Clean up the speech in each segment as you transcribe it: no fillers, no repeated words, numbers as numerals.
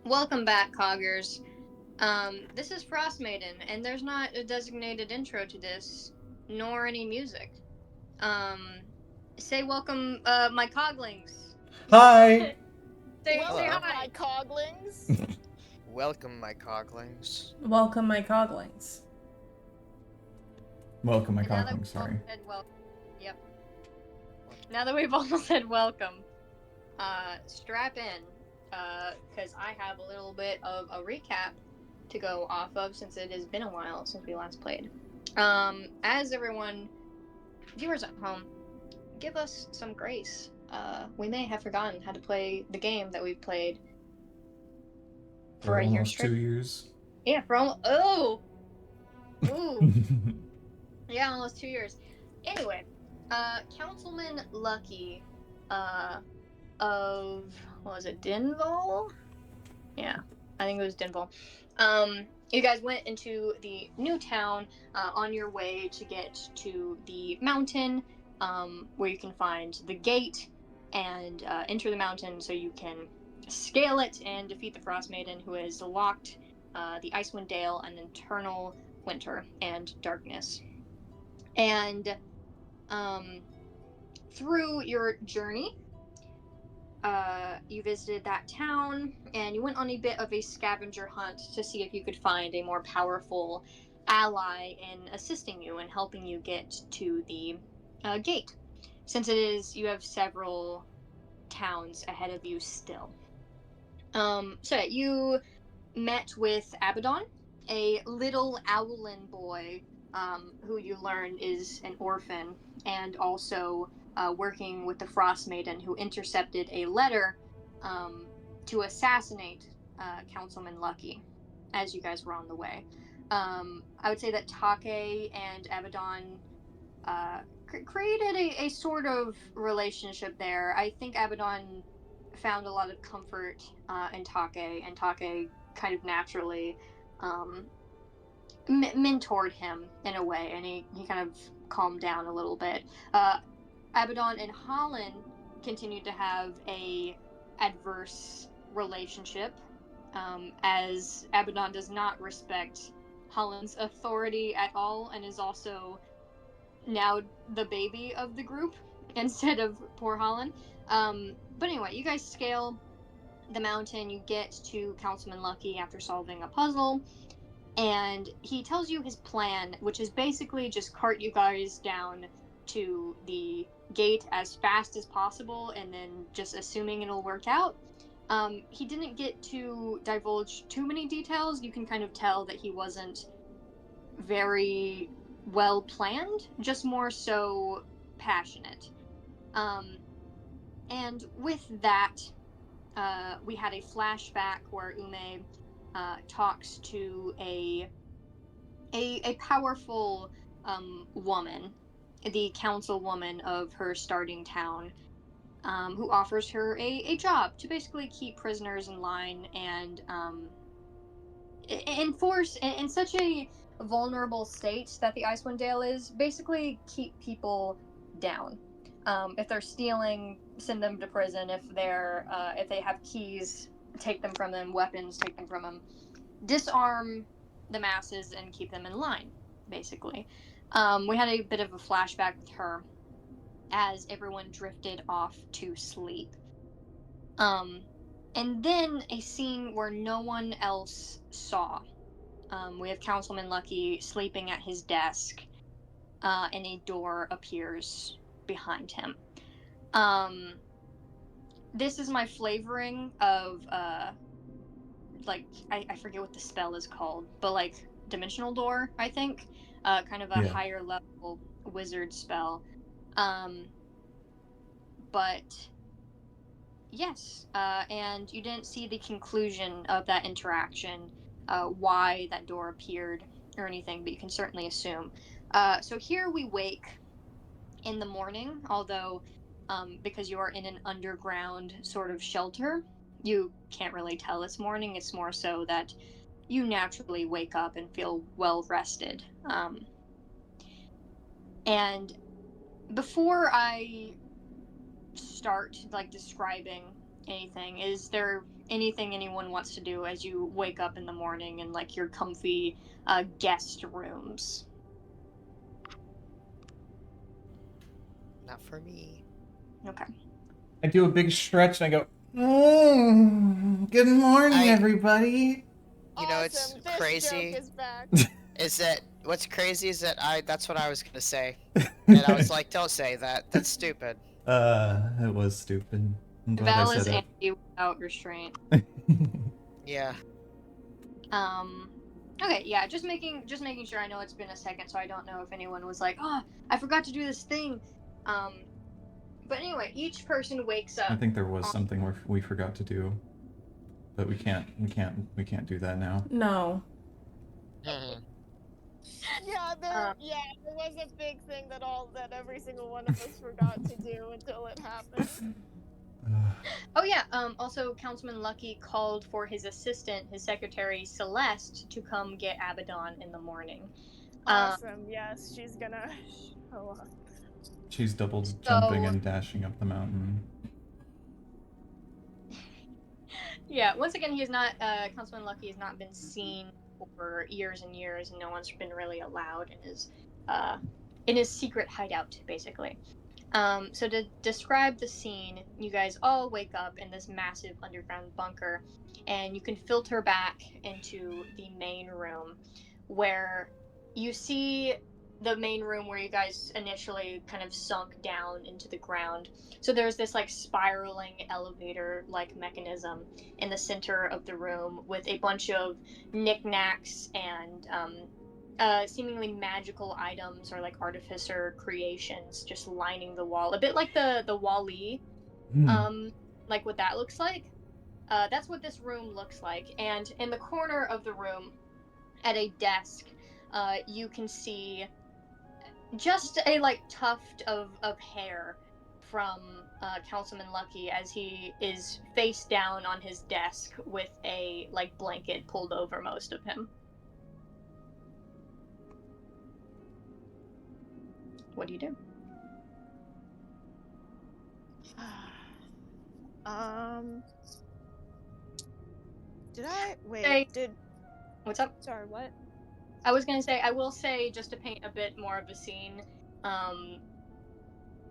Welcome back, Coggers. This is Frost Maiden, and there's not a designated intro to this, nor any music. Um, say welcome, my Coglings. Hi! Say Welcome, Hello. hi. my coglings. Welcome, my coglings. Welcome, my coglings. Welcome, my And now that cockling, we've all sorry. said welcome, yep. Now that we've all said welcome, strap in, because I have a little bit of a recap to go off of since it has been a while since we last played. As everyone, viewers at home, give us some grace. We may have forgotten how to play the game that we've played for a year almost straight. 2 years. Yeah, for almost. Oh! Ooh. Yeah, almost 2 years. Anyway, Councilman Lucky, of. What was it? Dinval? Yeah, I think it was Dinval. You guys went into the new town on your way to get to the mountain, where you can find the gate and enter the mountain so you can scale it and defeat the Frost Maiden, who has locked the Icewind Dale and Eternal Winter and Darkness. And through your journey, you visited that town and you went on a bit of a scavenger hunt to see if you could find a more powerful ally in assisting you and helping you get to the gate, since you have several towns ahead of you still. So you met with Abaddon, a little owlin boy, who you learn is an orphan and also working with the Frost Maiden, who intercepted a letter um, to assassinate Councilman Lucky as you guys were on the way. I would say that Take and Abaddon created a sort of relationship there. I think Abaddon found a lot of comfort in Take, and Take kind of naturally um, mentored him in a way, and he kind of calmed down a little bit. Abaddon and Hollin continued to have a adverse relationship, as Abaddon does not respect Hollin's authority at all, and is also now the baby of the group instead of poor Hollin. But anyway, you guys scale the mountain. You get to Councilman Lucky after solving a puzzle, and he tells you his plan, which is basically just cart you guys down to the gate as fast as possible, and then just assuming it'll work out. He didn't get to divulge too many details. You can kind of tell that he wasn't very well planned, just more so passionate. And with that, we had a flashback where Ume talks to a powerful woman, the councilwoman of her starting town, who offers her a job to basically keep prisoners in line and enforce in such a vulnerable state that the Icewind Dale is, basically keep people down. If they're stealing, send them to prison. If they have keys, take them from them. Weapons, take them from them. Disarm the masses and keep them in line, basically. We had a bit of a flashback with her as everyone drifted off to sleep. And then a scene where no one else saw. We have Councilman Lucky sleeping at his desk, and a door appears behind him. This is my flavoring of, I forget what the spell is called, but like dimensional door, I think. Kind of a higher level wizard spell. But yes, and you didn't see the conclusion of that interaction, why that door appeared or anything, but you can certainly assume. So here we wake in the morning, although because you are in an underground sort of shelter, you can't really tell it's morning. It's more so that you naturally wake up and feel well rested. And before I start like describing anything, is there anything anyone wants to do as you wake up in the morning in like your comfy guest rooms. Not for me. Okay. I do a big stretch and I go, good morning, everybody. You know, Awesome. it's This crazy. joke is back. Is that what's crazy is that that's what I was gonna say, and I was like, don't say that. That's stupid. It was stupid. I'm glad Val I is said Andy without restraint. it. Yeah. Okay, yeah, just making sure. I know it's been a second, so I don't know if anyone was like, oh, I forgot to do this thing. But anyway, each person wakes up. I think there was something we forgot to do, but we can't do that now. No. Yeah, there was a big thing that every single one of us forgot to do until it happened. Oh yeah, also Councilman Lucky called for his assistant, his secretary Celeste, to come get Abaddon in the morning. Awesome, yes, she's gonna show up. She's double jumping and dashing up the mountain. Yeah, once again, Councilman Lucky has not been seen for years and years, and no one's been really allowed in his secret hideout, basically. So to describe the scene, you guys all wake up in this massive underground bunker, and you can filter back into the main room, where you see the main room where you guys initially kind of sunk down into the ground. So there's this like spiraling elevator-like mechanism in the center of the room with a bunch of knickknacks and seemingly magical items or like artificer creations just lining the wall, a bit like the Wall-E, like what that looks like. That's what this room looks like. And in the corner of the room, at a desk, you can see just a like tuft of hair from Councilman Lucky as he is face down on his desk with a like blanket pulled over most of him. What do you do? Did I wait? Hey. What's up? Sorry, what? I was gonna say, I will say, just to paint a bit more of a scene,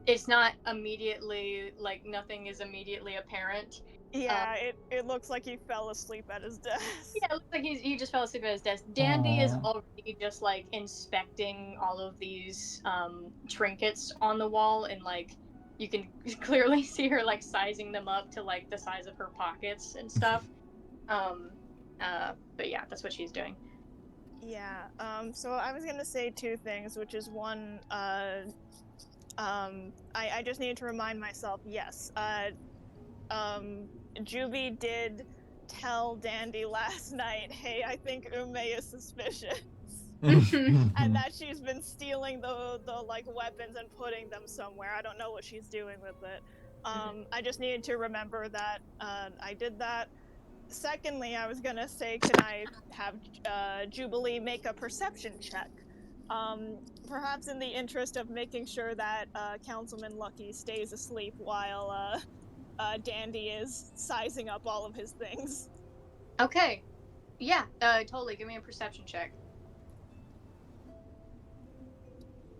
it's not immediately, like, nothing is immediately apparent. Yeah, it looks like he fell asleep at his desk. Yeah, it looks like he just fell asleep at his desk. Dandy is already just, like, inspecting all of these, trinkets on the wall, and, like, you can clearly see her, like, sizing them up to, like, the size of her pockets and stuff. But yeah, that's what she's doing. Yeah, so I was gonna say two things, which is one, I just need to remind myself, yes, Juby did tell Dandy last night, hey, I think Ume is suspicious. And that she's been stealing the like weapons and putting them somewhere. I don't know what she's doing with it. I just needed to remember that I did that. Secondly, I was gonna say, can I have Jubilee make a perception check? Perhaps in the interest of making sure that Councilman Lucky stays asleep while Dandy is sizing up all of his things. Okay. Yeah, totally. Give me a perception check.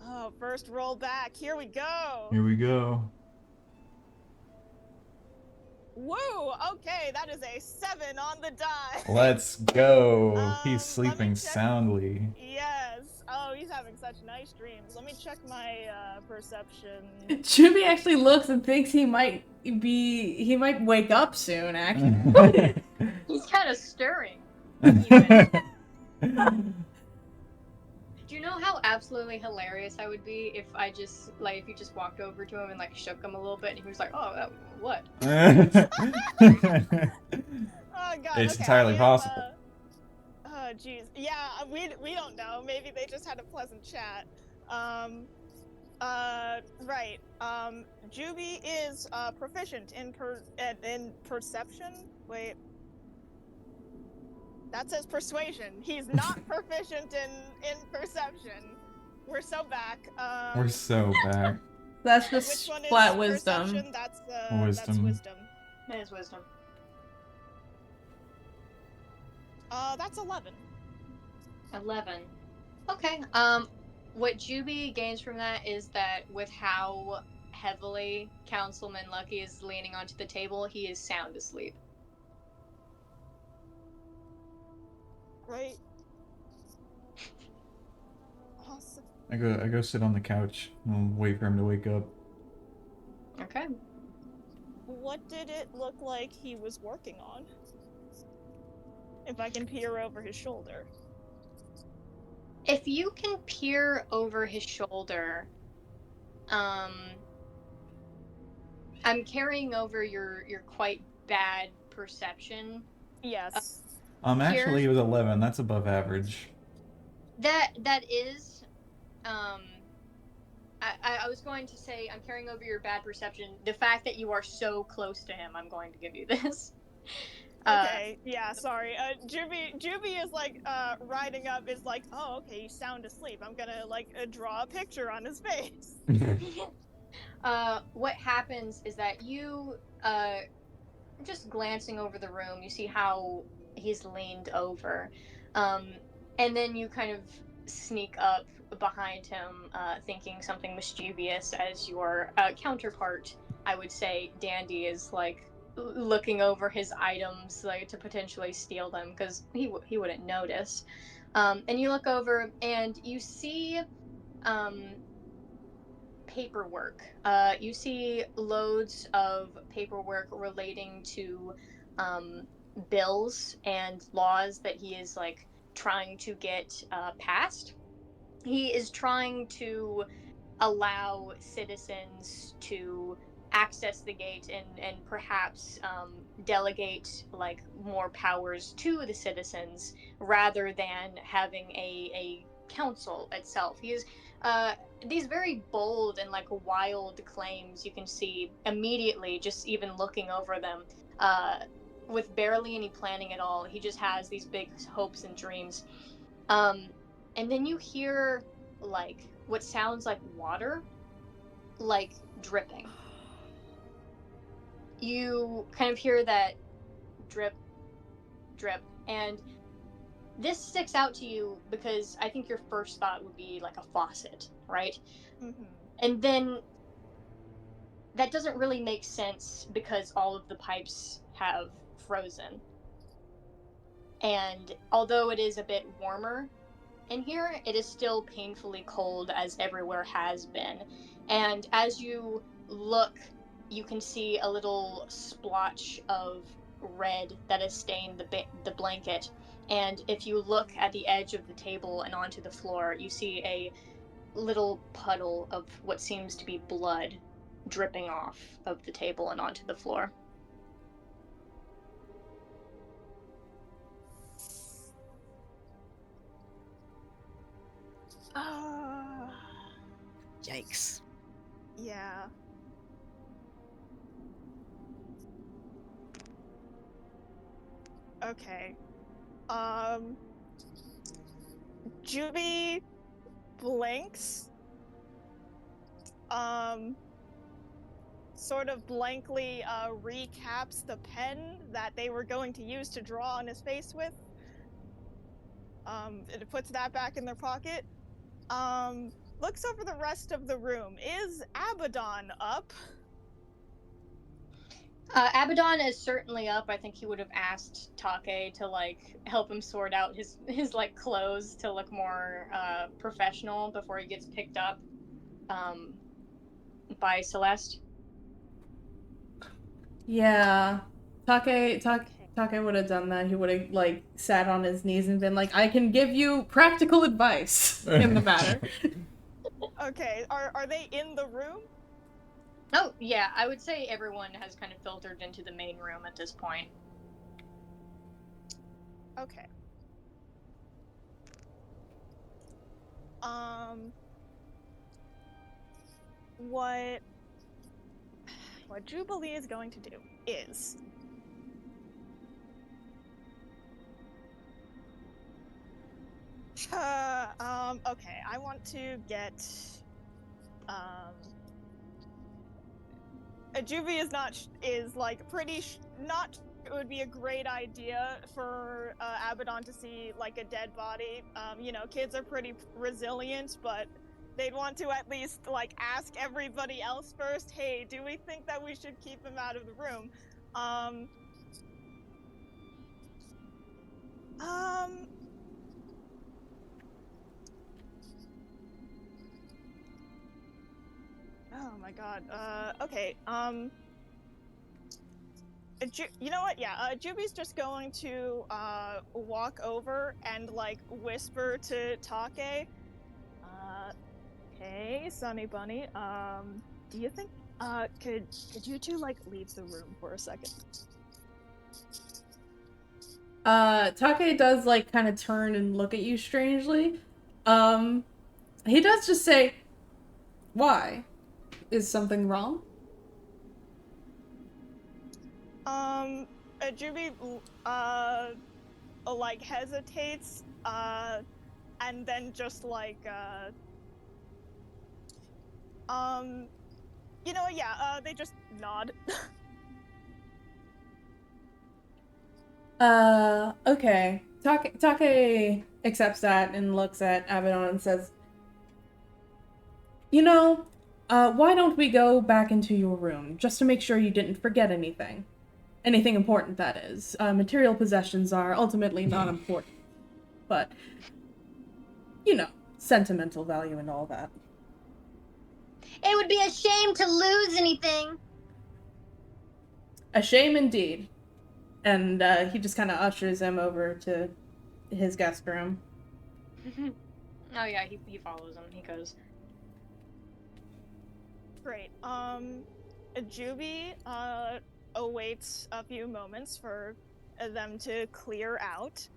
Oh, first roll back. Here we go. Here we go. Woo! Okay, that is a 7 on the die. Let's go. He's sleeping soundly. Yes. Oh, he's having such nice dreams. Let me check my perception. Juby actually looks and thinks he might wake up soon, actually. He's kind of stirring. Do you know how absolutely hilarious I would be if if you just walked over to him and like shook him a little bit and he was like, oh, what? Oh god, it's okay, entirely possible. Oh jeez. Yeah, we don't know. Maybe they just had a pleasant chat. Right. Juby is proficient in perception. Wait. That says persuasion. He's not proficient in perception. We're so back. We're so back. That's just flat wisdom. That's wisdom. wisdom. That is wisdom. That's 11. 11. Okay. What Juby gains from that is that with how heavily Councilman Lucky is leaning onto the table, he is sound asleep. Right. Awesome. I go sit on the couch and wait for him to wake up. Okay. What did it look like he was working on? If I can peer over his shoulder. If you can peer over his shoulder, I'm carrying over your quite bad perception. Yes. Actually, Here, it was 11. That's above average. that is, I was going to say I'm carrying over your bad perception. The fact that you are so close to him, I'm going to give you this. Okay, yeah, sorry. Juby is like, riding up, is like, oh, okay, you sound asleep. I'm gonna, like, draw a picture on his face. What happens is that you, just glancing over the room, you see how he's leaned over. And then you kind of sneak up behind him, thinking something mischievous as your counterpart, I would say, Dandy, is like looking over his items like to potentially steal them because he wouldn't notice. And you look over and you see paperwork. You see loads of paperwork relating to um, bills and laws that he is like trying to get passed. He is trying to allow citizens to access the gate and perhaps delegate like more powers to the citizens rather than having a council itself. He is these very bold and like wild claims you can see immediately just even looking over them, with barely any planning at all. He just has these big hopes and dreams. um and then you hear like what sounds like water, like dripping. You kind of hear that drip, drip, and this sticks out to you because I think your first thought would be like a faucet, right? Mm-hmm. And then that doesn't really make sense because all of the pipes have frozen. And although it is a bit warmer in here, it is still painfully cold as everywhere has been. And as you look, you can see a little splotch of red that has stained the blanket. And if you look at the edge of the table and onto the floor, you see a little puddle of what seems to be blood dripping off of the table and onto the floor. Yikes. Yeah. Okay. Juby blinks. Sort of blankly recaps the pen that they were going to use to draw on his face with. It puts that back in their pocket. Looks over the rest of the room. Is Abaddon up? Abaddon is certainly up. I think he would have asked Take to like help him sort out his like clothes to look more professional before he gets picked up by Celeste. Yeah. Take would have done that. He would have like sat on his knees and been like, "I can give you practical advice in the matter." Okay, are they in the room? Oh yeah, I would say everyone has kind of filtered into the main room at this point. Okay. What Jubilee is going to do is okay, I want to get Juvie is not not it would be a great idea for Abaddon to see like a dead body. You know, kids are pretty resilient, but they'd want to at least like ask everybody else first. Hey, do we think that we should keep him out of the room? Oh my god. Okay. You know what? Yeah. Juby's just going to walk over and like whisper to Take. Hey, Sunny Bunny. Do you think could you two like leave the room for a second? Take does like kind of turn and look at you strangely. He does just say, "Why? Is something wrong?" Juby like hesitates and then just like you know what, yeah, they just nod. Okay. Take accepts that and looks at Abaddon and says, "You know, why don't we go back into your room, just to make sure you didn't forget anything? Anything important, that is. Material possessions are ultimately not important. But, you know, sentimental value and all that." It would be a shame to lose anything. A shame indeed. And he just kind of ushers him over to his guest room. Oh yeah, he follows him. He goes. Great. Juby awaits a few moments for them to clear out.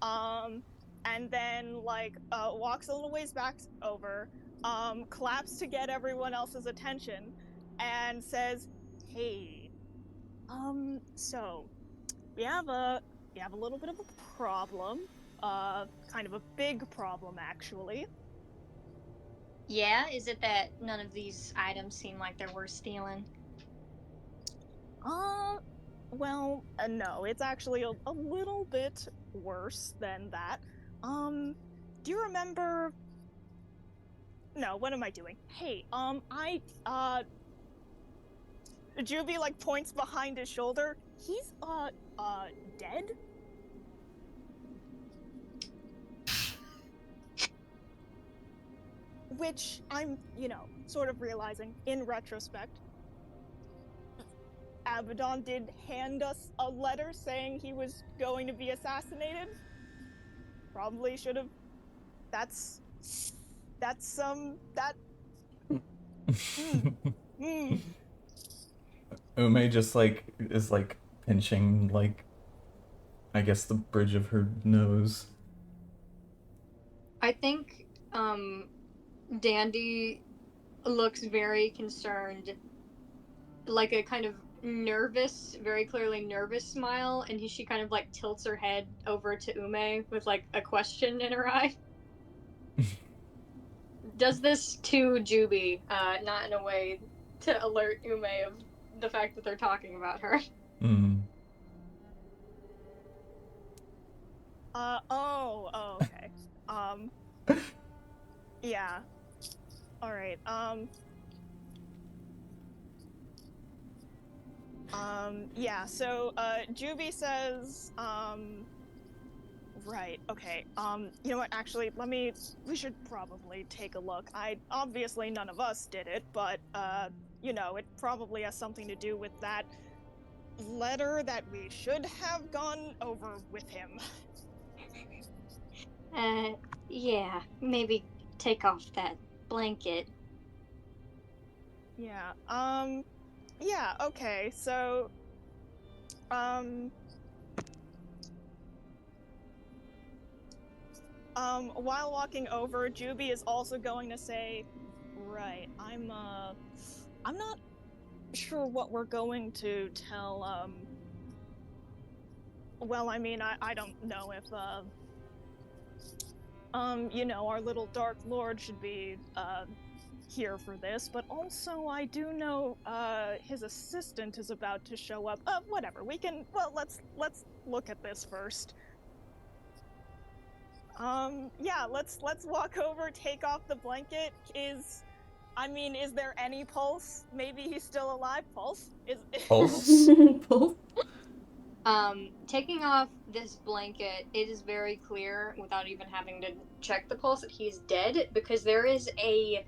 And then like walks a little ways back over, claps to get everyone else's attention, and says, "Hey, so we have a little bit of a problem, kind of a big problem actually." Yeah, is it that none of these items seem like they're worth stealing? Well, no, it's actually a little bit worse than that. Do you remember? No, what am I doing? Hey, Juby like points behind his shoulder. He's dead? Which I'm, you know, sort of realizing in retrospect, Abaddon did hand us a letter saying he was going to be assassinated. Probably should have. That's that. Ume just like is like pinching like I guess the bridge of her nose. I think Dandy looks very concerned, like a kind of nervous, very clearly nervous smile, and she kind of like tilts her head over to Ume with like a question in her eye. Does this to Juby, not in a way to alert Ume of the fact that they're talking about her. Mm. Okay. Yeah. All right. Yeah, so, Juby says, right, okay, you know what, actually, we should probably take a look. Obviously none of us did it, but, you know, it probably has something to do with that letter that we should have gone over with him. Yeah, maybe take off that blanket. Yeah, yeah, okay, so, while walking over, Juby is also going to say, right, I'm not sure what we're going to tell, well, I mean, I don't know if, you know, our little Dark Lord should be, here for this, but also I do know his assistant is about to show up. Whatever. We can. Well, let's look at this first. Yeah. Let's walk over, take off the blanket. Is there any pulse? Maybe he's still alive. Pulse? Pulse? Pulse? Taking off this blanket, it is very clear, without even having to check the pulse, that he's dead, because there is a,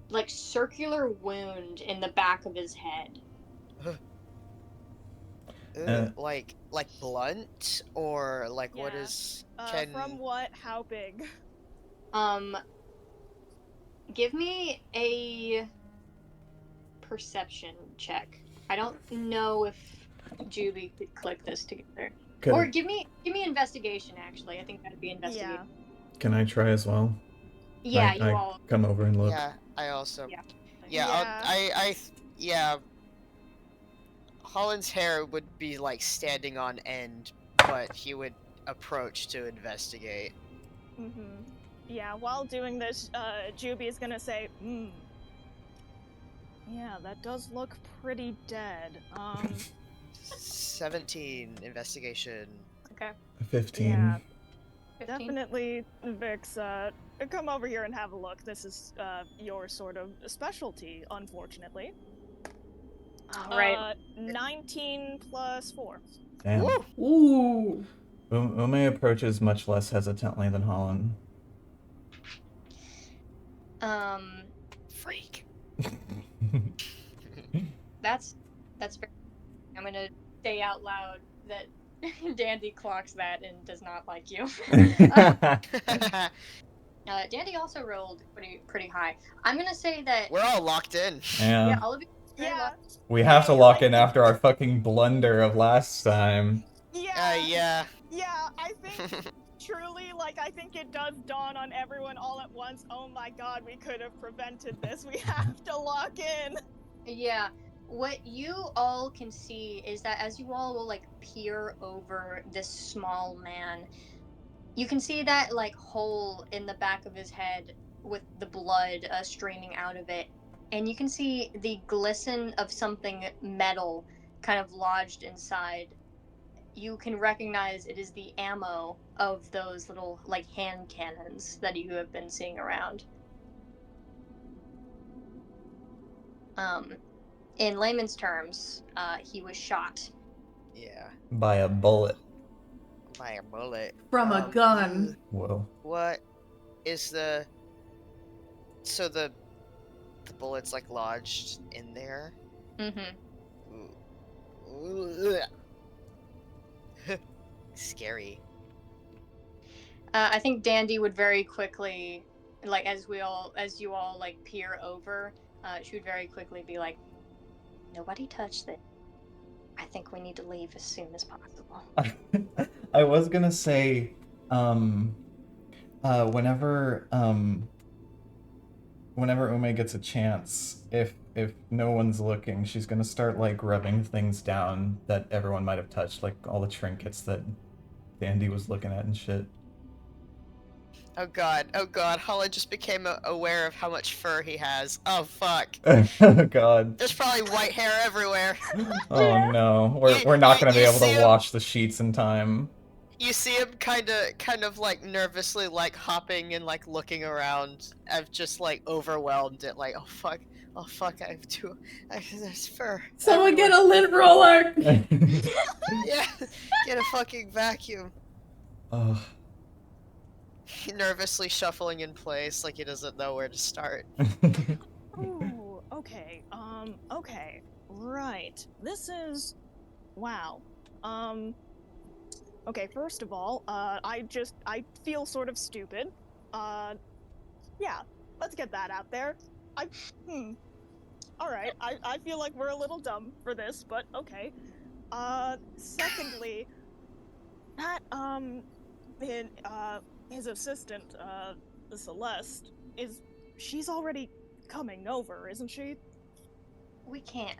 like, circular wound in the back of his head. Like blunt, or like what Yeah. is From what? How big? Give me a perception check. I don't know if Julie could click this together. Or give me investigation, actually. I think that'd be investigation. Can I try as well? Yeah, I all come over and look. Yeah, I also. Yeah. Yeah. Holland's hair would be like standing on end, but he would approach to investigate. Mm-hmm. Yeah, while doing this, Juby is gonna say, yeah, that does look pretty dead. 17 investigation. Okay. 15. Yeah, 15? definitely, Vix, come over here and have a look. This is, your sort of specialty, unfortunately. Right. 19 plus 4. Damn. Ooh. Ume approaches much less hesitantly than Hollin. Freak. That's fair. I'm gonna say out loud that Dandy clocks that and does not like you. Dandy also rolled pretty high. I'm gonna say that We're all locked in. Yeah. all of you. Yeah. We have to lock in after our fucking blunder of last time. Yeah, I think truly, like, I think it does dawn on everyone all at once. Oh my god, we could have prevented this. We have to lock in. Yeah. What you all can see is that as you all will, like, peer over this small man, you can see that, like, hole in the back of his head with the blood streaming out of it. And you can see the glisten of something metal kind of lodged inside. You can recognize it is the ammo of those little, like, hand cannons that you have been seeing around. In layman's terms, he was shot. Yeah. By a bullet. By a bullet. From a gun. Whoa. What is the... So the bullet's like lodged in there? Mm-hmm. Ooh. Scary. I think Dandy would very quickly, like, as you all like peer over, she would very quickly be like, "Nobody touch this. I think we need to leave as soon as possible." I was gonna say, whenever Ume gets a chance, if no one's looking, she's gonna start, like, rubbing things down that everyone might have touched, like all the trinkets that Dandy was looking at and shit. Oh god, Hollin just became aware of how much fur he has. Oh fuck. Oh god. There's probably white hair everywhere. Oh no. We're not gonna be able to wash the sheets in time. You see him kind of like nervously like hopping and like looking around. I've just like overwhelmed it, like, oh fuck, there's fur. Someone get a lint roller! Yeah, get a fucking vacuum. Ugh. Nervously shuffling in place like he doesn't know where to start. Ooh, okay. Okay. Right. This is... Wow. Okay, first of all, I feel sort of stupid. Yeah, let's get that out there. Alright, I feel like we're a little dumb for this, but okay. Secondly, that, his assistant, Celeste, she's already coming over, isn't she? We can't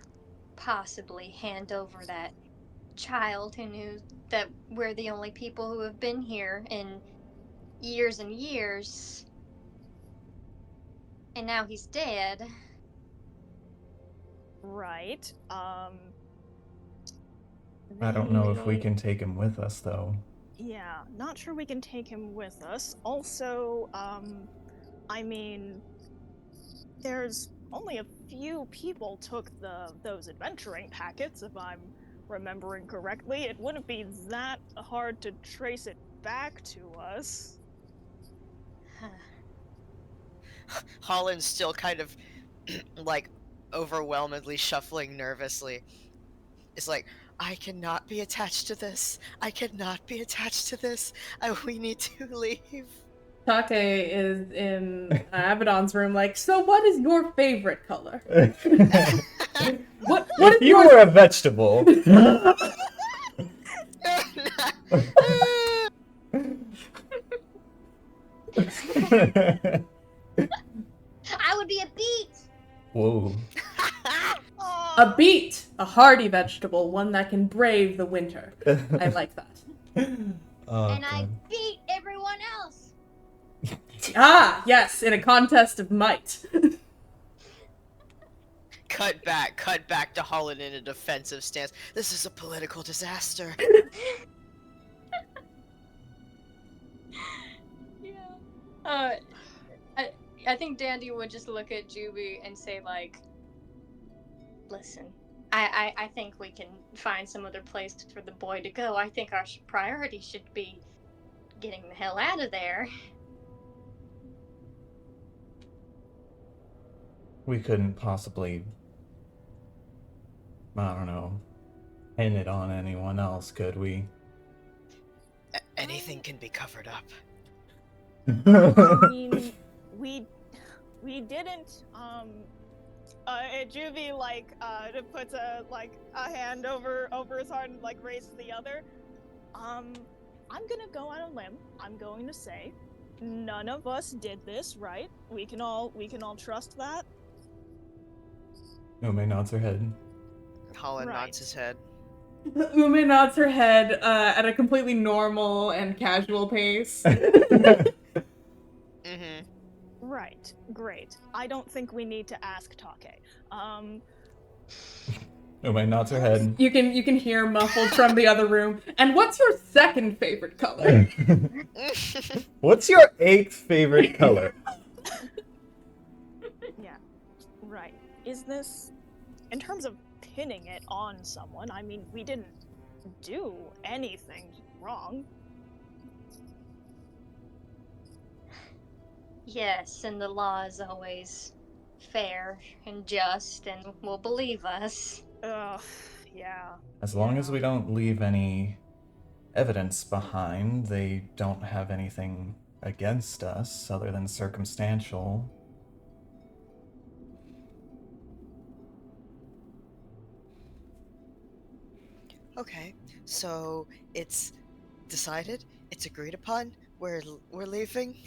possibly hand over that child who knew that we're the only people who have been here in years and years. And now he's dead. Right. I don't know if we they- can take him with us, though. Yeah, not sure we can take him with us. Also, I mean, there's only a few people took those adventuring packets, if I'm remembering correctly. It wouldn't be that hard to trace it back to us. Holland's still kind of like overwhelmingly shuffling nervously. It's like, I cannot be attached to this. I cannot be attached to this. We need to leave. Take is in Abaddon's room, like, so what is your favorite color? What If is you your... were a vegetable. I would be a beet! Whoa. A beet! A hardy vegetable, one that can brave the winter. I like that. Oh, And I God. beat everyone else! Ah, yes, in a contest of might. Cut back to Hollin in a defensive stance. This is a political disaster. Yeah. I think Dandy would just look at Juby and say, like, listen, I think we can find some other place for the boy to go. I think our priority should be getting the hell out of there. We couldn't possibly, I don't know, pin it on anyone else, could we? Anything can be covered up. I mean, we didn't, Juvie, like, puts a hand over his heart and, like, raises the other. I'm gonna go on a limb. I'm going to say, none of us did this, right? We can all trust that? Ume nods her head. Hollin Right. nods his head. Ume nods her head at a completely normal and casual pace. Mm-hmm. Right. Great. I don't think we need to ask Take. Ume nods her head. You can hear muffled from the other room. And what's your second favorite color? What's your 8th favorite color? Yeah. Right. Is this, in terms of pinning it on someone, I mean, we didn't do anything wrong. Yes, and the law is always fair and just and will believe us. Ugh, yeah. As long as we don't leave any evidence behind, they don't have anything against us other than circumstantial. Okay, so it's decided, it's agreed upon, we're leaving.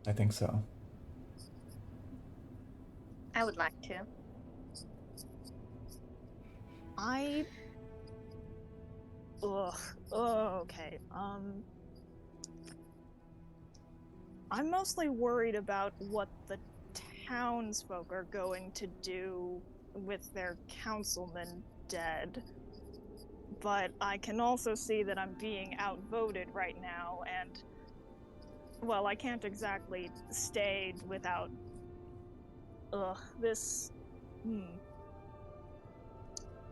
I think so. I would like to. Okay. I'm mostly worried about what the townsfolk are going to do with their councilman dead. But I can also see that I'm being outvoted right now, and well, I can't exactly stay without this.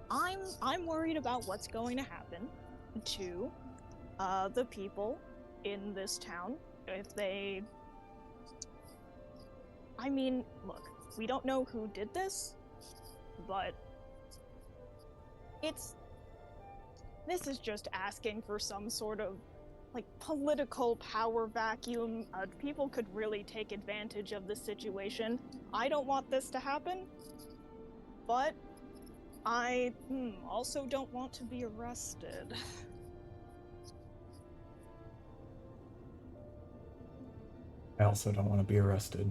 I'm worried about what's going to happen to the people in this town if they. I mean, look, we don't know who did this, but this is just asking for some sort of like political power vacuum. People could really take advantage of the situation. I don't want this to happen, but I also don't want to be arrested. I also don't want to be arrested.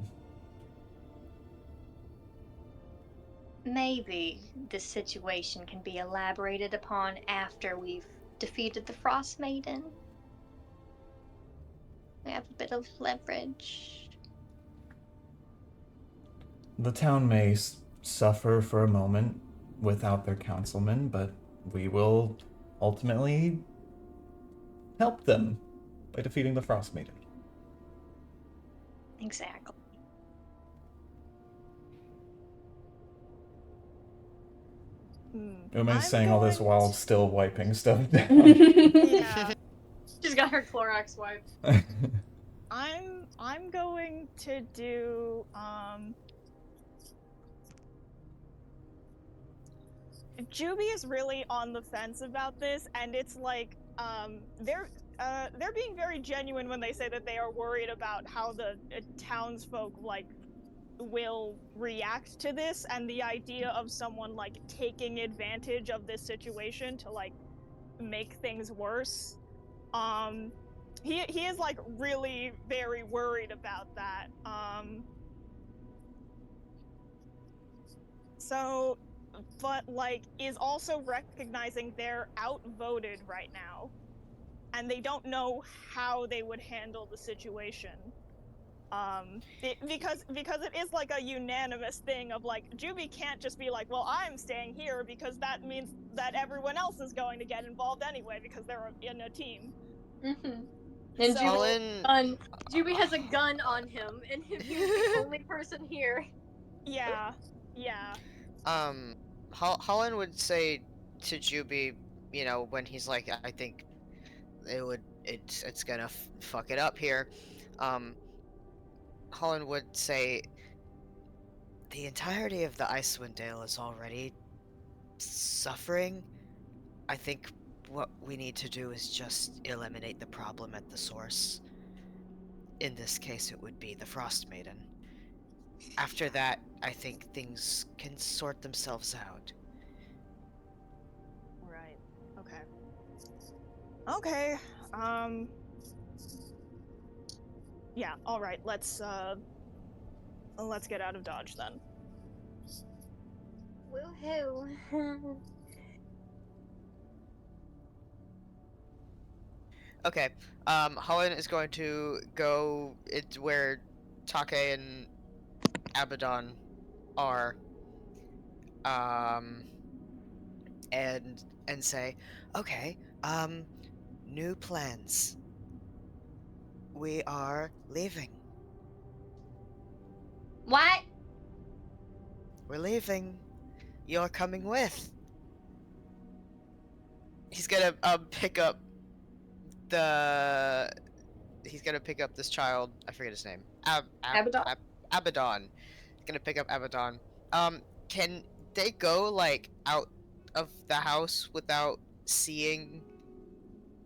Maybe this situation can be elaborated upon after we've defeated the Frost Maiden. We have a bit of leverage. The town may suffer for a moment without their councilman, but we will ultimately help them by defeating the Frost Maiden. Exactly. Ume's saying all this while still wiping stuff down. Yeah. She's got her Clorox wipe. I'm going to do Juby is really on the fence about this, and it's like they're being very genuine when they say that they are worried about how the townsfolk like will react to this, and the idea of someone like taking advantage of this situation to like make things worse. He is like really very worried about that. So, but like is also recognizing they're outvoted right now, and they don't know how they would handle the situation. Because it is like a unanimous thing of like Juby can't just be like, well, I'm staying here because that means that everyone else is going to get involved anyway because they're in a team. Mm-hmm. And So- Juby has a gun on him, and he's the only person here. Yeah. Hollin would say to Juby, you know, when he's like, I think it's gonna fuck it up here. Hollin would say, the entirety of the Icewind Dale is already suffering. I think what we need to do is just eliminate the problem at the source. In this case, it would be the Frost Maiden. After that, I think things can sort themselves out. Right. Okay. Yeah, alright, let's get out of Dodge then. Woohoo. Okay, Hollin is going to go where Take and Abaddon are, and say, okay, new plans. We are leaving. What? We're leaving. You're coming with. He's gonna pick up this child. I forget his name. Abaddon? Abaddon. He's gonna pick up Abaddon. Can they go like out of the house without seeing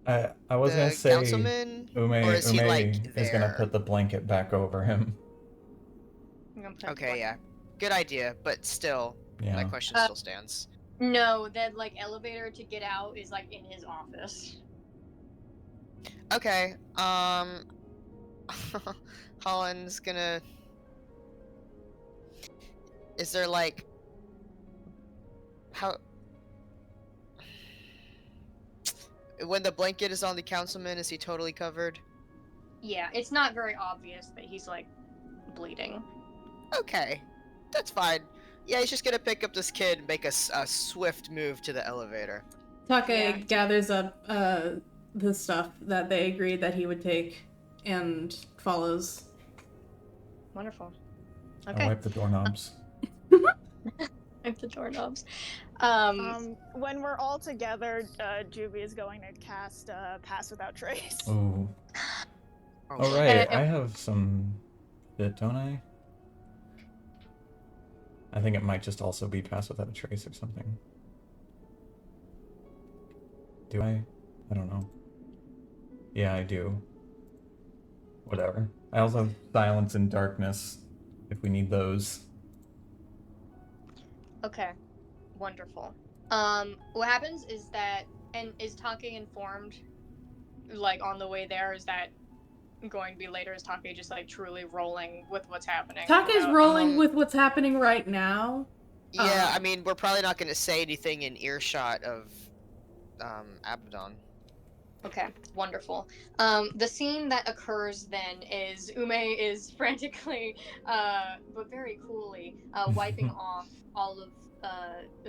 I was gonna the say councilman? Ume Or is he, like, is gonna there? put the blanket back over him. Okay, yeah. Good idea, but still, Yeah. my question still stands. No, that like elevator to get out is like in his office. Okay, Holland's gonna... Is there, like... How... When the blanket is on the councilman, is he totally covered? Yeah, it's not very obvious that he's like bleeding. Okay, that's fine. Yeah, he's just gonna pick up this kid and make a swift move to the elevator. Take Yeah. gathers up the stuff that they agreed that he would take and follows. Wonderful. I Okay. wipe the doorknobs. Wipe the doorknobs. When we're all together, Juby is going to cast Pass Without Trace. Ooh. Oh, Oh right, I have some bit, don't I? I think it might just also be Pass Without a Trace or something. Do I? I don't know. Yeah, I do. Whatever. I also have Silence and Darkness, if we need those. Okay. Wonderful. What happens is that, and is Take informed, like on the way there, is that going to be later? Is Take just like truly rolling with what's happening? Take's rolling with what's happening right now. Yeah, I mean, we're probably not gonna say anything in earshot of, Abaddon. Okay, wonderful. The scene that occurs then is Ume is frantically, but very coolly, wiping off all of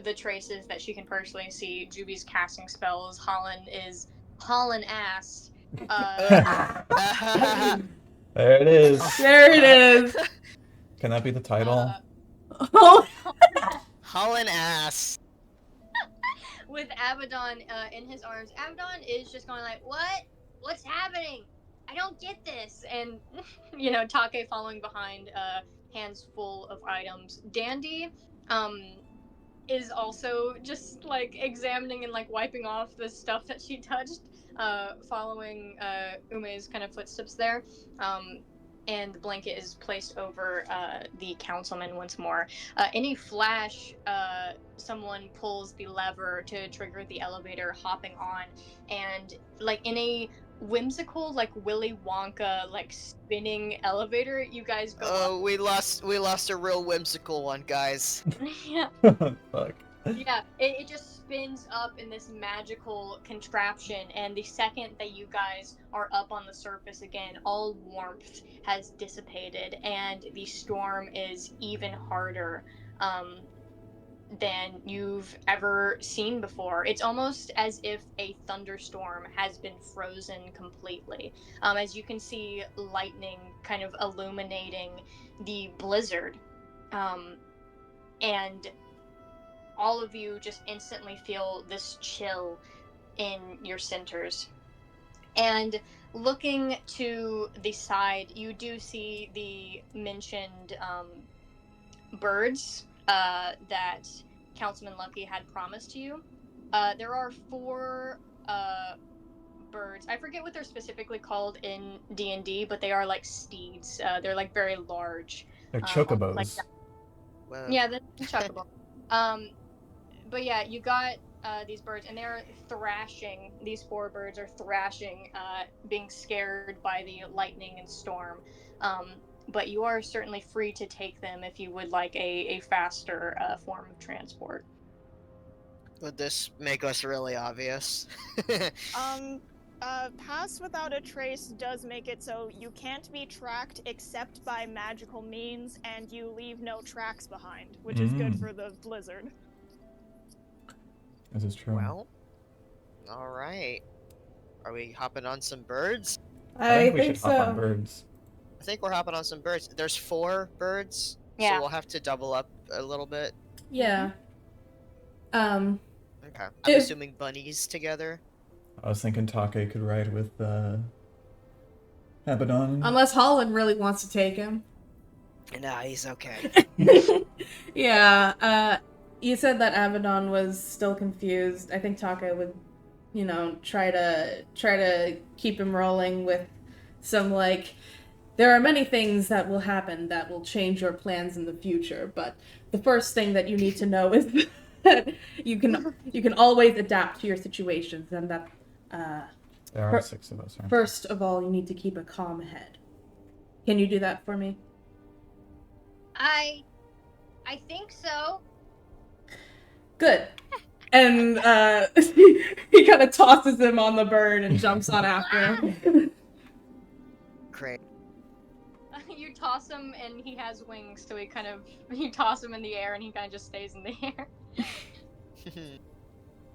the traces that she can personally see. Juby's casting spells. Hollin is Hollin ass. There it is. There it is. Can that be the title? Oh, Hollin ass. With Abaddon in his arms. Abaddon is just going like, "What? What's happening? I don't get this." And Take following behind, hands full of items. Dandy is also just like examining and like wiping off the stuff that she touched, following Ume's kind of footsteps there. And the blanket is placed over the councilman once more. Any flash, someone pulls the lever to trigger the elevator, hopping on, and like in a whimsical, like Willy Wonka, like spinning elevator, you guys go Oh, we lost a real whimsical one, guys. up. Yeah. Fuck. Yeah, it just spins up in this magical contraption, and the second that you guys are up on the surface again, all warmth has dissipated, and the storm is even harder than you've ever seen before. It's almost as if a thunderstorm has been frozen completely. As you can see, lightning kind of illuminating the blizzard, and all of you just instantly feel this chill in your centers. And looking to the side, you do see the mentioned birds that Councilman Lucky had promised to you. There are 4 birds. I forget what they're specifically called in D&D, but they are like steeds. They're like very large. They're chocobos. Like Whoa. yeah, the chocobo. But yeah, you got these birds, and they're thrashing. These 4 birds are thrashing, being scared by the lightning and storm. But you are certainly free to take them if you would like a faster form of transport. Would this make us really obvious? Pass without a trace does make it so you can't be tracked except by magical means, and you leave no tracks behind, which is good for the blizzard. This is true. Well, all right. Are we hopping on some birds? I think we should hop on birds. I think we're hopping on some birds. There's 4 birds, Yeah. so we'll have to double up a little bit. yeah. Okay. I'm assuming bunnies together. I was thinking Take could ride with Abaddon. Unless Hollin really wants to take him. Nah, he's okay. Yeah, you said that Abaddon was still confused. I think Take would, try to keep him rolling with some, like, there are many things that will happen that will change your plans in the future, but the first thing that you need to know is that you can always adapt to your situations, and that There are 6 of us, aren't first of all, you need to keep a calm head. Can you do that for me? I think so. Good. And he kind of tosses him on the bird and jumps on after him. Great. You toss him, and he has wings, so you toss him in the air, and he kind of just stays in the air.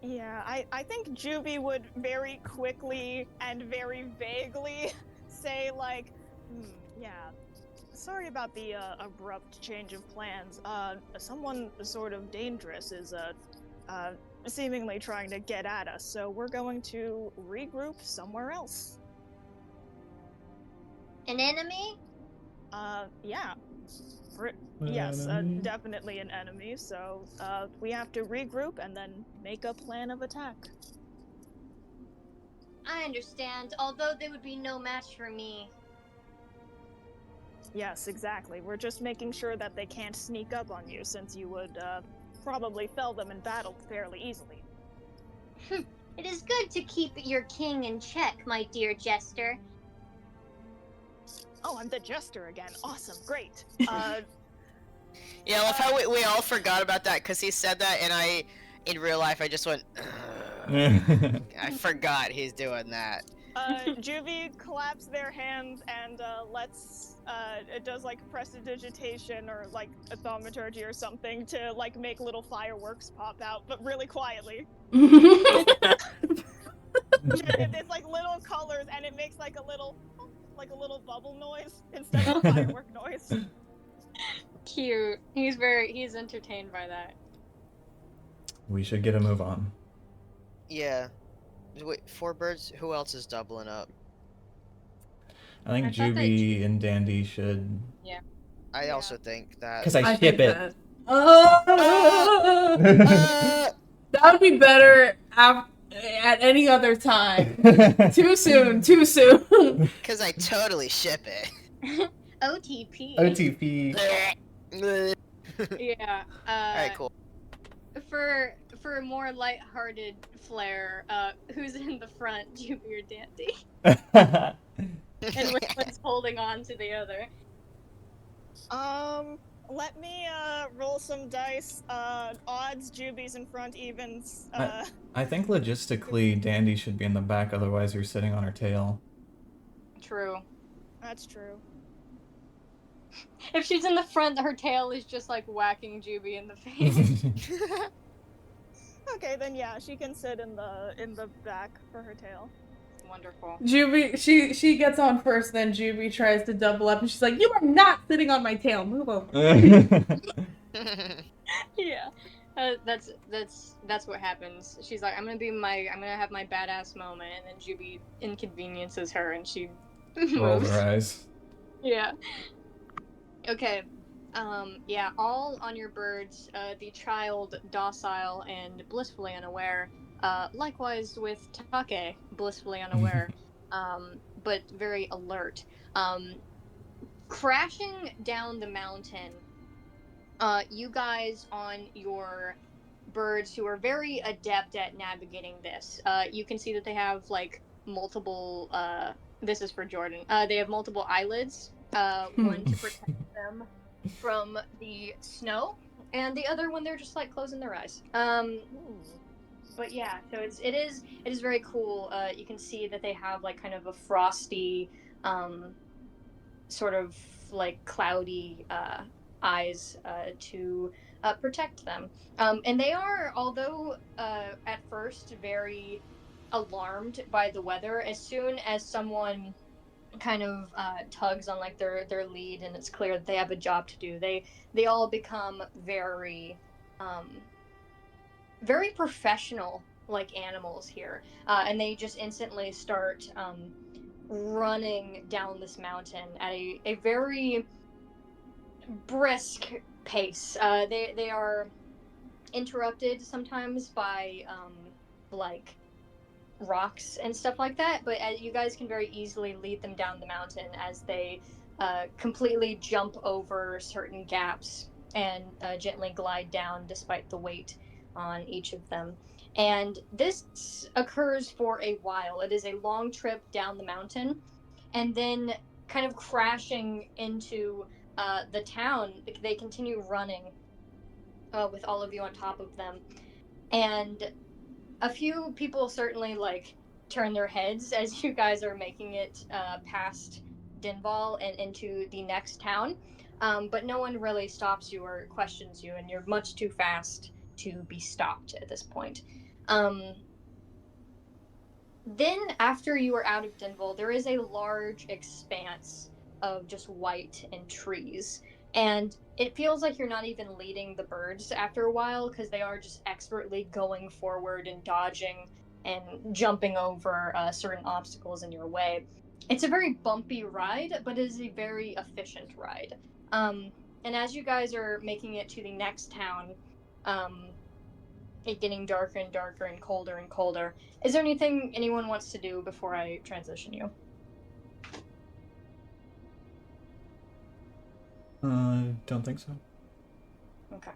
Yeah, I think Juby would very quickly and very vaguely say, like, yeah, sorry about the abrupt change of plans. Someone sort of dangerous is seemingly trying to get at us, so we're going to regroup somewhere else. An enemy? Yeah. Yes, definitely an enemy, so we have to regroup and then make a plan of attack. I understand, although they would be no match for me. Yes, exactly. We're just making sure that they can't sneak up on you, since you would probably fell them in battle fairly easily. It is good to keep your king in check, my dear jester. Oh, I'm the jester again. Awesome, great. Yeah, I love how we all forgot about that, because he said that, and in real life, I just went, ugh. I forgot he's doing that. Juvie claps their hands and it does like prestidigitation or like a thaumaturgy or something to like make little fireworks pop out, but really quietly. It's like little colors and it makes like a little bubble noise instead of a firework noise. Cute. He's entertained by that. We should get a move on. Yeah. Wait, 4 birds? Who else is doubling up? I think I thought that Juby and Dandy should. I Yeah. also think that. Because I I ship think it. that. Uh, That would be better at any other time. Too soon. Cause I totally ship it. OTP. OTP. Yeah. Alright, cool. For a more lighthearted flair, who's in the front, Juby or Dandy? And which one's holding on to the other? Let me roll some dice. Odds, Juby's in front, evens. I think logistically, Dandy should be in the back, otherwise you're sitting on her tail. True. That's true. If she's in the front, her tail is just like whacking Juby in the face. Okay, then yeah, she can sit in the back for her tail. Wonderful. Juby, she gets on first, then Juby tries to double up, and she's like, "You are not sitting on my tail. Move over." Yeah. That's what happens. She's like, I'm gonna have my badass moment, and then Juby inconveniences her, and she Roll moves. her eyes. Yeah. Okay. Yeah, all on your birds, the child docile and blissfully unaware. Likewise with Take, blissfully unaware, but very alert. Crashing down the mountain, you guys on your birds who are very adept at navigating this, you can see that they have like multiple, this is for Jordan, they have multiple eyelids, one to protect them from the snow, and the other when they're just like closing their eyes. But yeah, so it is very cool. You can see that they have like kind of a frosty, sort of like cloudy eyes to protect them. And they are, although at first very alarmed by the weather, as soon as someone kind of tugs on like their lead and it's clear that they have a job to do, they all become very very professional like animals here, and they just instantly start running down this mountain at a very brisk pace. They are interrupted sometimes by like rocks and stuff like that, but you guys can very easily lead them down the mountain as they completely jump over certain gaps and gently glide down despite the weight on each of them. And this occurs for a while. It is a long trip down the mountain, and then kind of crashing into the town. They continue running with all of you on top of them, and a few people certainly like turn their heads as you guys are making it past Dinval and into the next town, but no one really stops you or questions you, and you're much too fast to be stopped at this point. Then after you are out of Dinval, there is a large expanse of just white and trees, and it feels like you're not even leading the birds after a while, because they are just expertly going forward and dodging and jumping over certain obstacles in your way. It's a very bumpy ride, but it is a very efficient ride. And as you guys are making it to the next town, it getting darker and darker and colder, is there anything anyone wants to do before I transition you? Don't think so. Okay.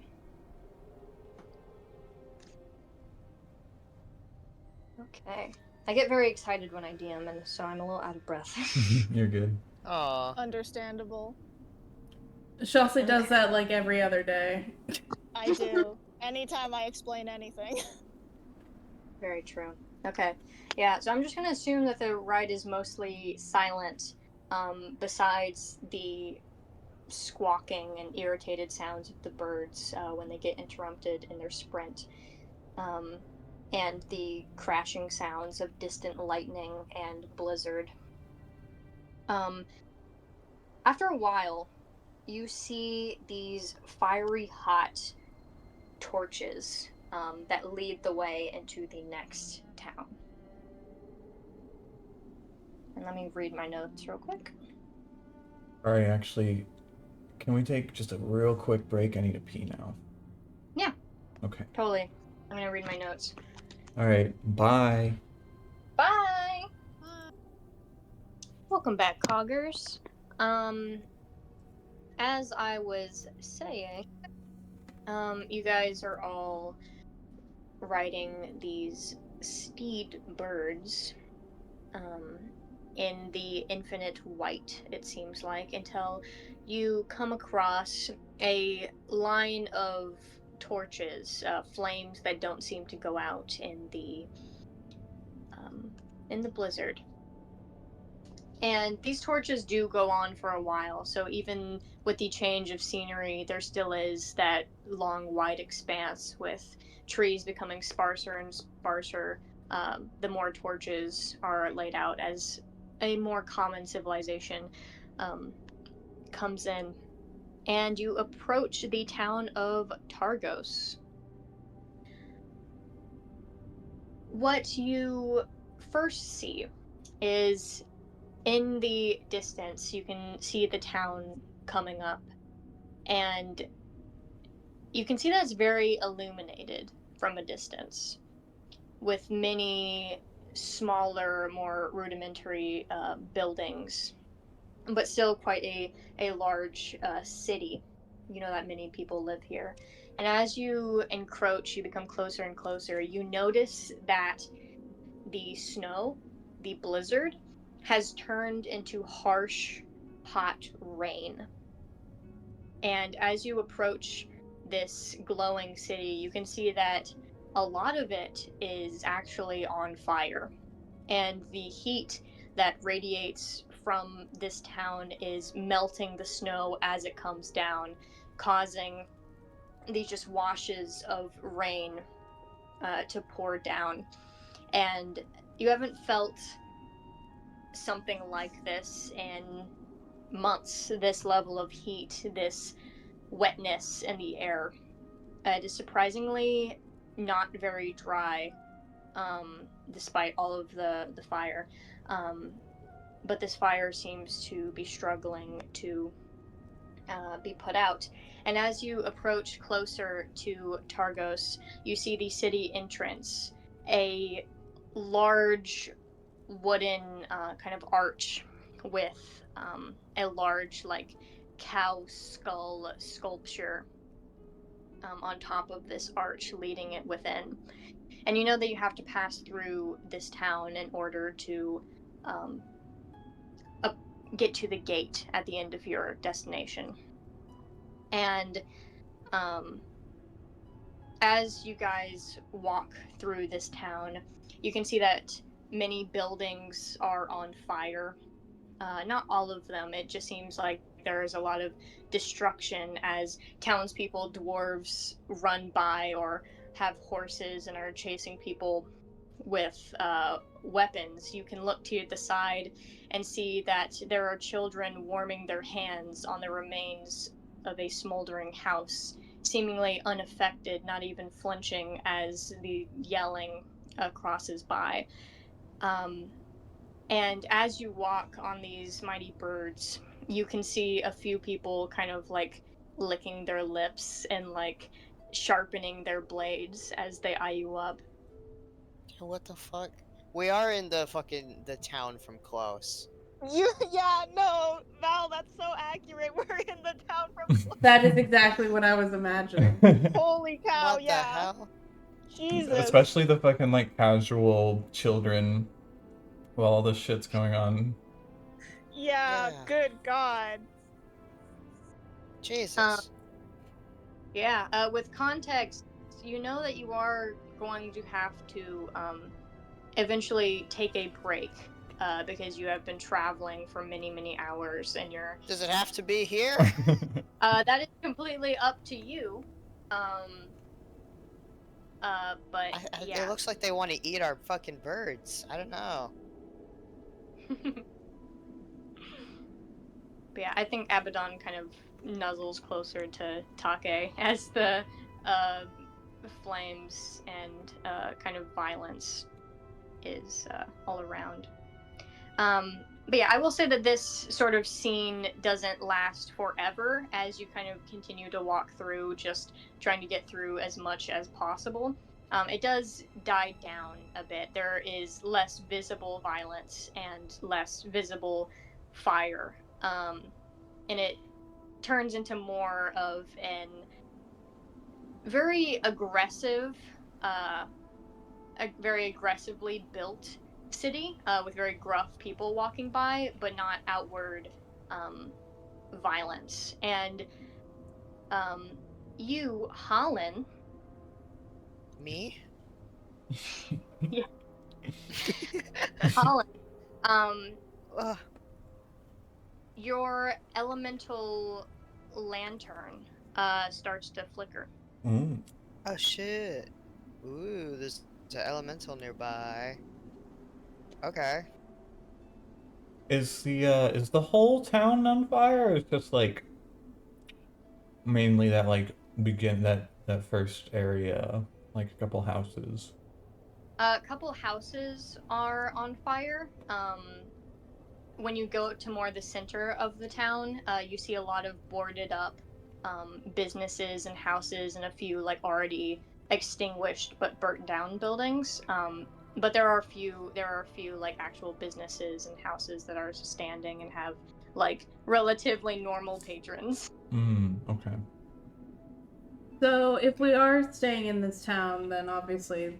Okay. I get very excited when I DM, and so I'm a little out of breath. You're good. Aw. Understandable. Chelsea does that like every other day. I do. Anytime I explain anything. Very true. Okay. Yeah, so I'm just going to assume that the ride is mostly silent, besides the squawking and irritated sounds of the birds when they get interrupted in their sprint, um, and the crashing sounds of distant lightning and blizzard. Um, After a while, you see these fiery hot torches that lead the way into the next town. And let me read my notes real quick. Alright, actually, can we take just a real quick break? I need to pee now. Yeah. Okay. Totally. I'm gonna read my notes. Alright, bye. Bye! Welcome back, Coggers. As I was saying, you guys are all riding these steed birds, in the infinite white, it seems like, until you come across a line of torches, flames that don't seem to go out in the blizzard. And these torches do go on for a while, so even with the change of scenery, there still is that long, wide expanse with trees becoming sparser and sparser. The more torches are laid out as a more common civilization um, comes in. And you approach the town of Targos. What you first see is in the distance, you can see the town coming up, and you can see that it's very illuminated from a distance, with many smaller, more rudimentary buildings, but still quite a large city. You know that many people live here. And as you encroach, you become closer and closer. You notice that the snow, the blizzard, has turned into harsh, hot rain. And as you approach this glowing city, you can see that a lot of it is actually on fire. And the heat that radiates from this town is melting the snow as it comes down, causing these just washes of rain to pour down. And you haven't felt something like this in months, this level of heat, this wetness in the air. It is surprisingly not very dry, despite all of the fire. But this fire seems to be struggling to be put out. And as you approach closer to Targos, you see the city entrance, a large wooden kind of arch with a large, like, cow skull sculpture on top of this arch leading it within. And you know that you have to pass through this town in order to um, get to the gate at the end of your destination. And as you guys walk through this town, you can see that many buildings are on fire. Not all of them. It just seems like there's a lot of destruction as townspeople, dwarves, run by or have horses and are chasing people with weapons. You can look to the side and see that there are children warming their hands on the remains of a smoldering house, seemingly unaffected, not even flinching as the yelling crosses by. And as you walk on these mighty birds, you can see a few people kind of like licking their lips and like sharpening their blades as they eye you up. What the fuck? We are in the town from Klaus. Yeah, no, Val, that's so accurate. We're in the town from. That is exactly what I was imagining. Holy cow! What Yeah. the hell? Jesus. Especially the fucking, like, casual children while all this shit's going on. Yeah. Yeah. Good God. Jesus. Yeah, with context, you know that you are going to have to eventually take a break because you have been traveling for many, many hours, and you're. Does it have to be here? That is completely up to you. But yeah. It looks like they want to eat our fucking birds. I don't know. But yeah, I think Abaddon kind of nuzzles closer to Take as the flames and kind of violence is all around. But yeah, I will say that this sort of scene doesn't last forever as you kind of continue to walk through, just trying to get through as much as possible. It does die down a bit. There is less visible violence and less visible fire. And it turns into more of an very aggressive, a very aggressively built city with very gruff people walking by, but not outward violence. And you, Hollin. Me? Yeah. Hollin. Ugh. Your elemental lantern starts to flicker. Mm. Oh shit. Ooh, there's an elemental nearby. Okay. Is the whole town on fire, or is just like mainly that that first area, like a couple houses? A couple houses are on fire. When you go to more the center of the town, you see a lot of boarded up businesses and houses and a few like already extinguished but burnt down buildings. But there are a few like actual businesses and houses that are standing and have like relatively normal patrons. Okay. So if we are staying in this town, then obviously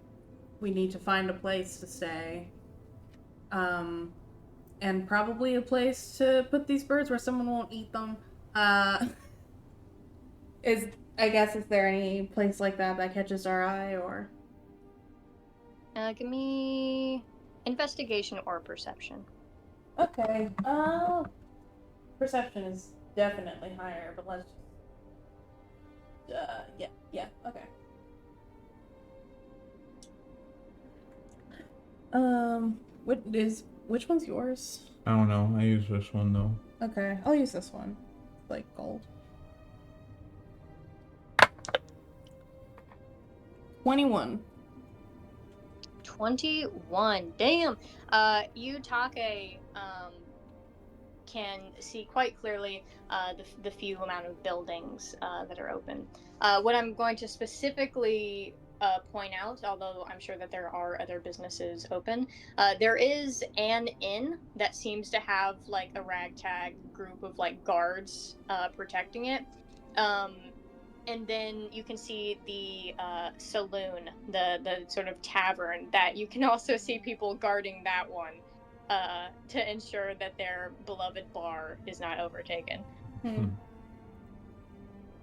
we need to find a place to stay. And probably a place to put these birds where someone won't eat them. Is there any place like that catches our eye, or? Give me investigation or perception. Okay. Perception is definitely higher, but let's just. Yeah, okay. Which one's yours? I don't know. I use this one though. Okay, I'll use this one. It's like gold. 21. 21. Damn. You, Take, can see quite clearly the few amount of buildings that are open. What I'm going to specifically point out, although I'm sure that there are other businesses open, there is an inn that seems to have like a ragtag group of like guards protecting it. And then you can see the saloon, the sort of tavern, that you can also see people guarding that one to ensure that their beloved bar is not overtaken.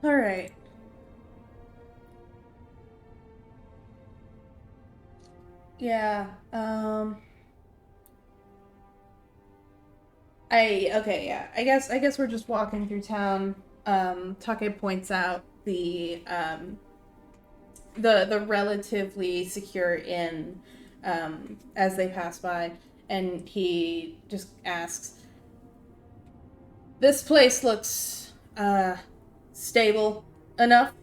All right. Yeah. I guess we're just walking through town. Take points out the relatively secure inn as they pass by, and he just asks, "This place looks stable enough.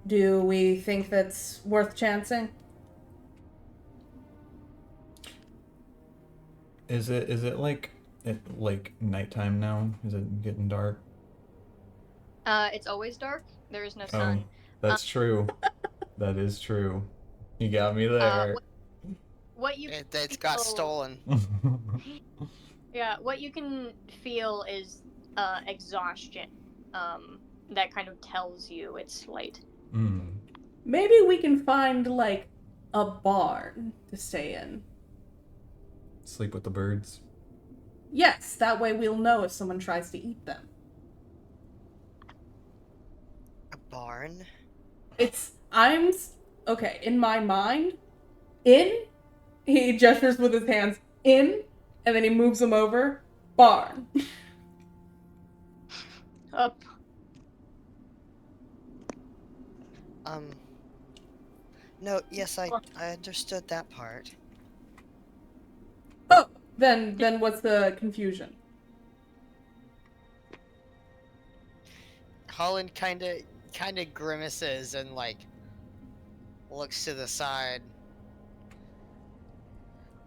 Do we think that's worth chancing?" Is it like nighttime now? Is it getting dark? It's always dark. There is no sun. That's true. That is true. You got me there. What you It's got stolen. Yeah, what you can feel is exhaustion. That kind of tells you it's late. Maybe we can find like a barn to stay in. Sleep with the birds. Yes, that way we'll know if someone tries to eat them. A barn? Okay, in my mind, he gestures with his hands, and then he moves them over, barn. Up. No, yes, I understood that part. Oh, then what's the confusion? Hollin kinda grimaces and like looks to the side.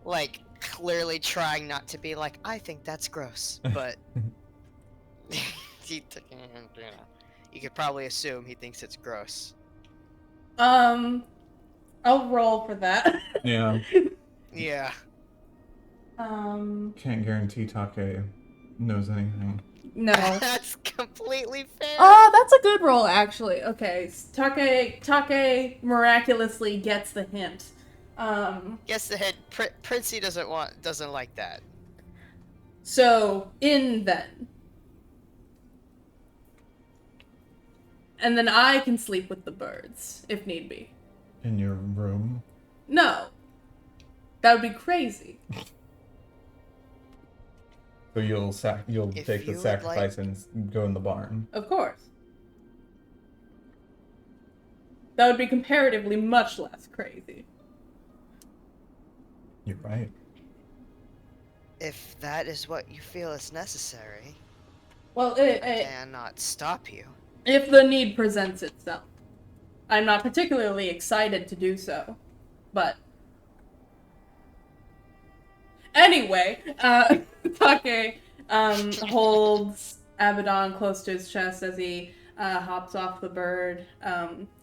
Like clearly trying not to be like, I think that's gross, but you could probably assume he thinks it's gross. I'll roll for that. Yeah. Yeah. Can't guarantee Take knows anything. No. That's completely fair. Oh, that's a good roll, actually. Okay, Take miraculously gets the hint. Yes, the head Princey doesn't like that. So, in then. And then I can sleep with the birds, if need be. In your room? No. That would be crazy. So you'll If take the you would sacrifice and go in the barn. Of course. That would be comparatively much less crazy. You're right. If that is what you feel is necessary, Well, I cannot stop you. if the need presents itself. I'm not particularly excited to do so, but... Anyway, Take holds Abaddon close to his chest as he hops off the bird,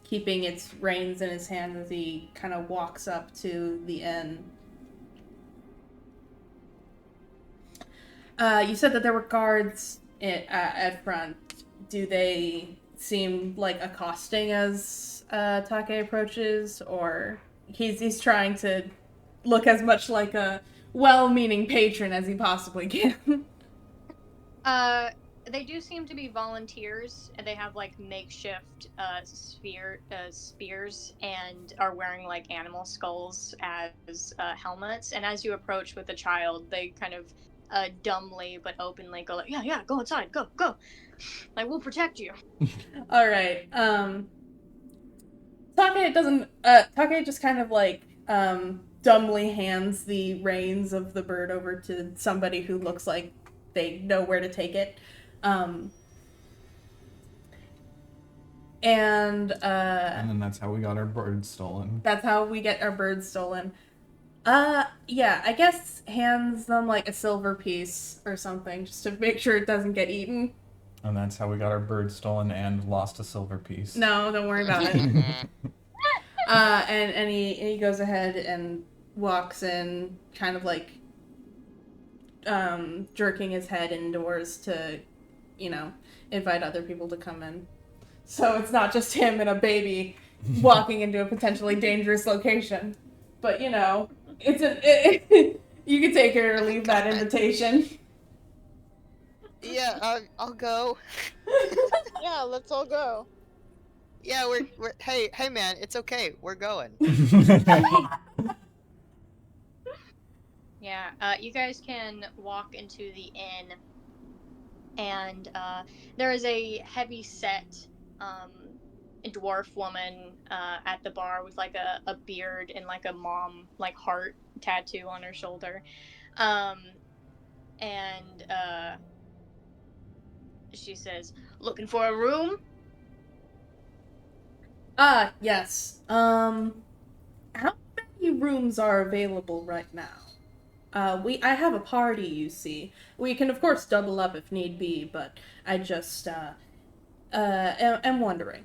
keeping its reins in his hand as he kind of walks up to the inn. You said that there were guards at front. Do they seem like accosting as Take approaches, or he's trying to look as much like a well-meaning patron as he possibly can? They do seem to be volunteers, and they have like makeshift spears, and are wearing like animal skulls as helmets. And as you approach with the child, they kind of dumbly but openly go like, "Yeah, go inside, go, like we'll protect you." All right. Take just kind of like dumbly hands the reins of the bird over to somebody who looks like they know where to take it. And then that's how we got our birds stolen. That's how we get our birds stolen. Yeah, I guess hands them like a silver piece or something just to make sure it doesn't get eaten. And that's how we got our birds stolen and lost a silver piece. No, don't worry about it. And he goes ahead and walks in, kind of like jerking his head indoors to, invite other people to come in. So it's not just him and a baby walking into a potentially dangerous location. But, you can take it or leave that invitation. Yeah, I'll go. Yeah, let's all go. Yeah, we're hey man, it's okay. We're going. Yeah, you guys can walk into the inn, and there is a heavy-set dwarf woman at the bar with like a beard and like a mom like heart tattoo on her shoulder, and she says, "Looking for a room?" Yes. How many rooms are available right now? I have a party, you see. We can, of course, double up if need be, but I just, am wondering.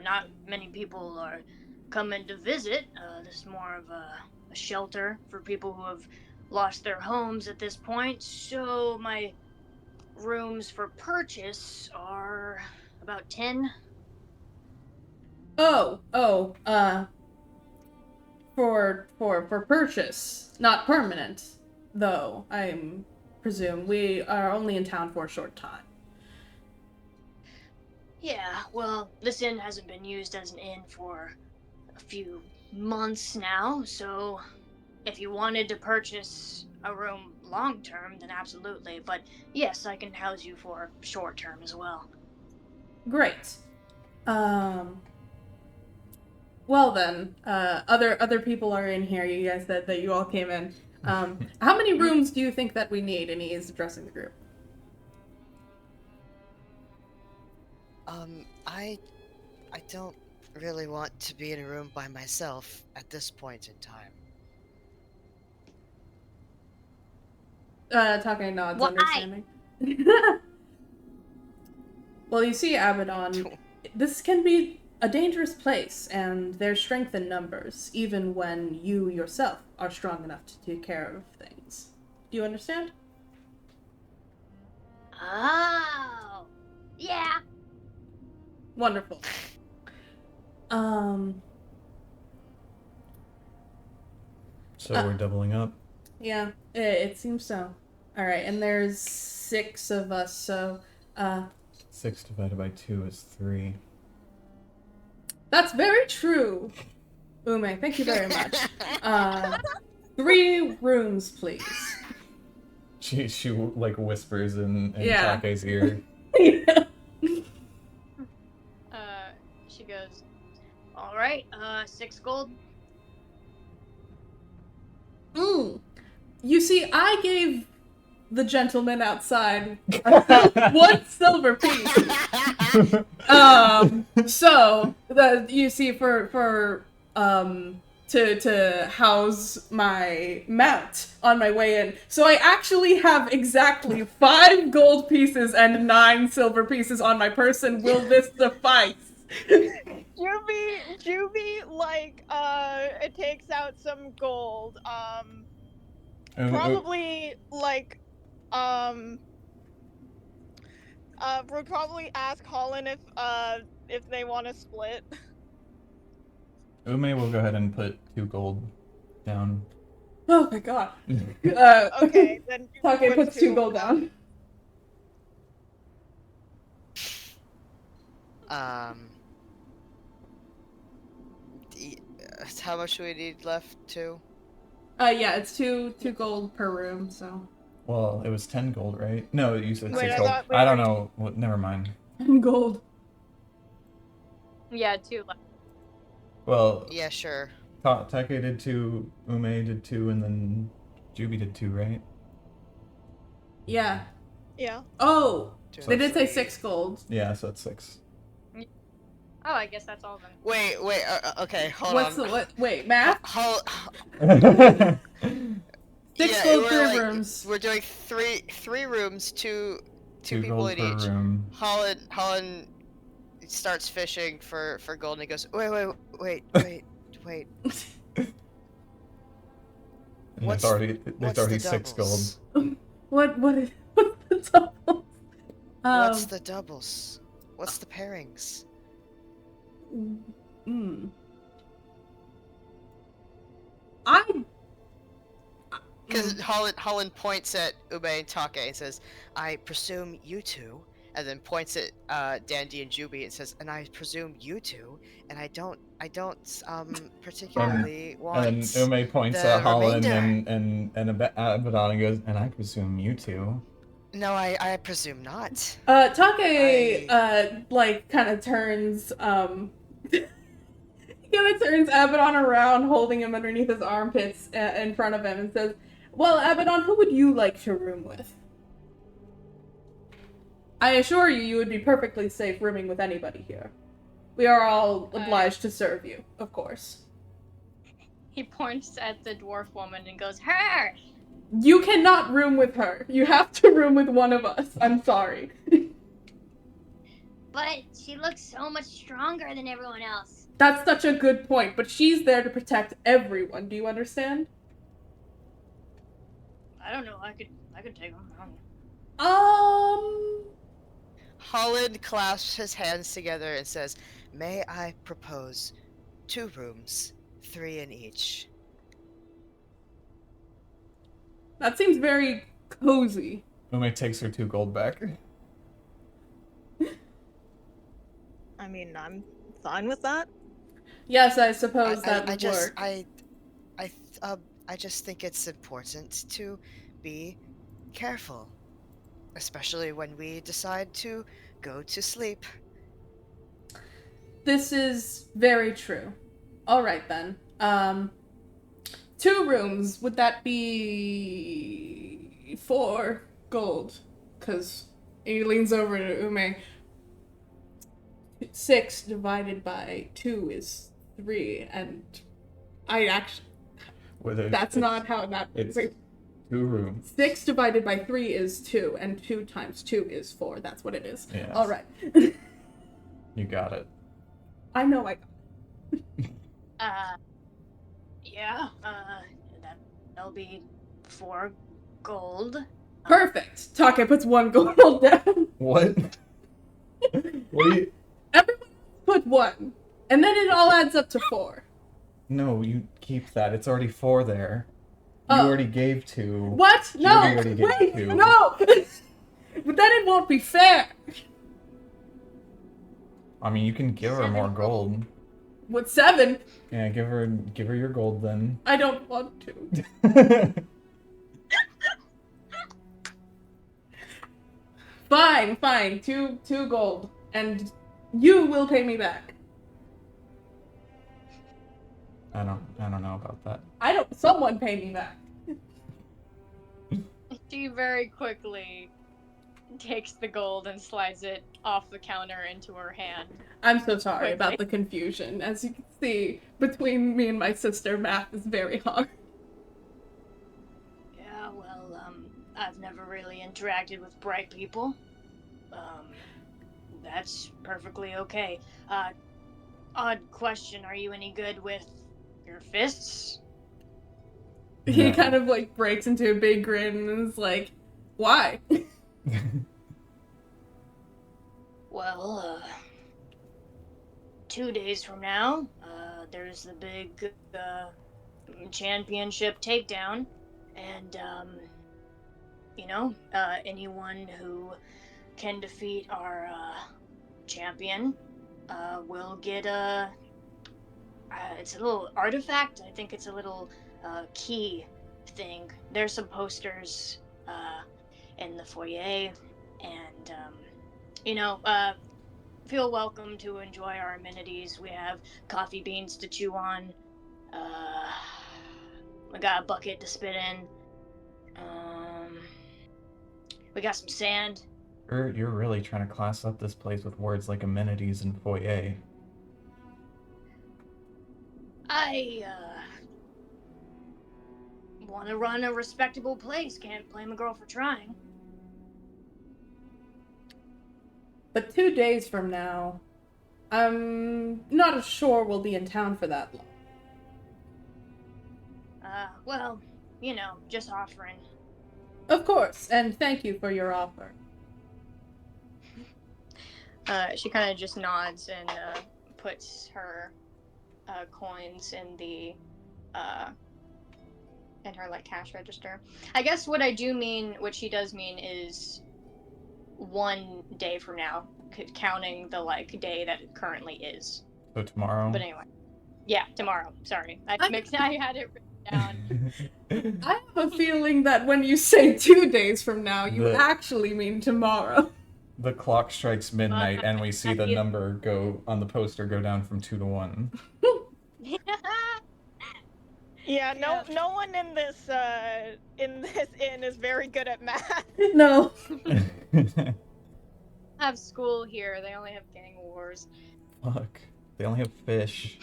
Not many people are coming to visit. This is more of a shelter for people who have lost their homes at this point, so my rooms for purchase are about 10. For purchase, not permanent, though, I presume. We are only in town for a short time. Yeah, well, this inn hasn't been used as an inn for a few months now, so if you wanted to purchase a room long term, then absolutely. But yes, I can house you for short term as well. Great. Well then, other people are in here. You guys said that you all came in. How many rooms do you think that we need? And he is addressing the group. I don't really want to be in a room by myself at this point in time. Take nods, Why? understanding. Well, you see, Abaddon, this can be a dangerous place, and there's strength in numbers, even when you yourself are strong enough to take care of things. Do you understand? Oh, yeah. Wonderful. So we're doubling up. Yeah, it seems so. Alright, and there's 6 of us, so, 6 divided by 2 is 3. that's very true. Ume, thank you very much. 3 rooms, please. She like whispers in Yeah. Take's ear. She goes, All right. 6 gold. You see, I gave the gentleman outside 1 silver piece. So you see, to house my mount on my way in. So I actually have exactly 5 gold pieces and 9 silver pieces on my person. Will this suffice? Juby, like, it takes out some gold. Probably, like, we'll probably ask Hollin if they want to split. Ume will go ahead and put 2 gold down. Oh my god. Okay, then Juby Take puts 2 gold down. How much do we need left to? Yeah, it's 2 gold per room, so. Well, it was 10 gold, right? No, you said Wait, 6 I gold. thought we I don't were- know. Well, never mind. Gold. yeah, 2 left. Well, Yeah, sure. Take did 2, Ume did 2, and then Juby did 2, right? Yeah. Yeah. Oh! Two, They did say three. 6 gold. Yeah, so that's 6. Oh, I guess that's all then. Wait, okay, hold What's on. the what? Wait, math? 6 Yeah, gold, we're 3 rooms. We're doing three rooms, two 2 people gold in per each. room. Holland starts fishing for gold, and he goes, wait. And What's- there's already what's the 6 gold. doubles? What's the double? What's the doubles? What's the pairings? Because Holland points at Ube and Take and says, I presume you two, and then points at Dandy and Juby and says, and I presume you two, and I don't particularly want. And then Ume points the at Hollin remainder. and Abaddon and goes, and I presume you 2. No, I presume not. Take, like, kind of turns, he kind of turns Abaddon around, holding him underneath his armpits in front of him, and says, well, Abaddon, who would you like to room with? I assure you, you would be perfectly safe rooming with anybody here. We are all obliged to serve you, of course. He points at the dwarf woman and goes, her! You cannot room with her. You have to room with one of us. I'm sorry. But she looks so much stronger than everyone else. That's such a good point, but she's there to protect everyone. Do you understand? I don't know. I could take them. Holland clasps his hands together and says, may I propose 2 rooms, 3 in each. That seems very cozy. Ume takes her 2 gold back. I mean, I'm fine with that. Yes, I suppose I, that I would just, work. I just think it's important to be careful, especially when we decide to go to sleep. This is very true. All right then. 2 rooms. Would that be 4 gold? Because he leans over to Ume. 6 divided by 2 is 3, and I actually that's not how that. It's Wait, 2 rooms. 6 divided by 3 is 2, and 2 times 2 is 4. That's what it is. Yes. All right. You got it. I know I. Yeah, that'll be 4 gold. Perfect. Take puts 1 gold down. What? What do you... Everyone put 1, and then it all adds up to 4. No, you keep that. It's already 4 there. You Oh. already gave 2. What? No. Judy already gave Wait. 2. No. But then it won't be fair. I mean, you can give her 7 more gold. With 7, Yeah, give her your gold then. I don't want to. Fine. 2 gold, and you will pay me back. I don't know about that. Someone pay me back. She very quickly takes the gold and slides it off the counter into her hand. I'm so sorry Quickly. about the confusion. As you can see, between me and my sister, math is very hard. Yeah, well, I've never really interacted with bright people. That's perfectly okay. Odd question, are you any good with your fists? He No. kind of like breaks into a big grin and is like, "Why?" Well, 2 days from now, there's the big, championship takedown, and, anyone who can defeat our, champion, will get it's a little artifact. I think it's a little, key thing. There's some posters, in the foyer, and, feel welcome to enjoy our amenities. We have coffee beans to chew on. We got a bucket to spit in. We got some sand. You're really trying to class up this place with words like amenities and foyer. I want to run a respectable place. Can't blame a girl for trying. But 2 days from now, I'm not sure we'll be in town for that long. Well, just offering. Of course, and thank you for your offer. She kind of just nods and puts her coins in the in her like cash register. I guess what she does mean is 1 day from now, counting the like day that it currently is. So tomorrow? But anyway, yeah, tomorrow. Sorry, I had it written down. I have a feeling that when you say 2 days from now, you The- actually mean tomorrow. The clock strikes midnight and we see the number go on the poster go down from 2 to 1. Yeah, no one in this inn is very good at math. No. Have school here. They only have gang wars. Fuck. They only have fish.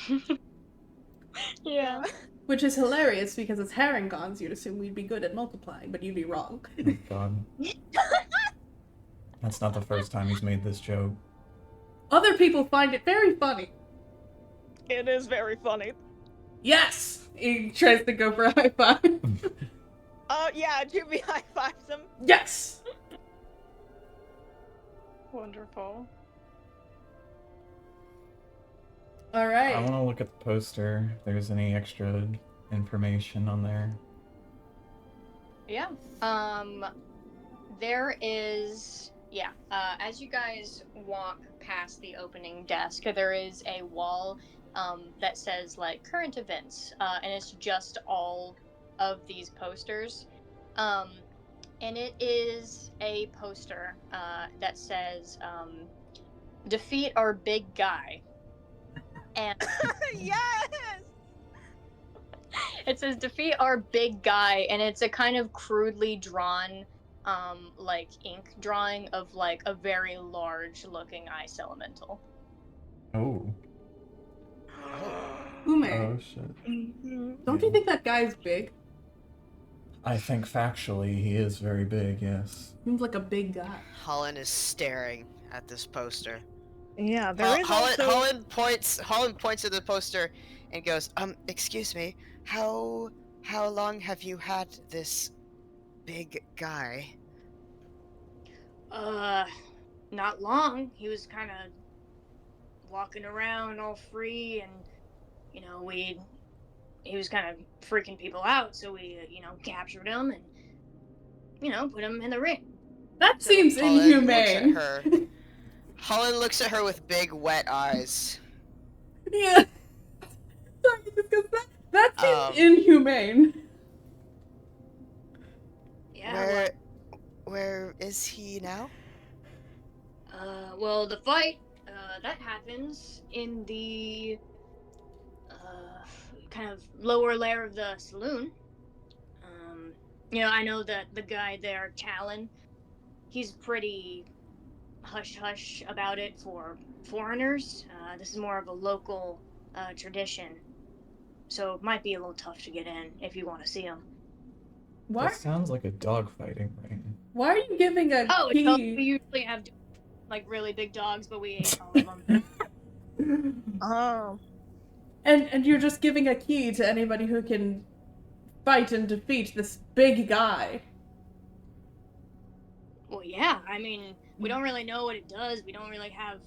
Yeah. Which is hilarious because it's herringons. You'd assume we'd be good at multiplying, but you'd be wrong. Oh god. That's not the first time he's made this joke. Other people find it very funny. It is very funny. Yes! He tries to go for a high five. Oh yeah, Jimmy high fives him. Yes! Wonderful. Alright. I want to look at the poster, if there's any extra information on there. Yeah. There is, Yeah. As you guys walk past the opening desk, there is a wall that says like current events, and it's just all of these posters. Um, and it is a poster that says defeat our big guy. And Yes. it says defeat our big guy, and it's a kind of crudely drawn like ink drawing of like a very large looking ice elemental. Oh. Ume, Oh shit. don't you think that guy's big? I think factually he is very big, yes. Seems like a big guy. Hollin is staring at this poster. Yeah, there is also... Hollin points at the poster and goes, excuse me, how long have you had this big guy? Not long. He was kind of walking around all free, and he was kind of freaking people out, so we captured him and put him in the ring. That seems Hollin inhumane. looks at her. Hollin looks at her with big wet eyes. Yeah. Sorry, because that seems inhumane. Yeah. Where is he now? Well, the fight that happens in the kind of lower layer of the saloon. I know that the guy there, Talon, he's pretty hush-hush about it for foreigners. This is more of a local tradition, so it might be a little tough to get in if you want to see him. Why? That sounds like a dogfighting ring. Why are you giving a We key? usually have like really big dogs, but we ate all of them. Oh. And you're just giving a key to anybody who can fight and defeat this big guy. Well, yeah, I mean, we don't really know what it does. We don't really have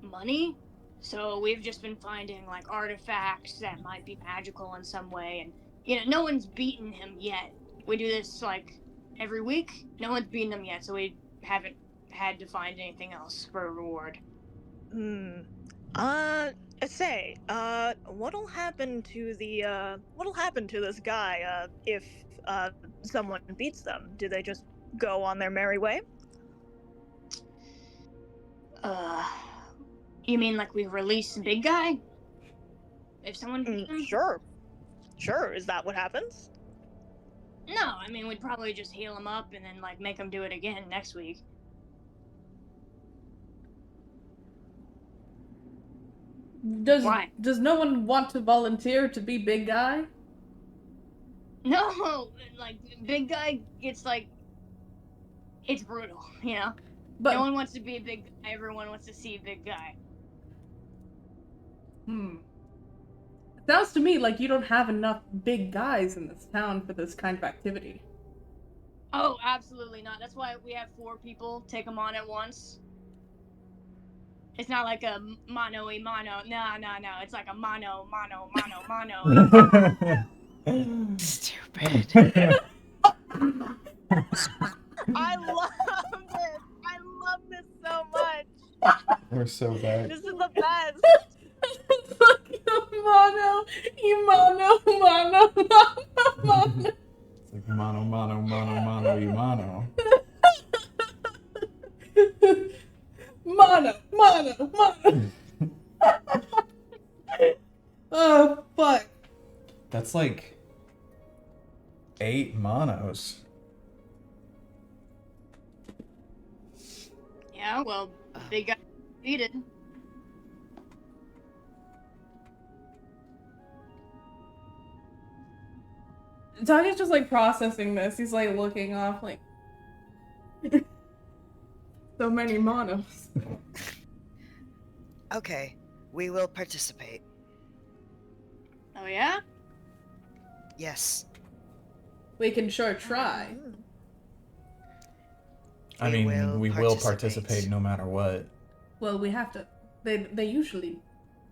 money, so we've just been finding like artifacts that might be magical in some way, and no one's beaten him yet. We do this like every week. No one's beaten him yet, so we haven't had to find anything else for a reward. What'll happen to this guy, if, someone beats them? Do they just go on their merry way? You mean like we release the big guy? If someone beats him? Sure. Is that what happens? No, I mean, we'd probably just heal him up and then like make him do it again next week. Why? Does no one want to volunteer to be big guy? No, like big guy gets like it's brutal, But no one wants to be a big guy. Everyone wants to see a big guy. Sounds to me like you don't have enough big guys in this town for this kind of activity. Oh, absolutely not. That's why we have 4 people take them on at once. It's not like a mano-y-mano. No. It's like a mano. Stupid. I love it. I love this so much. We're so bad. This is the best. Mano. It's like mano, you mano. Mano. Oh, fuck. That's like 8 monos. Yeah, well, big guy defeated. Taka's just like processing this. He's like looking off like so many monos. Okay, we will participate. Oh yeah? Yes. We can sure try. I mean, we will participate no matter what. Well, we have to. They usually,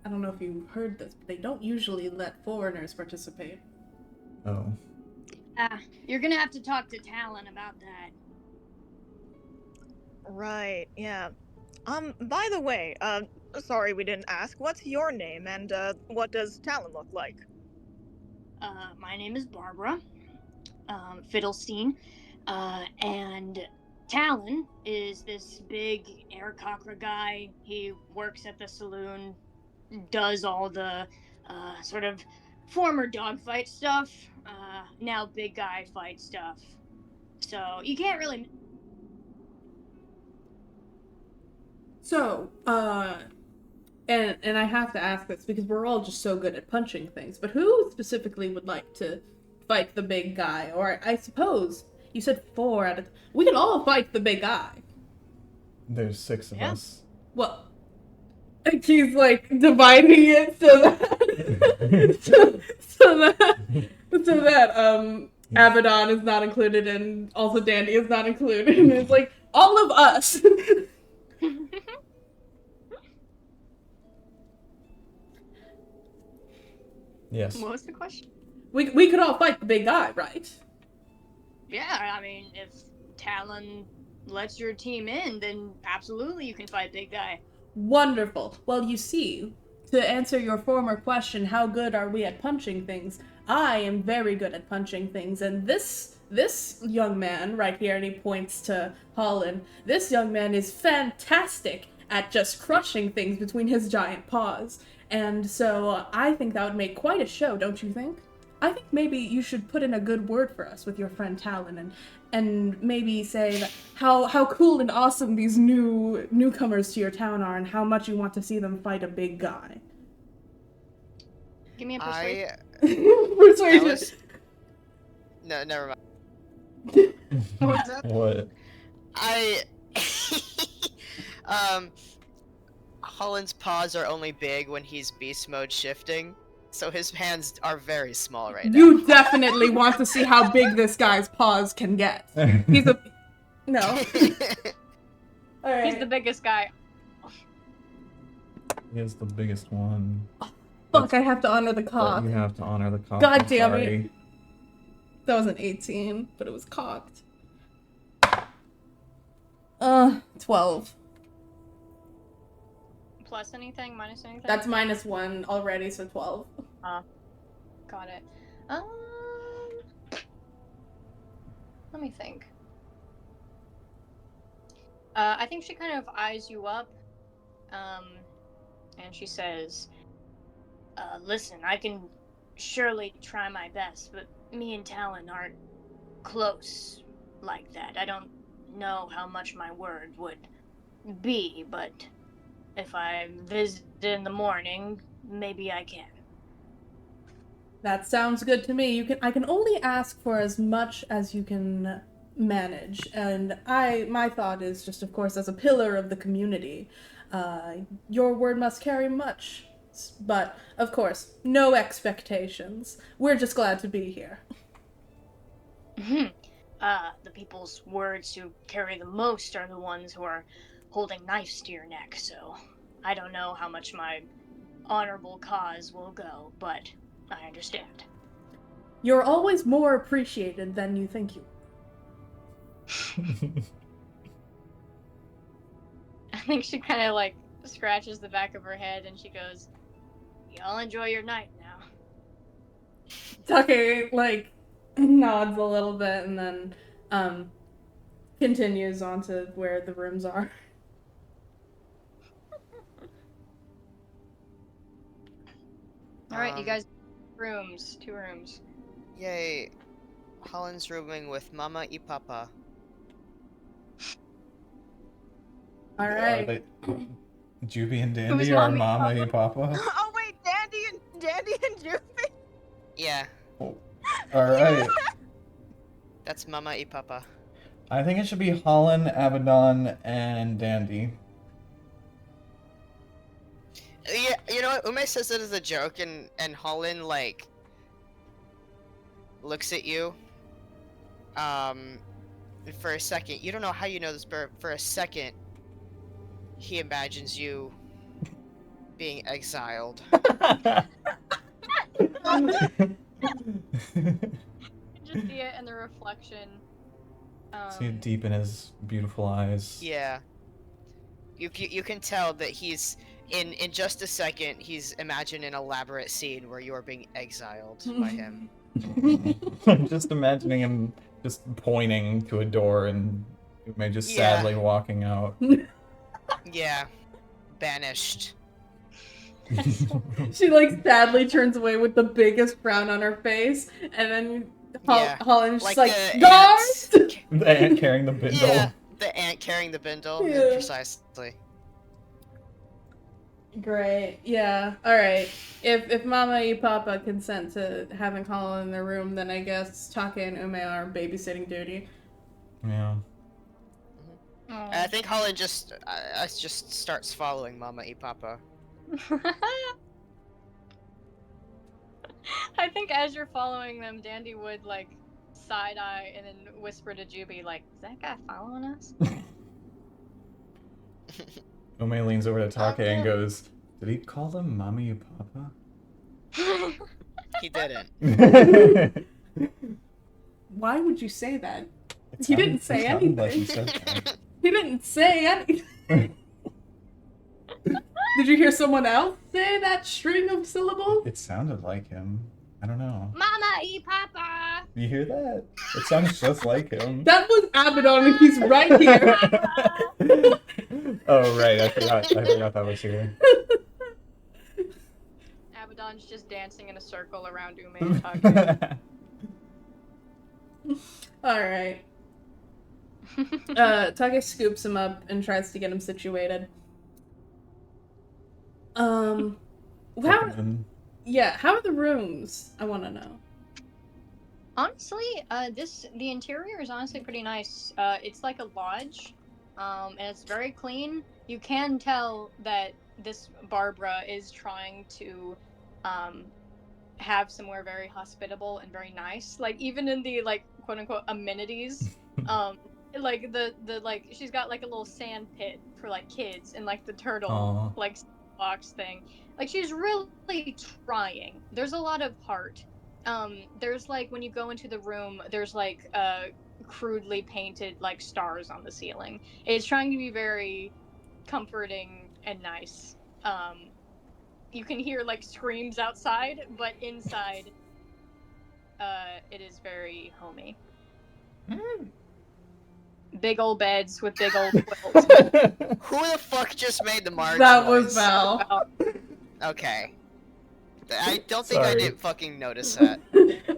I don't know if you've heard this, but they don't usually let foreigners participate. Oh. You're gonna have to talk to Talon about that. Right, yeah. By the way, sorry we didn't ask, what's your name and, what does Talon look like? My name is Barbara, Fiddlestein, and Talon is this big Air Cochra guy. He works at the saloon, does all the sort of former dogfight stuff, now big guy fight stuff. So you can't really. So, and I have to ask this because we're all just so good at punching things, but who specifically would like to fight the big guy? Or I suppose you said 4 out of... We can all fight the big guy. There's 6 of Yeah. us. Well, he's like dividing it so that so that Abaddon is not included and also Dandy is not included, and it's like all of us. Yes. What was the question? We could all fight the big guy, right? Yeah, I mean, if Talon lets your team in, then absolutely you can fight big guy. Wonderful. Well, you see, to answer your former question, how good are we at punching things? I am very good at punching things, and this young man right here, and he points to Hollin, this young man is fantastic at just crushing things between his giant paws. And so I think that would make quite a show, don't you think? I think maybe you should put in a good word for us with your friend Talon and maybe say that how cool and awesome these newcomers to your town are and how much you want to see them fight a big guy. Give me a persuasion. Persuasion. was... No, never mind. What's up? What? Holland's paws are only big when he's beast mode shifting, so his hands are very small right now. You definitely want to see how big this guy's paws can get. He's a... No. Alright. He's the biggest guy. He is the biggest one. Fuck, I have to honor the But cock. you have to honor the cock. God I'm damn it. sorry. That was an 18, but it was cocked. 12. Plus anything? Minus anything? That's -1 already, so 12. Got it. Let me think. I think she kind of eyes you up, and she says, listen, I can surely try my best, but me and Talon aren't close like that. I don't know how much my word would be, but if I visit in the morning, maybe I can. That sounds good to me. I can only ask for as much as you can manage, and my thought is just, of course, as a pillar of the community, your word must carry much. But, of course, no expectations. We're just glad to be here. The people's words who carry the most are the ones who are holding knives to your neck, so I don't know how much my honorable cause will go, but I understand. You're always more appreciated than you think you are. I think she kind of like scratches the back of her head and she goes, "Y'all enjoy your night now." Tucker, like, nods a little bit and then, continues on to where the rooms are. Alright, you guys, rooms, 2 rooms. Yay. Holland's rooming with Mama y Papa. All Are right. they Juby and Who's Dandy are Mommy Mama and and Papa? Oh wait, Dandy and Juvie? Yeah, Alright. that's Mama y Papa. I think it should be Hollin, Abaddon, and Dandy. Yeah, you know what? Ume says it as a joke, and Hollin, like, looks at you. For a second, you don't know how you know this, but for a second, he imagines you being exiled. You just see it in the reflection See it deep in his beautiful eyes. Yeah. You can tell that he's in just a second. He's imagining an elaborate scene where you are being exiled by him. I'm just imagining him just pointing to a door and Ume just Yeah. sadly walking out. Yeah, banished. She like sadly turns away with the biggest frown on her face, and then Yeah. Holland's just Like like, the guards! ants. The ant carrying the bindle. Yeah, the ant carrying the bindle. Yeah. Precisely. Great. Yeah. All right. If Mama and Papa consent to having Hollin in their room, then I guess Take and Ume are babysitting duty. Yeah. And I think Hollin just starts following Mama y Papa. I think as you're following them, Dandy would like side eye and then whisper to Juby, like, "Is that guy following us?" Ume leans over to Take and yeah. goes, "Did he call them Mommy and Papa?" He didn't. Why would you say that? It He didn't sounded- say it sounded like he anything. said that. He didn't say anything. Did you hear someone else say that string of syllables? It sounded like him. I don't know. Mama y Papa. You hear that? It sounds just like him. That was Abaddon, and he's right here. Oh right, I forgot that was here. Abaddon's just dancing in a circle around Ume and Take. All right. Take scoops him up and tries to get him situated. How are the rooms? I want to know. Honestly, the interior is honestly pretty nice. It's like a lodge, and it's very clean. You can tell that this Barbara is trying to, have somewhere very hospitable and very nice. Like even in the like quote unquote amenities, like the like she's got like a little sand pit for like kids and like the turtle Aw. like box thing. Like she's really trying. There's a lot of heart. There's like when you go into the room, there's like crudely painted like stars on the ceiling. It's trying to be very comforting and nice. You can hear like screams outside, but inside, it is very homey. Big old beds with big old quilts. Who the fuck just made the Marge That noise? was Val. Okay. I don't think I Sorry. didn't fucking notice that.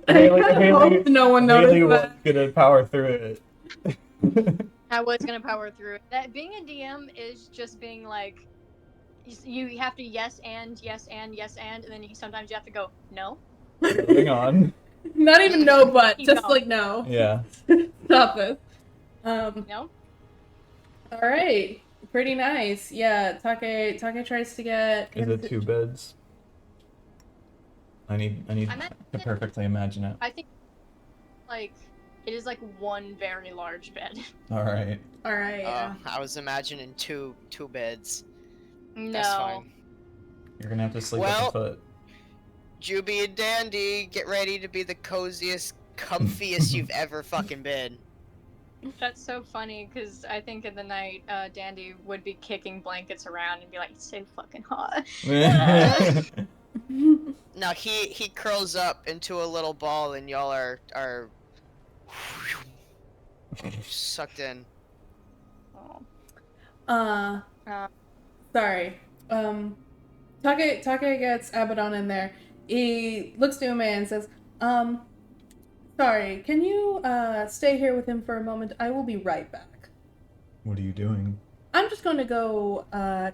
I hope no one Haley noticed was that. gonna power through it. I was gonna power through it. That being a DM is just being like, you have to yes and, and then sometimes you have to go no. Moving on. Not even no, but Keep just going. like no. Yeah. Stop it. No. All right. Pretty nice. Yeah. Take tries to get. Is it 2 beds? I need meant to perfectly imagine it. I think like it is like one very large bed. All right. All right. Yeah. I was imagining two beds. No. That's fine. You're gonna have to sleep Well- at the foot. Juby and Dandy, get ready to be the coziest, comfiest you've ever fucking been. That's so funny because I think in the night, Dandy would be kicking blankets around and be like, "It's so fucking hot." Now he curls up into a little ball and y'all are sucked in. Oh. Sorry. Take gets Abaddon in there. He looks to Ume and says, sorry, can you stay here with him for a moment? I will be right back. What are you doing? I'm just going to go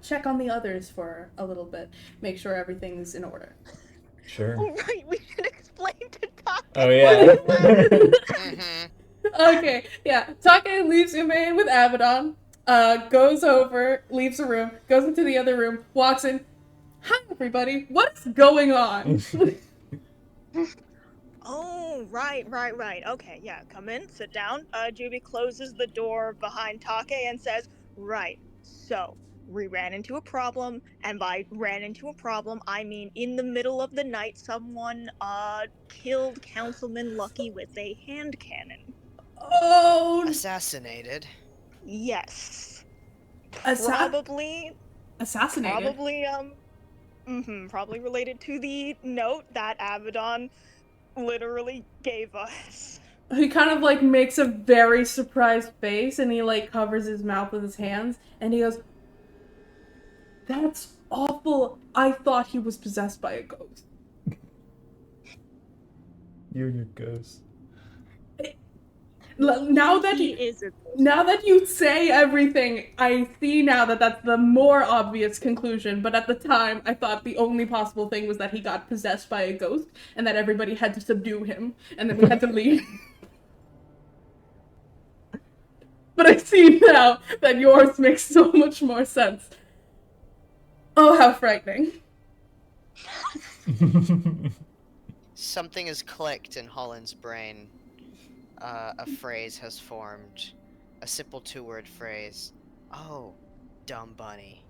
check on the others for a little bit, make sure everything's in order. Sure. Oh, right, we should explain to Taka. Oh yeah. Mm-hmm. Okay, yeah. Take leaves Ume with Abaddon, goes over, leaves the room, goes into the other room, walks in. Hi, everybody. What is going on? Oh, right. Okay, yeah, come in, sit down. Juby closes the door behind Take and says, right, so, we ran into a problem, and by ran into a problem, I mean in the middle of the night, someone, killed Councilman Lucky with a hand cannon. Oh, Assassinated. Yes. assa- Probably, assassinated. probably related to the note that Abaddon literally gave us. He kind of like makes a very surprised face and he like covers his mouth with his hands and he goes, "That's awful. I thought he was possessed by a ghost." You're your ghost. Now that He is a ghost. Now that you say everything, I see now that that's the more obvious conclusion, but at the time, I thought the only possible thing was that he got possessed by a ghost, and that everybody had to subdue him, and then we had to leave. But I see now that yours makes so much more sense. Oh, how frightening. Something has clicked in Holland's brain. A phrase has formed. A simple two-word phrase. Oh, dumb bunny.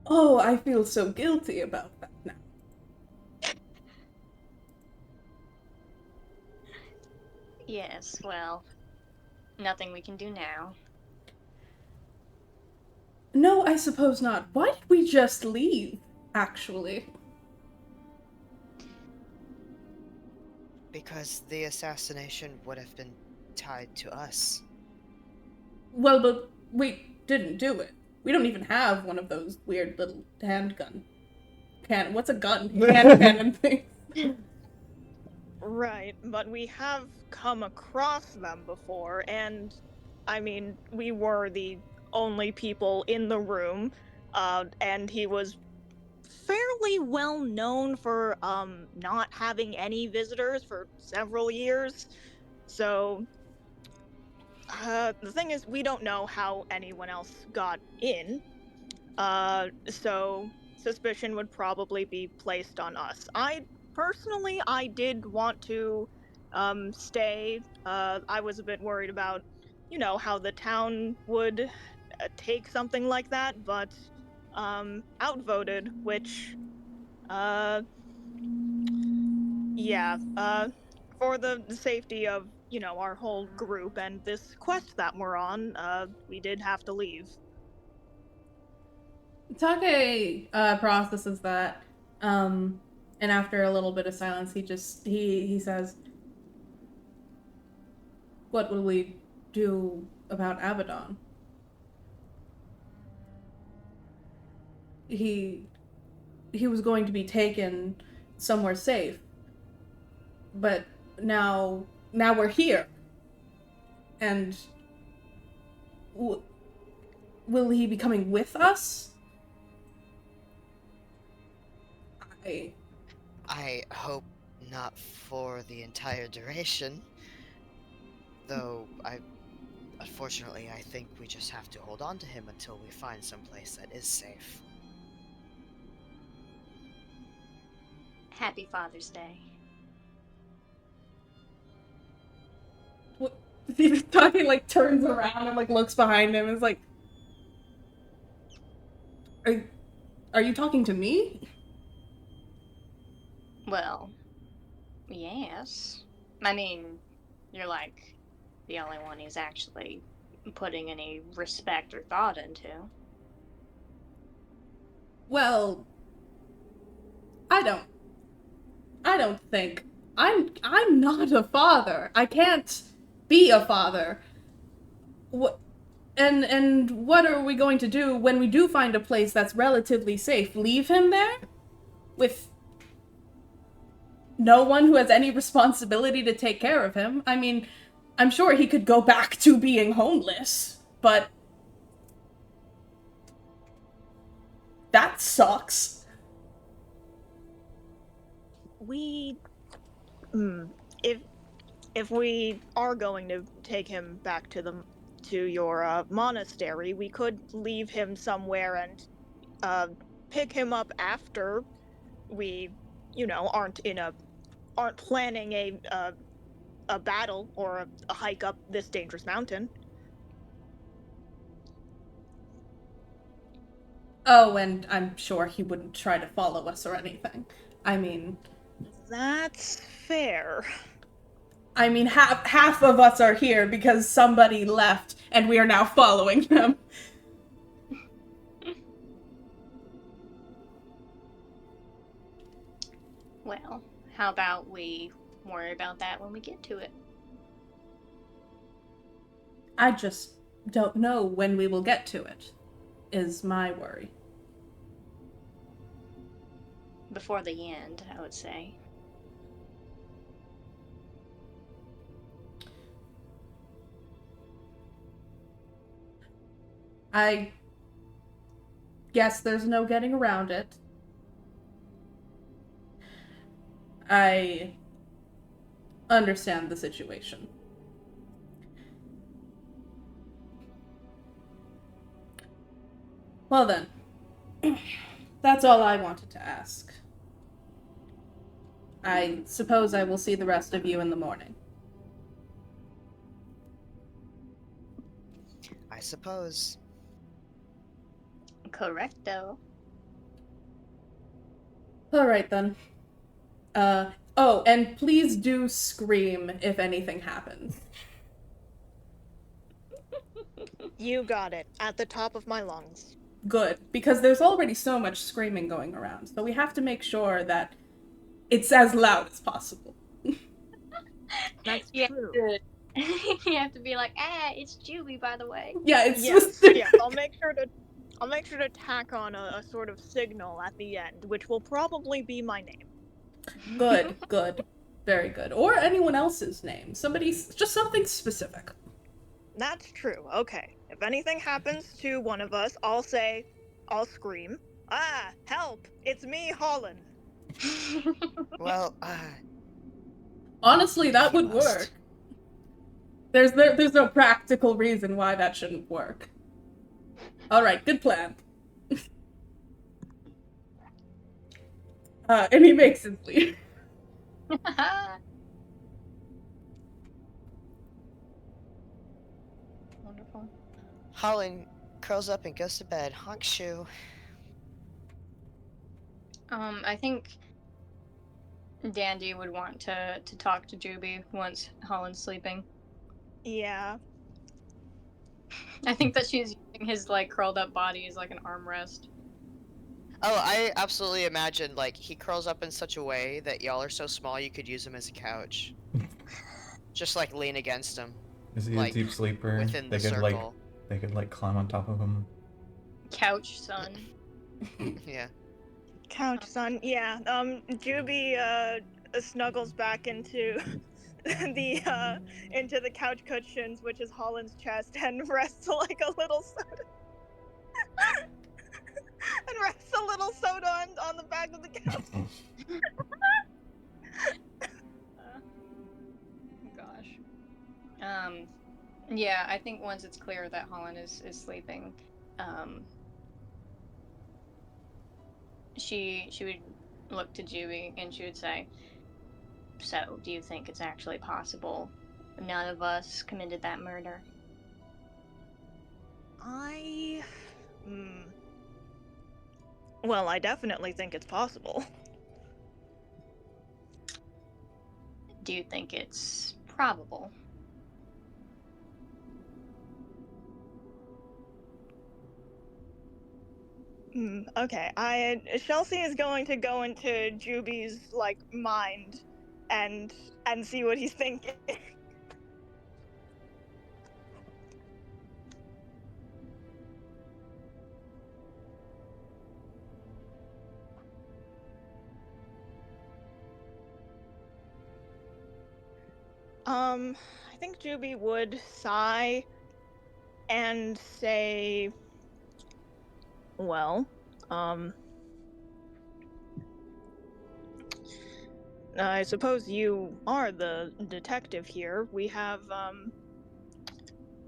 Oh, I feel so guilty about that now. Yes, well, nothing we can do now. No, I suppose not. Why did we just leave, actually? Because the assassination would have been tied to us. Well, but we didn't do it. We don't even have one of those weird little handgun. What's a gun? Hand cannon thing. Right, but we have come across them before, and I mean, we were the only people in the room, and he was fairly well known for not having any visitors for several years. So the thing is, we don't know how anyone else got in. So suspicion would probably be placed on us. Personally, I did want to stay. I was a bit worried about, how the town would take something like that, but outvoted, which, yeah, for the safety of, our whole group and this quest that we're on, we did have to leave. Take processes that, and after a little bit of silence, he says, "What will we do about Abaddon? He was going to be taken somewhere safe, but now we're here, and will he be coming with us?" I hope not for the entire duration. Though, unfortunately, I think we just have to hold on to him until we find someplace that is safe. Happy Father's Day. What? He's talking, like, turns around and, like, looks behind him and is like, Are you talking to me? Well, yes. I mean, you're like the only one he's actually putting any respect or thought into. Well, I don't think. I'm not a father. I can't be a father. What and what are we going to do when we do find a place that's relatively safe? Leave him there? With no one who has any responsibility to take care of him? I mean, I'm sure he could go back to being homeless, but that sucks. If we are going to take him back to your monastery, we could leave him somewhere and pick him up after we, aren't planning a battle or a hike up this dangerous mountain. Oh, and I'm sure he wouldn't try to follow us or anything. I mean, That's fair. half of us are here because somebody left, and we are now following them. Well, how about we worry about that when we get to it? I just don't know when we will get to it, is my worry. Before the end, I would say. I guess there's no getting around it. I understand the situation. Well then, that's all I wanted to ask. I suppose I will see the rest of you in the morning. I suppose. Correcto. Alright then. Oh, and please do scream if anything happens. You got it. At the top of my lungs. Good, because there's already so much screaming going around, so we have to make sure that it's as loud as possible. That's Yeah, true. good. You have to be like, it's Julie, by the way. Yeah, it's Yes, just... yes. I'll make sure to tack on a sort of signal at the end, which will probably be my name. Good, good. Very good. Or anyone else's name. Just something specific. That's true. Okay. If anything happens to one of us, I'll scream, "Ah, help! It's me, Hollin." Well, Honestly, that you would must. work. There's no practical reason why that shouldn't work. Alright, good plan. And he makes his leave. Wonderful. Hollin curls up and goes to bed. Honk shoe. I think Dandy would want to talk to Juby once Holland's sleeping. Yeah. I think that she's using his like curled up body as like an armrest. Oh, I absolutely imagine, like, he curls up in such a way that y'all are so small you could use him as a couch. Just, like, lean against him. Is he Like, a deep sleeper? within the They could circle. climb on top of him. Couch son. Yeah. Couch son. Yeah. Juby snuggles back into into the couch cushions, which is Holland's chest, and rests like a little soda. And rests a little soda on the back of the couch. Gosh. Yeah, I think once it's clear that Holland is sleeping, she would look to Juby and she would say, "So, do you think it's actually possible none of us committed that murder?" Well, I definitely think it's possible. Do you think it's probable? Okay, Chelsea is going to go into Juby's like mind and see what he's thinking. I think Juby would sigh and say, well, I suppose you are the detective here. We have,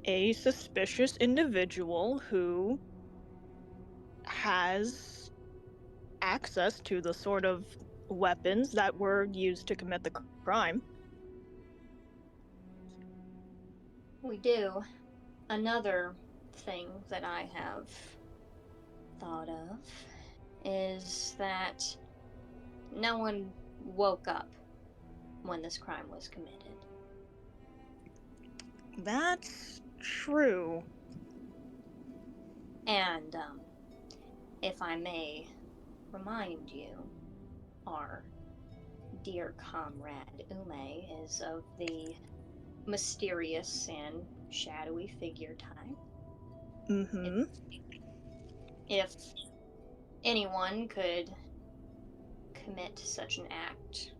a suspicious individual who has access to the sort of weapons that were used to commit the crime. We do. Another thing that I have thought of is that no one woke up when this crime was committed. That's true. And, if I may remind you, our dear comrade Ume is of the mysterious and shadowy figure type. Mm-hmm. If anyone could commit such an act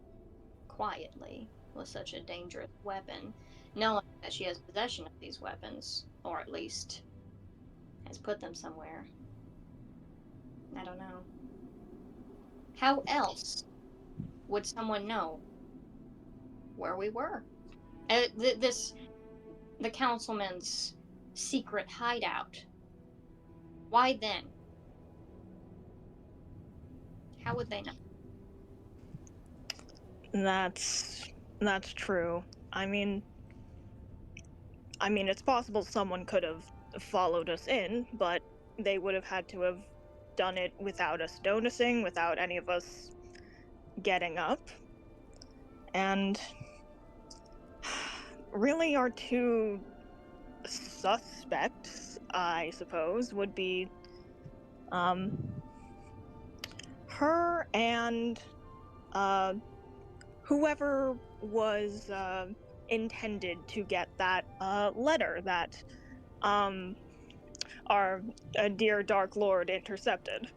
quietly with such a dangerous weapon, knowing that she has possession of these weapons, or at least has put them somewhere, I don't know. How else would someone know where we were? The councilman's secret hideout. Why then? How would they know? That's true. I mean, it's possible someone could have followed us in, but they would have had to have done it without us noticing, without any of us getting up. And really, our two suspects, I suppose, would be her and whoever was intended to get that letter that our dear Dark Lord intercepted.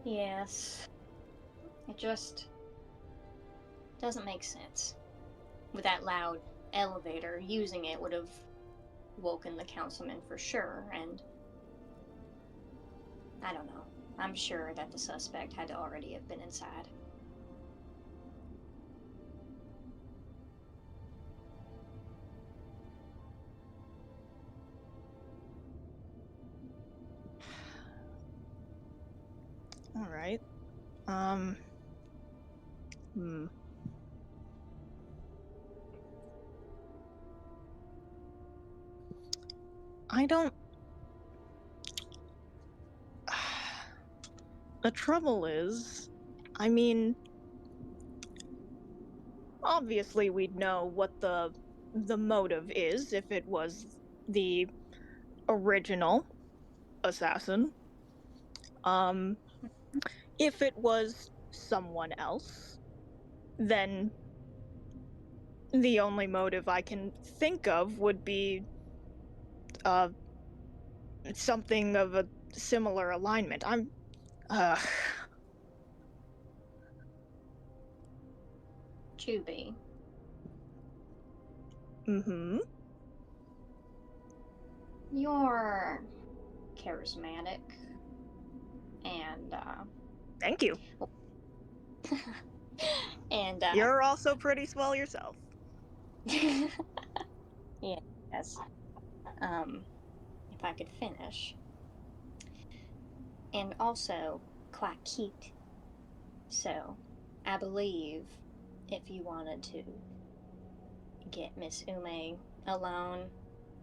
Yes. It just doesn't make sense. With that loud elevator, using it would have woken the councilman for sure, and I don't know. I'm sure that the suspect had to already have been inside. All right. I don't. The trouble is, I mean, obviously we'd know what the motive is if it was the original assassin. If it was someone else, then the only motive I can think of would be something of a similar alignment. Juby. Mm-hmm. You're charismatic and Thank you. and You're also pretty swell yourself. yes. If I could finish. And also quite cute. So, I believe if you wanted to get Miss Ume alone,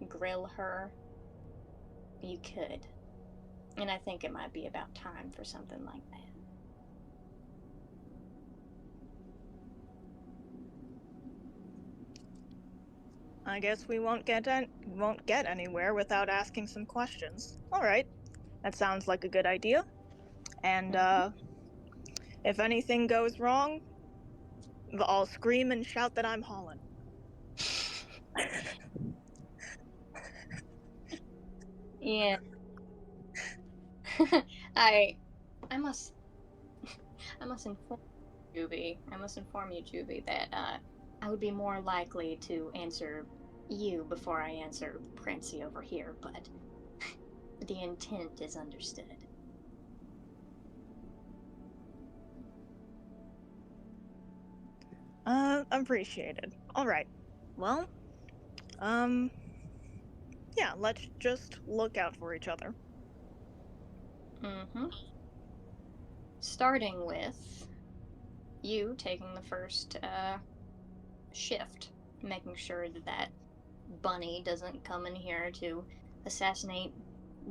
grill her, you could. And I think it might be about time for something like that. I guess we won't get anywhere without asking some questions. All right, that sounds like a good idea. And if anything goes wrong, I'll scream and shout that I'm Hollin. Yeah. I must inform Juby. I must inform you, Juby, that I would be more likely to answer you before I answer Prancy over here, but the intent is understood. Appreciated. All right. Well, yeah, let's just look out for each other. Mm-hmm. Starting with you taking the first shift, making sure that Bunny doesn't come in here to assassinate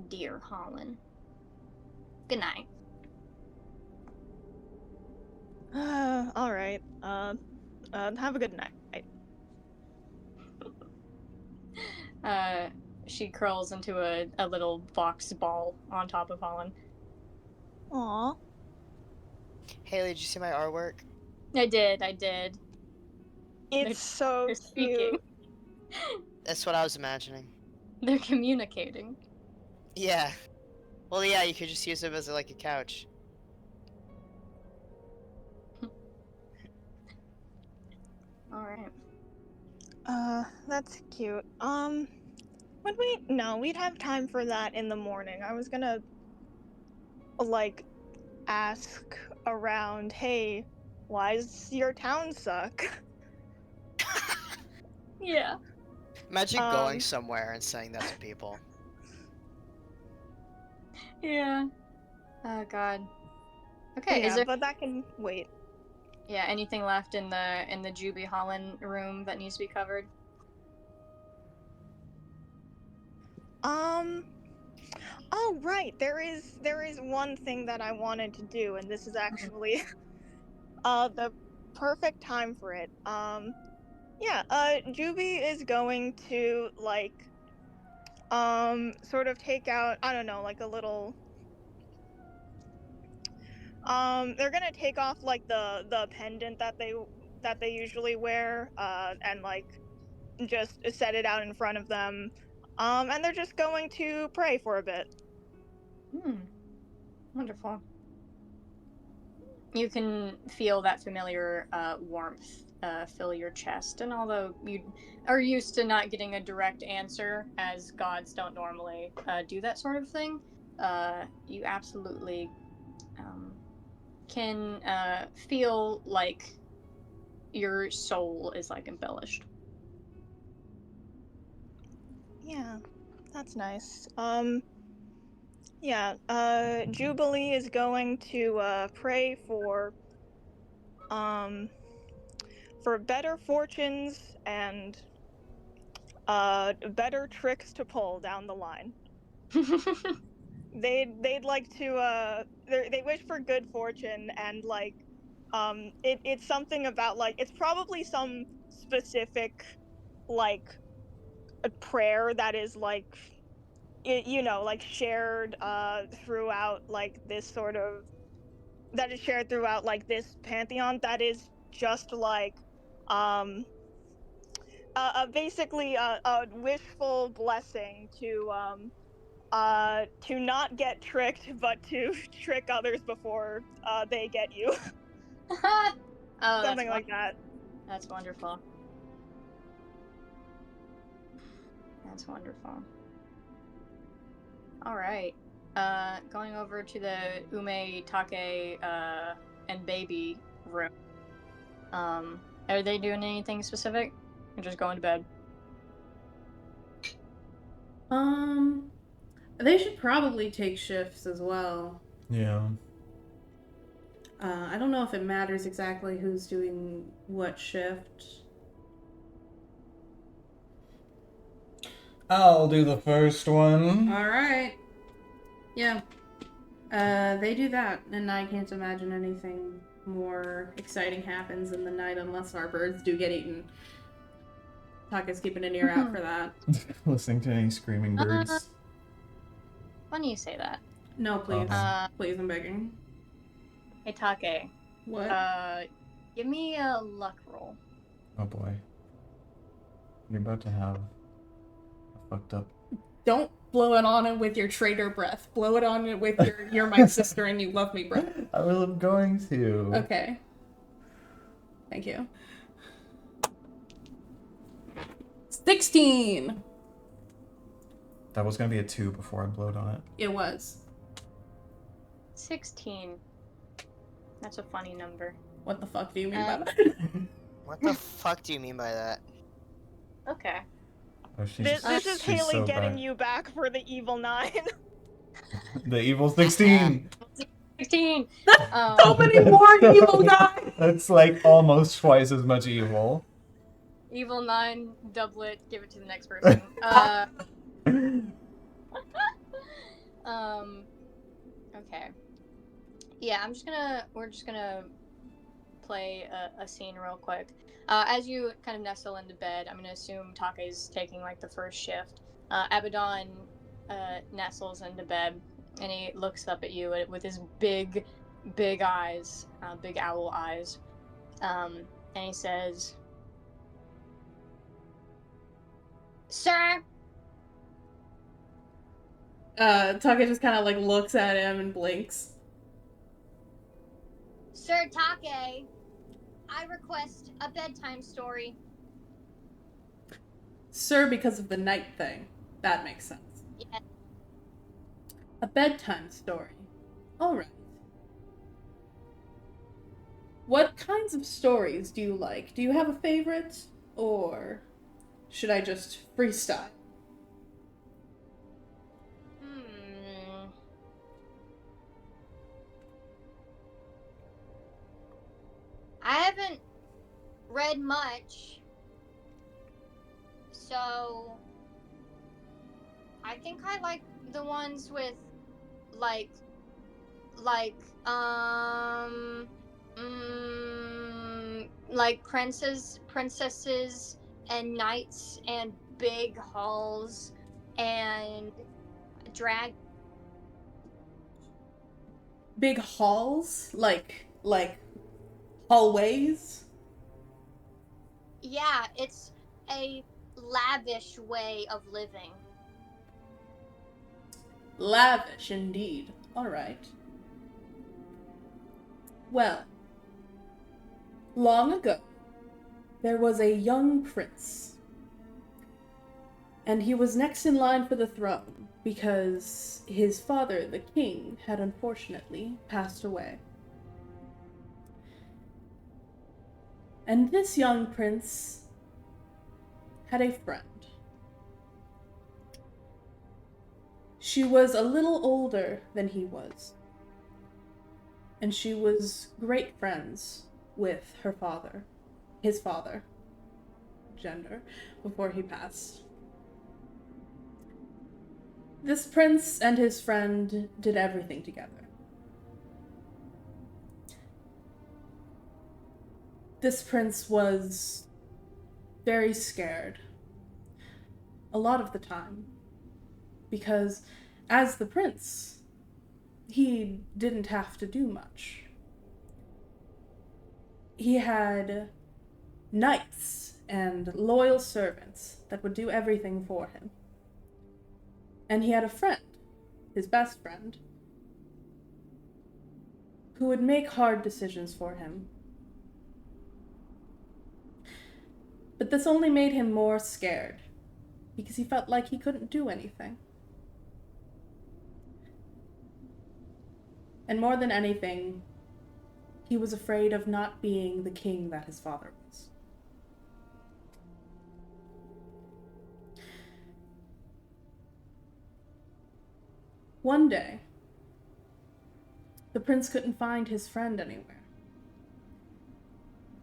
dear Hollin. Good night. All right. Have a good night. She curls into a little box ball on top of Hollin. Aw. Haley, did you see my artwork? I did. It's so They're cute. speaking. That's what I was imagining. They're communicating. Yeah. Well, yeah, you could just use them as like a couch. Alright. That's cute. We'd have time for that in the morning. I was gonna, like, ask around, hey, why does your town suck? Yeah. Imagine going somewhere and saying that to people. Yeah. Oh god. Okay, yeah, is there but that can wait. anything left in the Juby Hollin room that needs to be covered? Oh right, there is one thing that I wanted to do, and this is actually the perfect time for it. Juby is going to sort of take out, I don't know, like a little they're gonna take off like the pendant that they usually wear, and like just set it out in front of them. And they're just going to pray for a bit. Wonderful. You can feel that familiar warmth fill your chest, and although you are used to not getting a direct answer, as gods don't normally do that sort of thing, you absolutely can feel like your soul is like embellished. Yeah, that's nice. Jubilee is going to pray for better fortunes and better tricks to pull down the line. They'd like to they wish for good fortune, and like it's something about like it's probably some specific like a prayer that is like like shared throughout like this sort of that is shared throughout like this pantheon, that is just like basically a wishful blessing to not get tricked, but to trick others before they get you. Oh, Something like that. That's wonderful. That's wonderful. All right. Going over to the Ume, Take, and Baby room. Are they doing anything specific? Or just going to bed? They should probably take shifts as well. Yeah. I don't know if it matters exactly who's doing what shift. I'll do the first one. Alright. Yeah. They do that, and I can't imagine anything more exciting happens in the night unless our birds do get eaten. Taka's keeping an ear out for that. Listening to any screaming birds. Funny you say that. No, please. Please, I'm begging. Hey, Take. What? Give me a luck roll. Oh boy. You're about to have a fucked up. Don't blow it on it with your traitor breath. Blow it on it with your "you're my sister and you love me" breath. I was going to. Okay. Thank you. 16! That was gonna be a 2 before I blowed on it. It was. 16. That's a funny number. What the fuck do you mean by that? What the fuck do you mean by that? Okay. Oh, This is Haley so getting bad. you back for the evil 9. The evil 16! 16! So many more evil guys! That's like almost twice as much evil. Evil 9, doublet, give it to the next person. Yeah, we're just gonna play a scene real quick. As you kind of nestle into bed, I'm gonna assume Take's taking like the first shift. Abaddon nestles into bed and he looks up at you with his big eyes, big owl eyes, and he says, "Sir." Taka just kind of like looks at him and blinks. "Sir Take, I request a bedtime story." Sir, because of the night thing. That makes sense. Yeah. A bedtime story. Alright. What kinds of stories do you like? Do you have a favorite? Or should I just freestyle? I haven't read much, so I think I like the ones with like like um like princesses and knights and big halls and drag. Big halls? Like hallways? Yeah, it's a lavish way of living. Lavish indeed. Alright. Well, long ago, there was a young prince. And he was next in line for the throne because his father, the king, had unfortunately passed away. And this young prince had a friend. She was a little older than he was, and she was great friends with her father, his father, gender, before he passed. This prince and his friend did everything together. This prince was very scared a lot of the time, because as the prince, he didn't have to do much. He had knights and loyal servants that would do everything for him. And he had a friend, his best friend, who would make hard decisions for him. But this only made him more scared, because he felt like he couldn't do anything. And more than anything, he was afraid of not being the king that his father was. One day, the prince couldn't find his friend anywhere.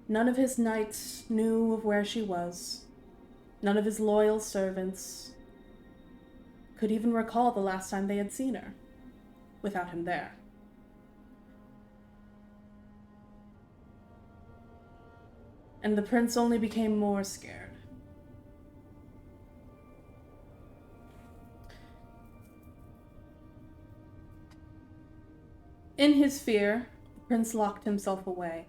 None of his knights knew of where she was. None of his loyal servants could even recall the last time they had seen her without him there. And the prince only became more scared. In his fear, the prince locked himself away.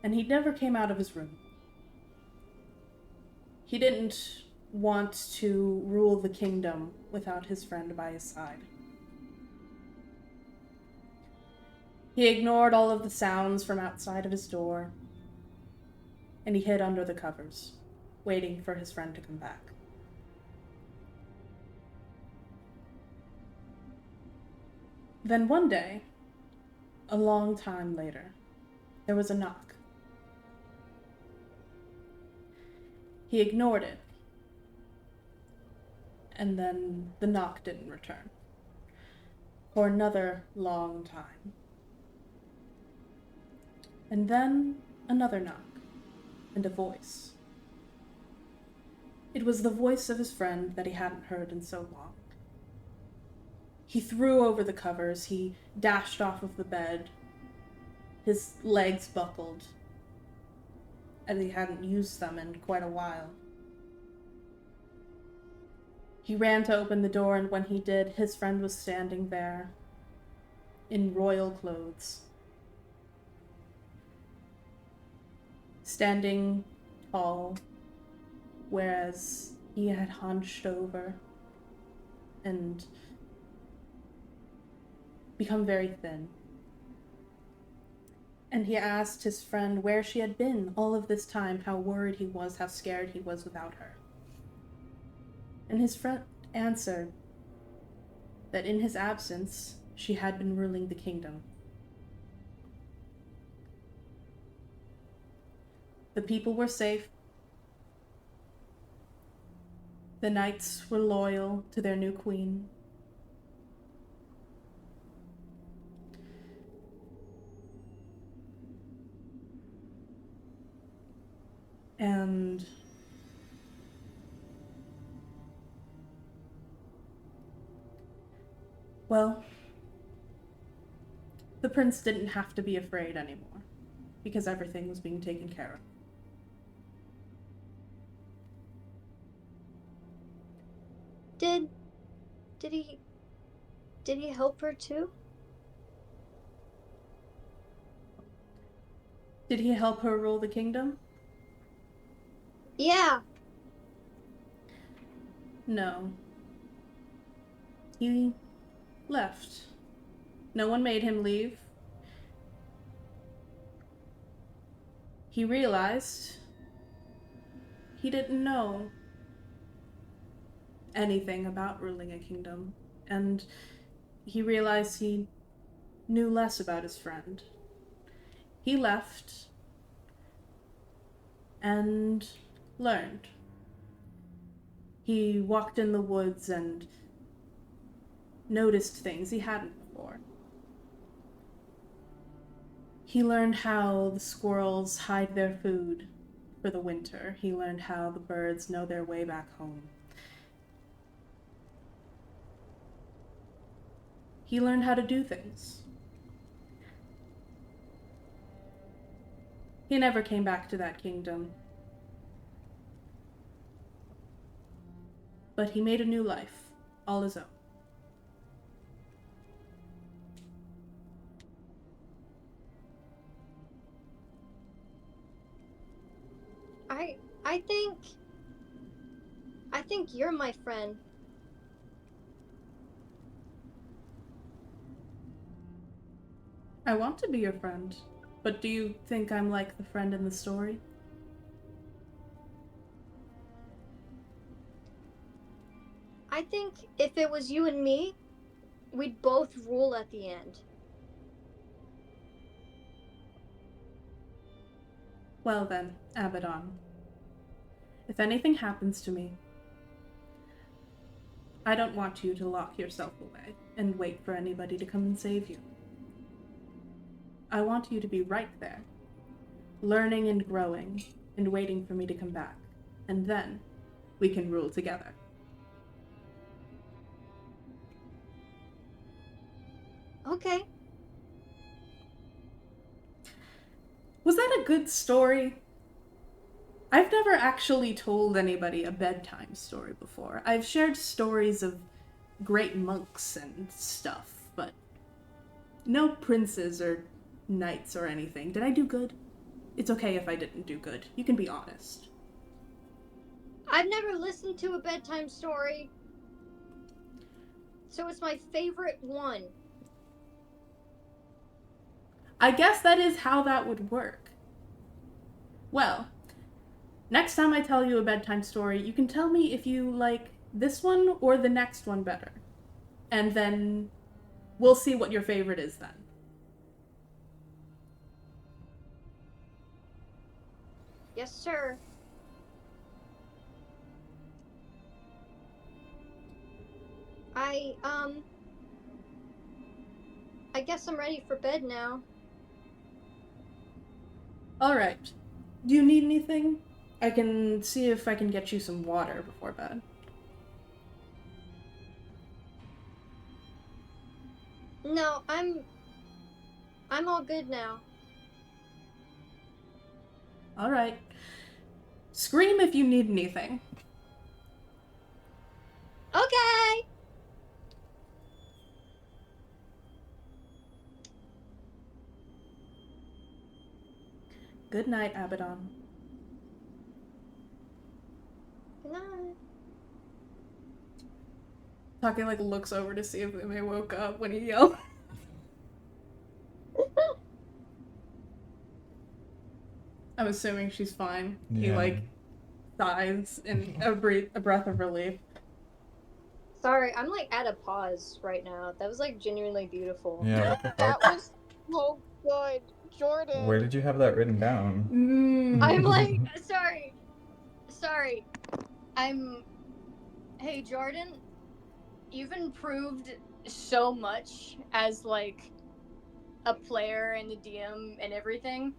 And he never came out of his room. He didn't want to rule the kingdom without his friend by his side. He ignored all of the sounds from outside of his door, and he hid under the covers, waiting for his friend to come back. Then one day, a long time later, there was a knock. He ignored it, and then the knock didn't return for another long time. And then another knock, and a voice. It was the voice of his friend that he hadn't heard in so long. He threw over the covers. He dashed off of the bed. His legs buckled, and he hadn't used them in quite a while. He ran to open the door, and when he did, his friend was standing there in royal clothes. Standing tall, whereas he had hunched over and become very thin. And he asked his friend where she had been all of this time, how worried he was, how scared he was without her. And his friend answered that in his absence, she had been ruling the kingdom. The people were safe. The knights were loyal to their new queen. And well, the prince didn't have to be afraid anymore, because everything was being taken care of. Did he help her too? Did he help her rule the kingdom? Yeah. No. He left. No one made him leave. He realized he didn't know anything about ruling a kingdom, and he realized he knew less about his friend. He left and learned. He walked in the woods and noticed things he hadn't before. He learned how the squirrels hide their food for the winter. He learned how the birds know their way back home. He learned how to do things. He never came back to that kingdom. But he made a new life, all his own. I think you're my friend. I want to be your friend, but do you think I'm like the friend in the story? I think if it was you and me, we'd both rule at the end. Well then, Abaddon. If anything happens to me, I don't want you to lock yourself away and wait for anybody to come and save you. I want you to be right there, learning and growing, and waiting for me to come back. And then we can rule together. Okay. Was that a good story? I've never actually told anybody a bedtime story before. I've shared stories of great monks and stuff, but no princes or knights or anything. Did I do good? It's okay if I didn't do good. You can be honest. I've never listened to a bedtime story, so it's my favorite one. I guess that is how that would work. Well, next time I tell you a bedtime story, you can tell me if you like this one or the next one better. And then we'll see what your favorite is then. Yes, sir. I guess I'm ready for bed now. Alright. Do you need anything? I can see if I can get you some water before bed. No, I'm all good now. All right. Scream if you need anything. Okay. Good night, Abaddon. Good night. Take like looks over to see if Ume woke up when he yelled. I'm assuming she's fine. He Yeah. like sighs in a breath of relief. Sorry, I'm like at a pause right now. That was like genuinely beautiful. Yeah, what the That fuck? was so good, Jordan. Where did you have that written down? I'm like, sorry. Hey Jordan, you've improved so much as like a player and the DM and everything.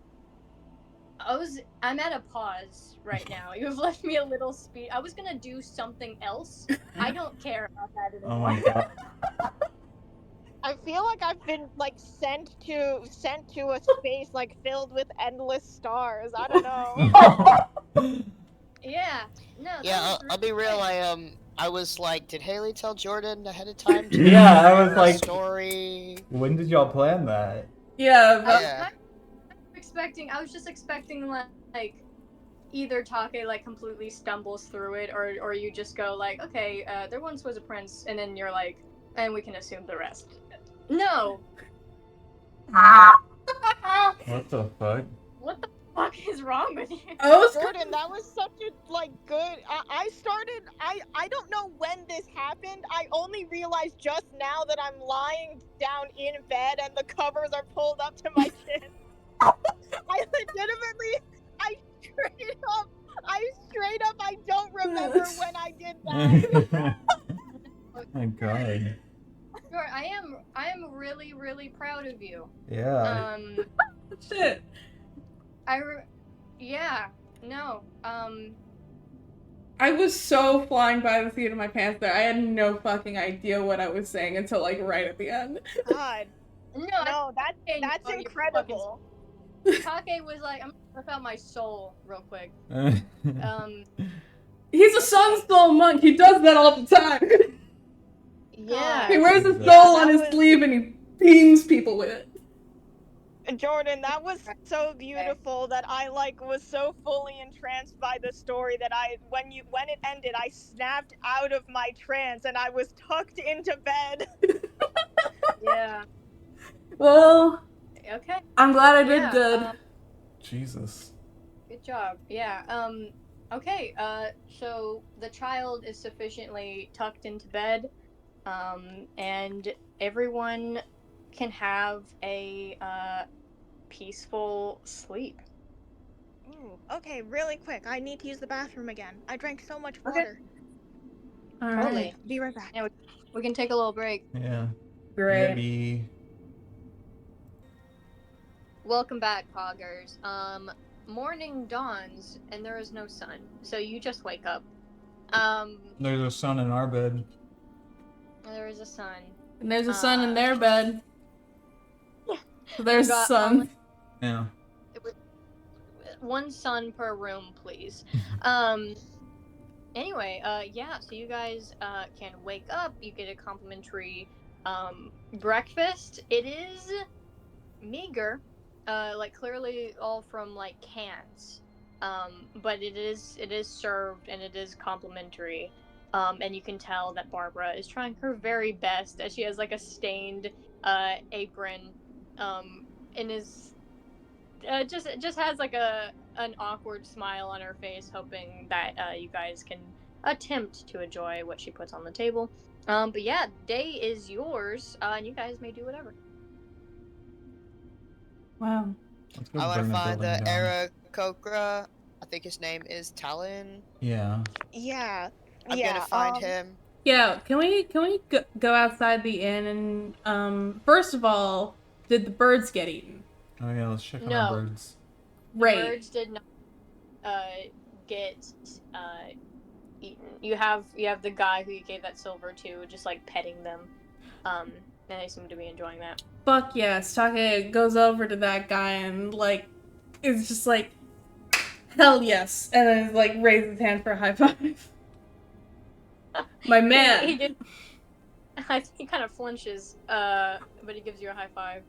I'm at a pause right now. You've left me a little speed. I was gonna do something else. I don't care about that Oh anymore. my god. I feel like I've been like sent to a space like filled with endless stars. I don't know. Yeah. No. Yeah, that was I'll be real. great. I was like, did Haley tell Jordan ahead of time? To Yeah, I was prepare a like- story. When did y'all plan that? Yeah, I was Yeah. kind of expecting. I was just expecting like either Take like completely stumbles through it, or you just go like, okay, there once was a prince, and then you're like, and we can assume the rest. No. What the fuck? What the fuck is wrong with you? I was Jordan, that was such a like good. I started. I don't know when this happened. I only realized just now that I'm lying down in bed and the covers are pulled up to my chin. I legitimately, I straight up, I don't remember when I did that. Oh my god. Sure, I am really, really proud of you. Yeah. shit. Yeah, no, I was so flying by the seat of my pants there. I had no fucking idea what I was saying until like right at the end. God, no, no, that's Oh, you incredible. Take was like, I'm gonna rip out my soul real quick. He's a Sunstone monk. He does that all the time. Yeah. He wears his Jesus. soul Yeah, on that his was- sleeve and he beams people with it. Jordan, that was so beautiful that I like was so fully entranced by the story that when it ended, I snapped out of my trance and I was tucked into bed. Yeah. Well, Okay. I'm glad I did Yeah, good. Jesus. Good job. Yeah. Okay. So the child is sufficiently tucked into bed, and everyone can have a peaceful sleep. Ooh, okay, really quick. I need to use the bathroom again. I drank so much Okay. water. All Totally. right. Be right back. Yeah, we can take a little break. Yeah. Great. Maybe. Welcome back, Coggers. Morning dawns and there is no sun, so you just wake up. There's a sun in our bed. There is a sun. And there's a sun in their bed. So there's a got sun. Yeah. One sun per room, please. Anyway, yeah, so you guys can wake up, you get a complimentary breakfast. It is meager, like clearly all from like cans. But it is served and it is complimentary. And you can tell that Barbara is trying her very best as she has like a stained apron and is just has like an awkward smile on her face, hoping that you guys can attempt to enjoy what she puts on the table. But yeah, day is yours, and you guys may do whatever. Wow. Let's go I want burn to the find building the down. Aarakocra. I think his name is Talon. Yeah. Yeah. I'm gonna find him. Yeah, can we go outside the inn and first of all, did the birds get eaten? Oh yeah, let's check on No. our birds. The Right. birds did not get eaten. You have the guy who you gave that silver to, just like petting them. And they seem to be enjoying that. Fuck yes. Take goes over to that guy and, like, is just like, hell yes. And then, like, raises his hand for a high five. My man. He kind of flinches, but he gives you a high five.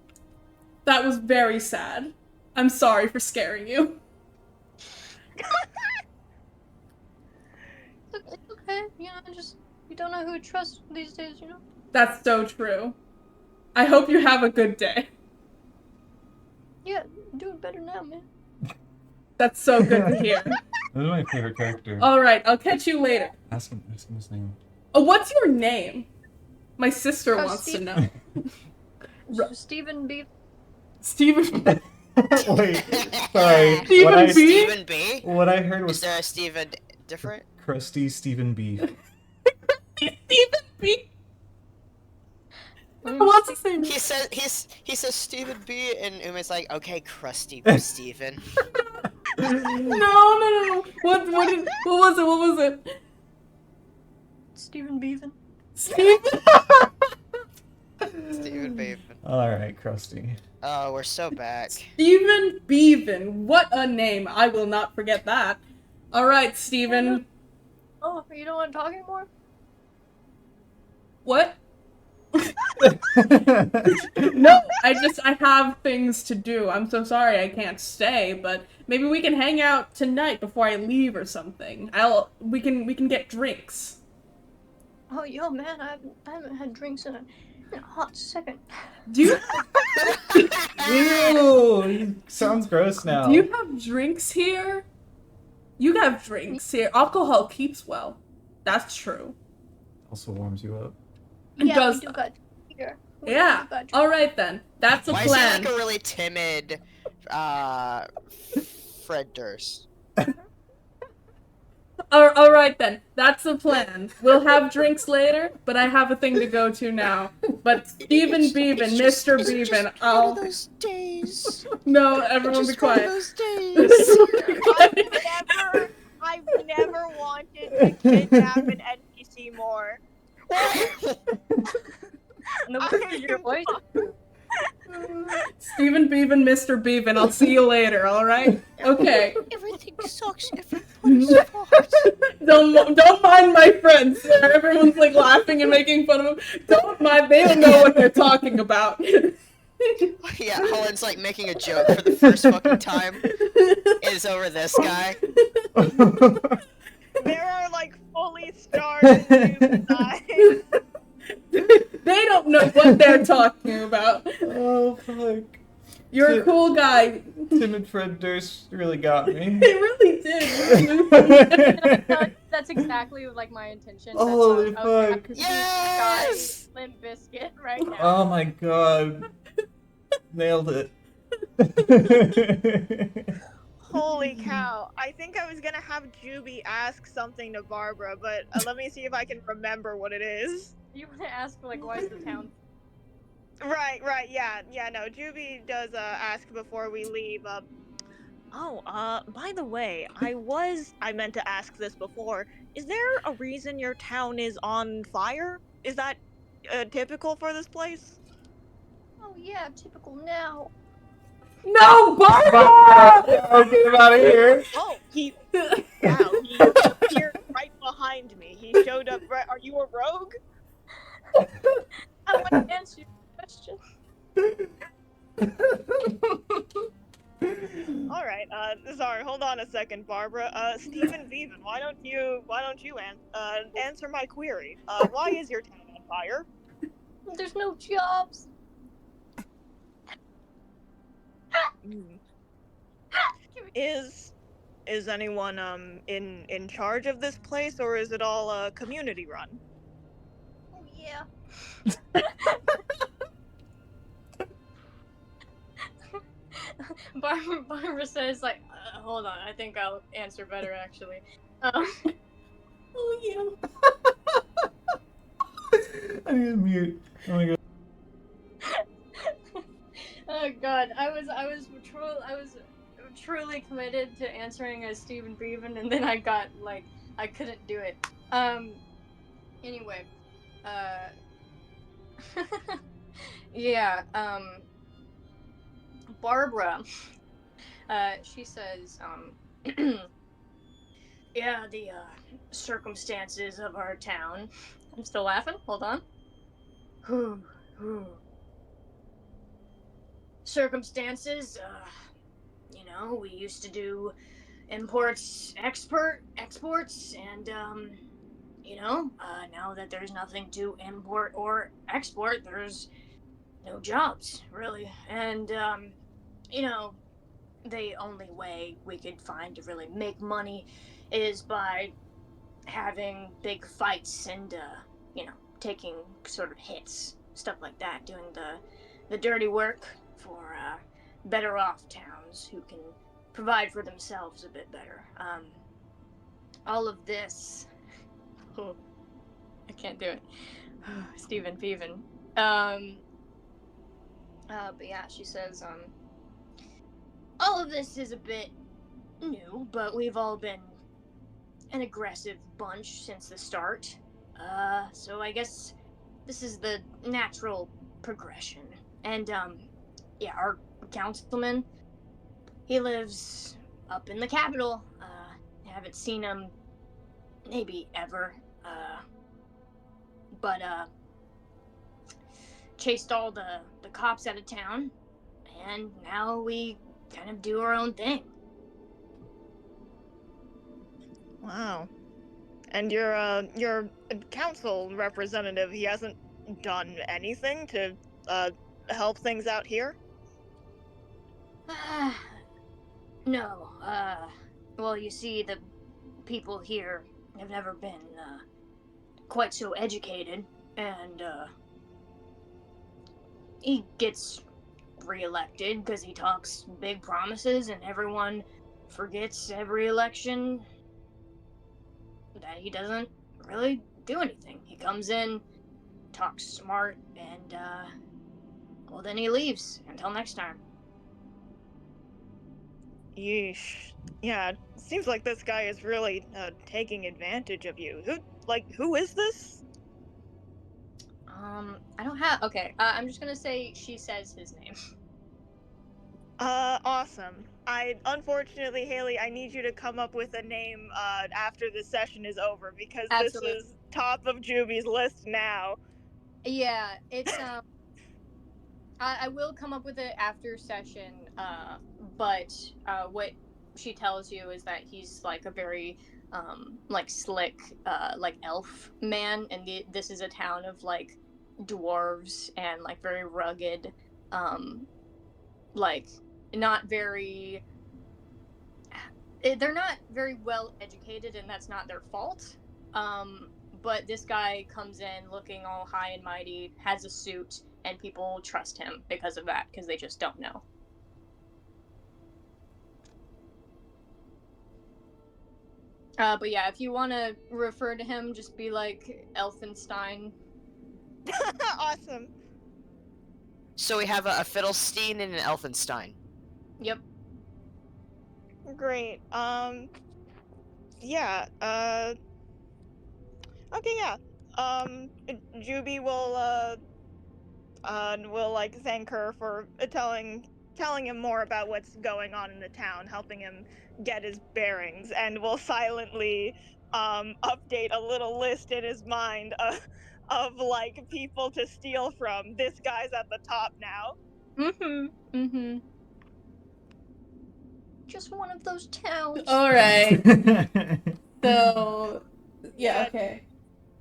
That was very sad. I'm sorry for scaring you. It's okay, you know, you don't know who to trust these days, you know? That's so true. I hope you have a good day. Yeah, doing better now, man. That's so good to hear. This is my favorite character. Alright, I'll catch you later. Ask him his name. Oh, what's your name? My sister wants Steve. to know. Stephen B. Steven. Wait, sorry. Stephen What B? Stephen B? What I heard Is was there a Stephen different? crusty Stephen B. Steven B. What's his name? He says Stephen B, and Ume's like, okay, crusty Stephen. No. What was it? Stephen Beaven. Steven. Stephen Bevan. All right, crusty. Oh, we're so back. Stephen Beaven. What a name. I will not forget that. Alright, Steven. Oh, you don't want to talk anymore? What? No, I have things to do. I'm so sorry I can't stay, but maybe we can hang out tonight before I leave or something. We can get drinks. Oh, yo, man, I haven't had drinks in a hot second. Do you Ew, sounds gross now. do you have drinks here? You have drinks here. Alcohol keeps well. That's true. Also warms you up. It Yeah, does. we do got here. We Yeah. do got Alright then. That's a Why is he plan. like a really timid, Fred Durst? Alright then. That's the plan. We'll have drinks later, but I have a thing to go to now. But Stephen Beaven, Mr. Beaven, One of those days. No, everyone be Just one of quiet. those days. I've never wanted to kidnap an NPC more. Nobody heard your voice. Stephen Beaven, Mr. Beaven, I'll see you later, alright? Okay. Everything sucks. Everybody's fault. Don't mind my friends. Everyone's like laughing and making fun of them. Don't mind, they don't know what they're talking about. Yeah, Holland's like making a joke for the first fucking time. Is over this guy. There are like fully starred human eyes. They don't know what they're talking about. Oh fuck. You're a cool guy. Tim and Fred Durst really got me. They really did. That's exactly like my intention. Holy That's how fuck. Yes! Limp Biscuit right now. Oh my god. Nailed it. Holy cow. I think I was gonna have Juby ask something to Barbara, but let me see if I can remember what it is. You want to ask for like, why is the town? Right, yeah, no, Juby does ask before we leave. By the way, I meant to ask this before. Is there a reason your town is on fire? Is that typical for this place? Oh yeah, typical now. No, Barbara! Get him out of here. Oh, he appeared right behind me. He showed up right. Are you a rogue? I want to answer your question. All right. Sorry. Hold on a second, Barbara. Stephen Beaven, why don't you answer my query? Why is your town on fire? There's no jobs. Is anyone in charge of this place, or is it all community run? Oh yeah. Barbara says like, hold on, I think I'll answer better actually. Oh yeah. I need to mute. Oh my god. Oh god, I was truly committed to answering as Stephen Beaven, and then I got like I couldn't do it. Anyway, Yeah, Barbara, she says, yeah, the circumstances of our town. I'm still laughing. Hold on. Whew, whew. Circumstances, we used to do imports, exports, and now that there's nothing to import or export, there's no jobs really, and you know, the only way we could find to really make money is by having big fights and taking sort of hits, stuff like that, doing the dirty work for better off towns who can provide for themselves a bit better. All of this, oh, I can't do it. Stephen Peven. But yeah, she says, all of this is a bit new, but we've all been an aggressive bunch since the start. So I guess this is the natural progression. And, yeah, our councilman, he lives up in the capital. Haven't seen him maybe ever. But, chased all the cops out of town, and now we kind of do our own thing. Wow. And your council representative, he hasn't done anything to help things out here? No. Well, you see, the people here have never been quite so educated, and he gets reelected because he talks big promises, and everyone forgets every election that he doesn't really do anything. He comes in, talks smart, and well, then he leaves until next time. Yeesh. Yeah, seems like this guy is really taking advantage of you. Who is this? I don't have. Okay, I'm just gonna say she says his name. Awesome. Unfortunately, Haley, I need you to come up with a name after this session is over, because this Absolutely. is top of Juby's list now. Yeah, it's I will come up with it after session. But what she tells you is that he's like a very like slick like elf man, and this is a town of like dwarves and like very rugged, like not very. They're not very well educated, and that's not their fault. But this guy comes in looking all high and mighty, has a suit, and people trust him because of that, because they just don't know. But yeah, if you want to refer to him, just be like Elfenstein. Awesome. So we have a Fiddlestein and an Elfenstein. Yep. Great. Yeah. Okay. Yeah. Juby will like thank her for telling him more about what's going on in the town, helping him get his bearings, and will silently update a little list in his mind of like people to steal from. This guy's at the top now. Mm-hmm. Just one of those towns. All right. So, yeah, okay.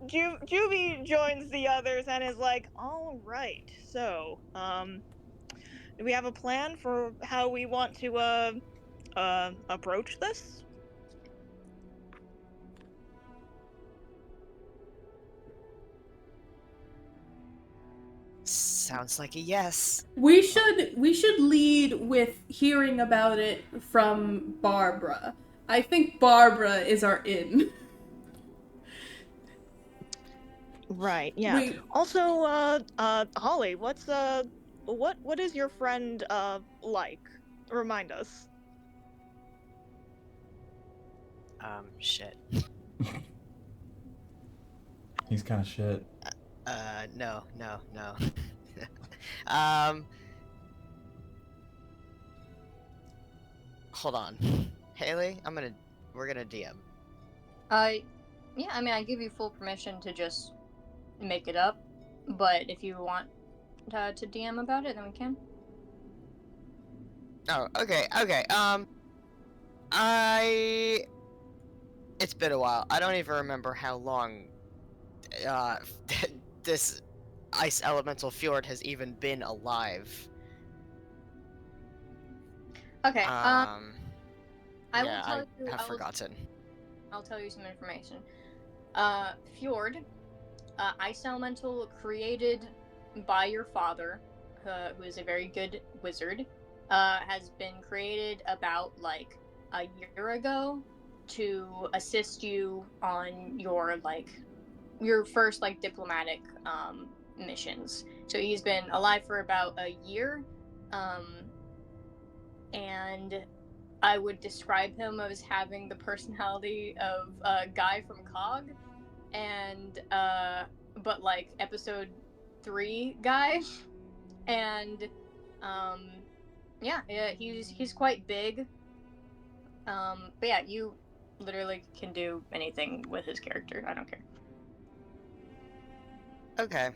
Juby joins the others and is like, all right, so do we have a plan for how we want to approach this? Sounds like a yes. We should lead with hearing about it from Barbara. I think Barbara is our in. Right. Yeah. Also, Holly, what is your friend like? Remind us. Shit. He's kind of shit. No. Hold on. Haley, we're gonna DM. Yeah, I mean, I give you full permission to just make it up, but if you want to DM about it, then we can. Oh, okay. It's been a while. I don't even remember how long, this ice elemental fjord has even been alive. Okay. I will Yeah, tell I you. have forgotten. I'll tell you some information. Fjord, ice elemental created by your father, who is a very good wizard, has been created about like a year ago to assist you on your first like diplomatic missions. So he's been alive for about a year, and I would describe him as having the personality of a guy from CoG, and but like episode 3 guy, and yeah, he's quite big. But yeah, you literally can do anything with his character. I don't care. Okay.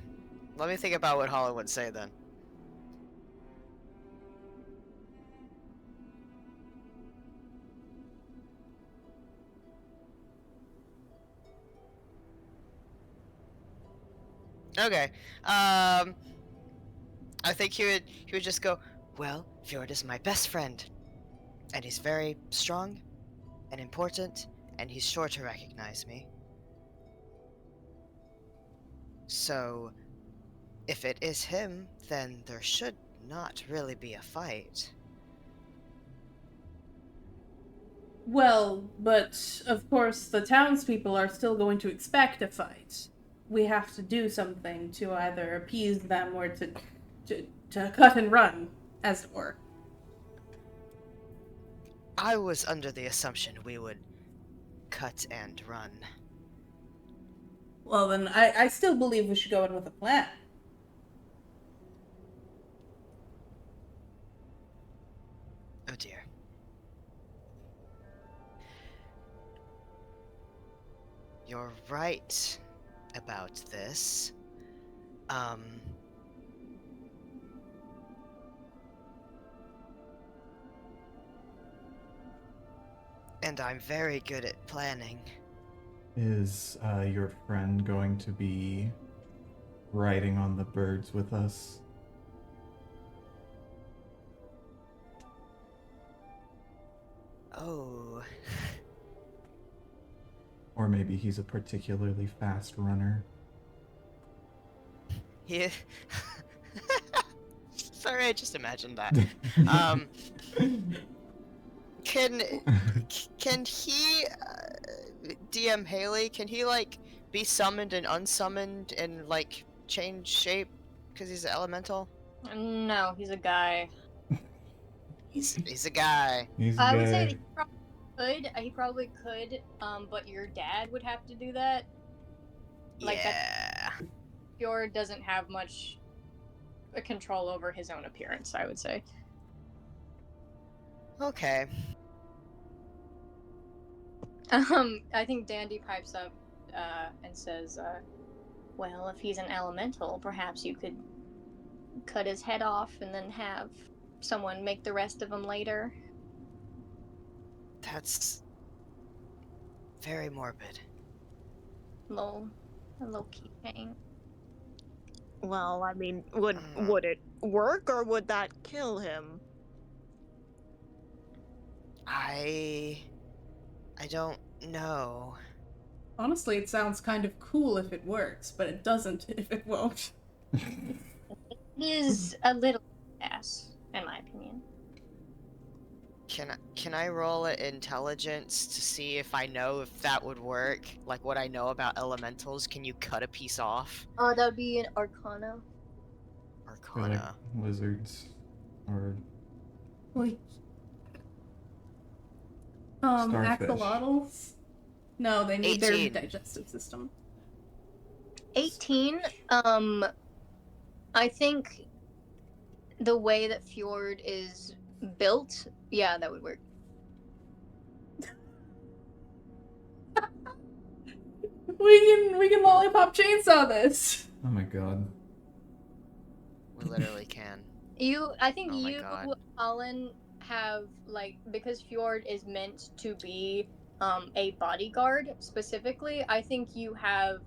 Let me think about what Hollin would say then. Okay. I think he would just go, well, Fjord is my best friend. And he's very strong and important, and he's sure to recognize me. So, if it is him, then there should not really be a fight. Well, but of course the townspeople are still going to expect a fight. We have to do something to either appease them or to cut and run, as it were. I was under the assumption we would cut and run. Well, then I still believe we should go in with a plan. Oh dear. You're right about this. And I'm very good at planning. Is your friend going to be riding on the birds with us? Oh. Or maybe he's a particularly fast runner. Yeah. Sorry, I just imagined that. Can he, DM Haley, can he, like, be summoned and unsummoned and, like, change shape? Because he's an elemental? No, he's a guy. He's a guy. He's a I would guy. say that he probably could, but your dad would have to do that. Like, Yeah. Fjord doesn't have much control over his own appearance, I would say. Okay. I think Dandy pipes up and says, well, if he's an elemental, perhaps you could cut his head off and then have someone make the rest of him later. That's very morbid. A low key pain. Well, I mean, would it work or would that kill him? I don't know. Honestly, it sounds kind of cool if it works, but it doesn't if it won't. It is a little ass, in my opinion. Can I roll an intelligence to see if I know if that would work? Like what I know about elementals? Can you cut a piece off? Oh, that would be an Arcana. Or like Arcana. lizards. Or Like, starfish. axolotls? No, they need their 18. digestive system. 18. I think the way that Fjord is built, yeah, that would work. We can lollipop chainsaw this. Oh my god. We literally can. I think Oh my you, God. Hollin, have like because Fjord is meant to be a bodyguard specifically. I think you have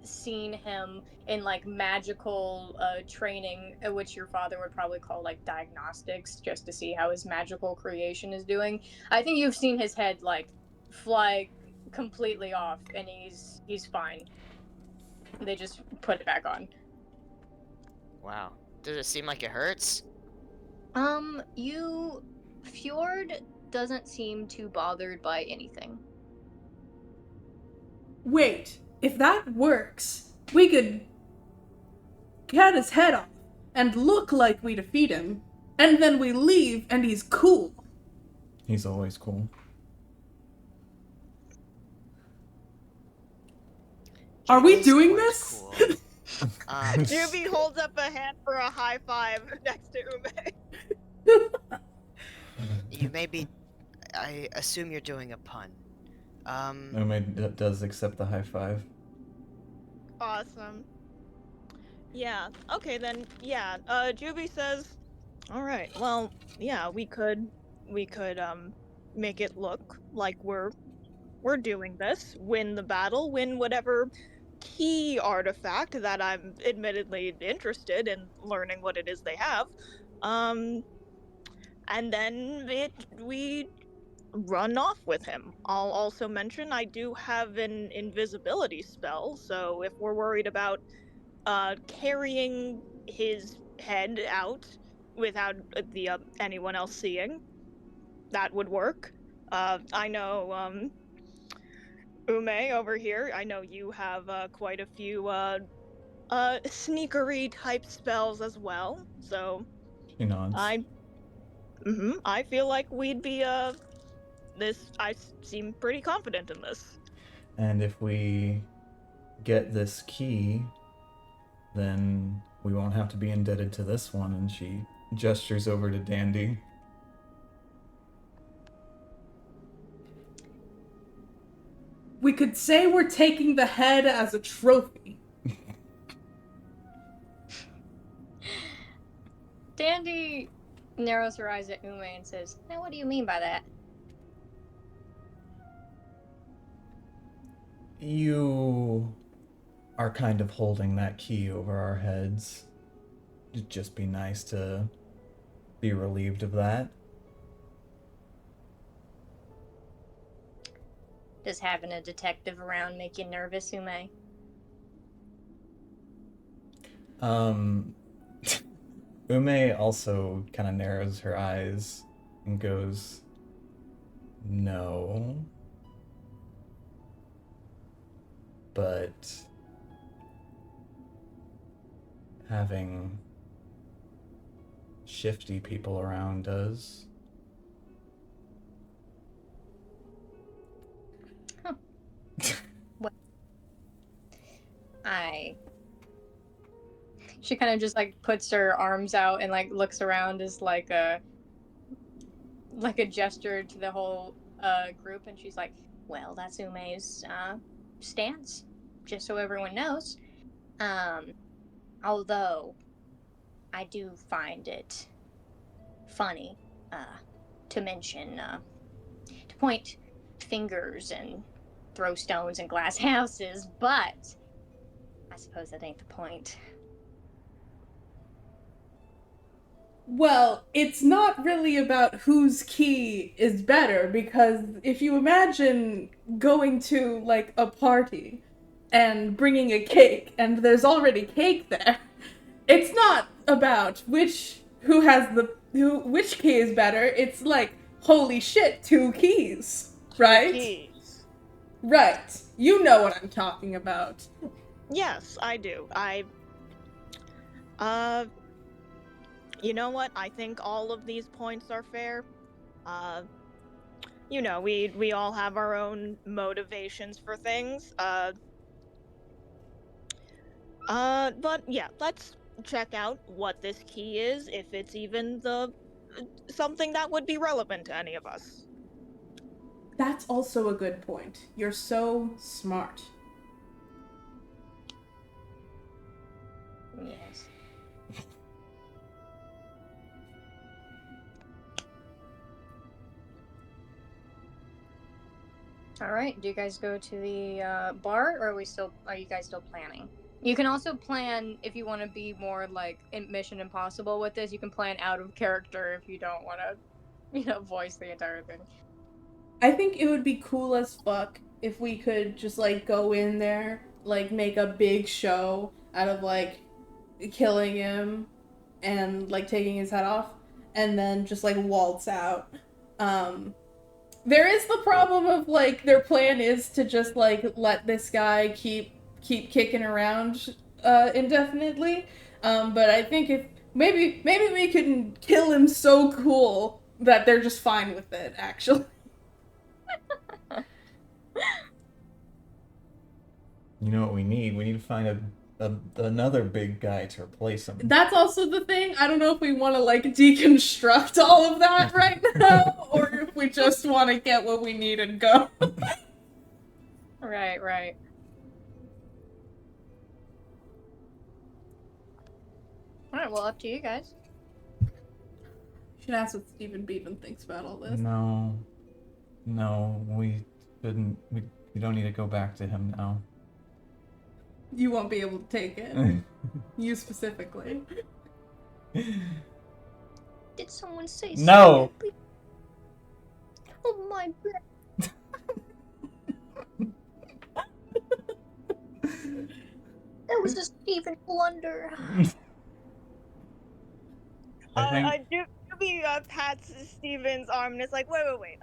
seen him in like magical training, which your father would probably call like diagnostics, just to see how his magical creation is doing. I think you've seen his head like fly completely off, and he's fine. They just put it back on. Wow. Does it seem like it hurts? Fjord doesn't seem too bothered by anything. Wait, if that works, we could cut his head off and look like we defeat him, and then we leave and he's cool. He's always cool. Are we Is doing quite this? cool. Juby holds up a hand for a high five next to Ume. You may be. I assume you're doing a pun. Ume does accept the high five. Awesome. Yeah. Okay then. Yeah. Juby says, "All right. Well, yeah, we could make it look like we're doing this. Win the battle. Win whatever key artifact that I'm admittedly interested in learning what it is they have. And then we run off with him. I'll also mention I do have an invisibility spell, so if we're worried about carrying his head out without anyone else seeing, that would work. I know Ume over here, I know you have quite a few sneakery type spells as well, so He nods. I feel like we'd be I seem pretty confident in this. And if we get this key, then we won't have to be indebted to this one. And she gestures over to Dandy. We could say we're taking the head as a trophy. Dandy narrows her eyes at Ume and says, "Now, what do you mean by that?" You are kind of holding that key over our heads. It'd just be nice to be relieved of that. Does having a detective around make you nervous, Ume? Ume also kind of narrows her eyes and goes, "No. But having shifty people around does." Huh. She kind of just like puts her arms out and like looks around as like a gesture to the whole group, and she's like, "Well, that's Ume's stance, just so everyone knows. Although I do find it funny to mention to point fingers and throw stones in glass houses, but I suppose that ain't the point." Well, it's not really about whose key is better, because if you imagine going to, like, a party and bringing a cake, and there's already cake there, it's not about which key is better, it's like, holy shit, 2 keys, right? Keys. Right. You know what I'm talking about. Yes, I do. You know what? I think all of these points are fair. You know, we all have our own motivations for things. But yeah, check out what this key is, if it's even something that would be relevant to any of us. That's also a good point. You're so smart. Yes. All right. Do you guys go to the bar, or are you guys still planning? You can also plan if you want to be more like in Mission Impossible with this. You can plan out of character if you don't want to, voice the entire thing. I think it would be cool as fuck if we could just, like, go in there, like, make a big show out of, like, killing him and, like, taking his head off, and then just, like, waltz out. There is the problem of, like, their plan is to just, like, let this guy keep kicking around indefinitely. But I think if maybe we can kill him so cool that they're just fine with it, actually. You know what we need? We need to find another big guy to replace him. That's also the thing. I don't know if we want to, like, deconstruct all of that right now, or if we just want to get what we need and go. Right. All right. Well, up to you guys. Should ask what Stephen Beaven thinks about all this. No, we shouldn't. We don't need to go back to him now. You won't be able to take it. You specifically. Did someone say No. something? Oh my god. That was a Stephen blunder. I think... Doobie pats Steven's arm and it's like, wait.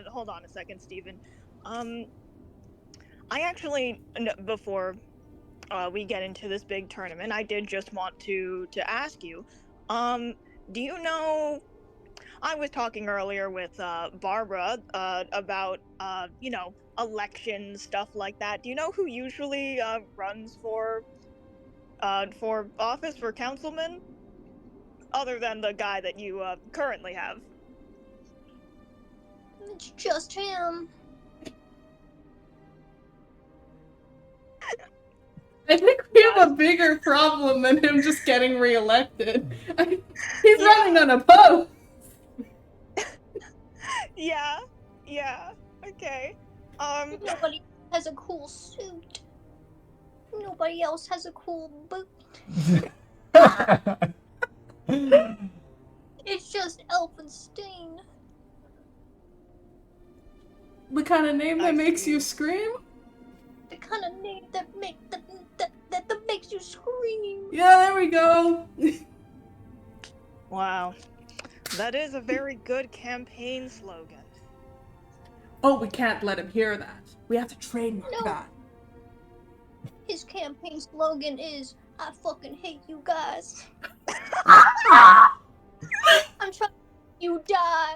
Hold on a second, Steven. I actually, before we get into this big tournament, I did just want to ask you, do you know, I was talking earlier with Barbara about, elections, stuff like that. Do you know who usually runs for office, for councilman? Other than the guy that you currently have. It's just him. I think we have a bigger problem than him just getting reelected. He's running unopposed. Yeah, okay. Nobody has a cool suit. Nobody else has a cool boot. It's just Elfenstein. The kind of name that makes you scream? The kind of name that makes you scream. Yeah, there we go. Wow. That is a very good campaign slogan. Oh, we can't let him hear that. We have to trademark that. His campaign slogan is, I fucking hate you guys. I'm trying to make you die.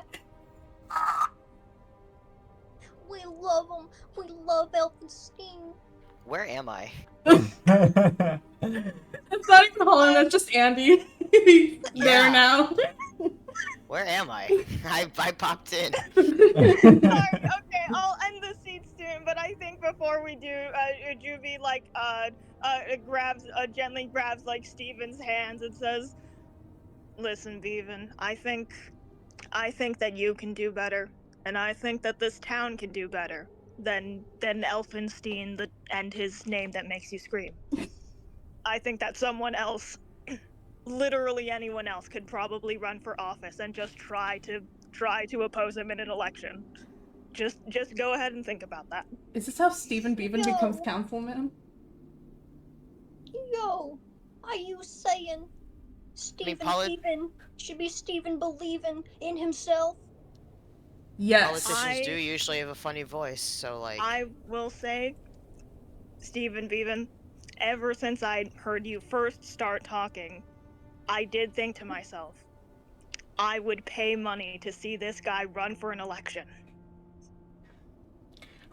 We love him. We love Elfenstein. Where am I? It's not even Hollin, that's just Andy. There now. Where am I? I popped in. Sorry, okay, I'll end the seat soon, but I think before we do, Juvie, gently grabs, like, Steven's hands and says, listen, Beaven, I think that you can do better, and I think that this town can do better than Elfenstein and his name that makes you scream. I think that someone else, literally anyone else, could probably run for office and just try to oppose him in an election. Just go ahead and think about that. Is this how Stephen Beaven becomes councilman? Yo, are you saying Stephen Beaven should be Stephen believing in himself? Yes. Politicians do usually have a funny voice, so, like... I will say, Stephen Beaven, ever since I heard you first start talking, I did think to myself, I would pay money to see this guy run for an election.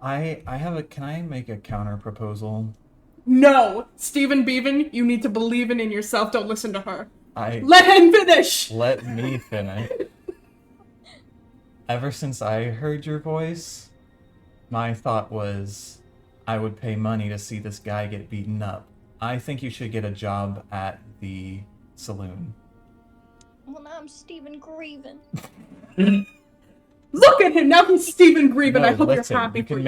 Can I make a counter proposal? No! Stephen Beaven, you need to believe in yourself. Don't listen to her. I Let him finish! let me finish. Ever since I heard your voice, my thought was I would pay money to see this guy get beaten up. I think you should get a job at the saloon. Well, now I'm Stephen Greaven. Look at him! Now he's Stephen Greaven. No, I hope listen, you're happy for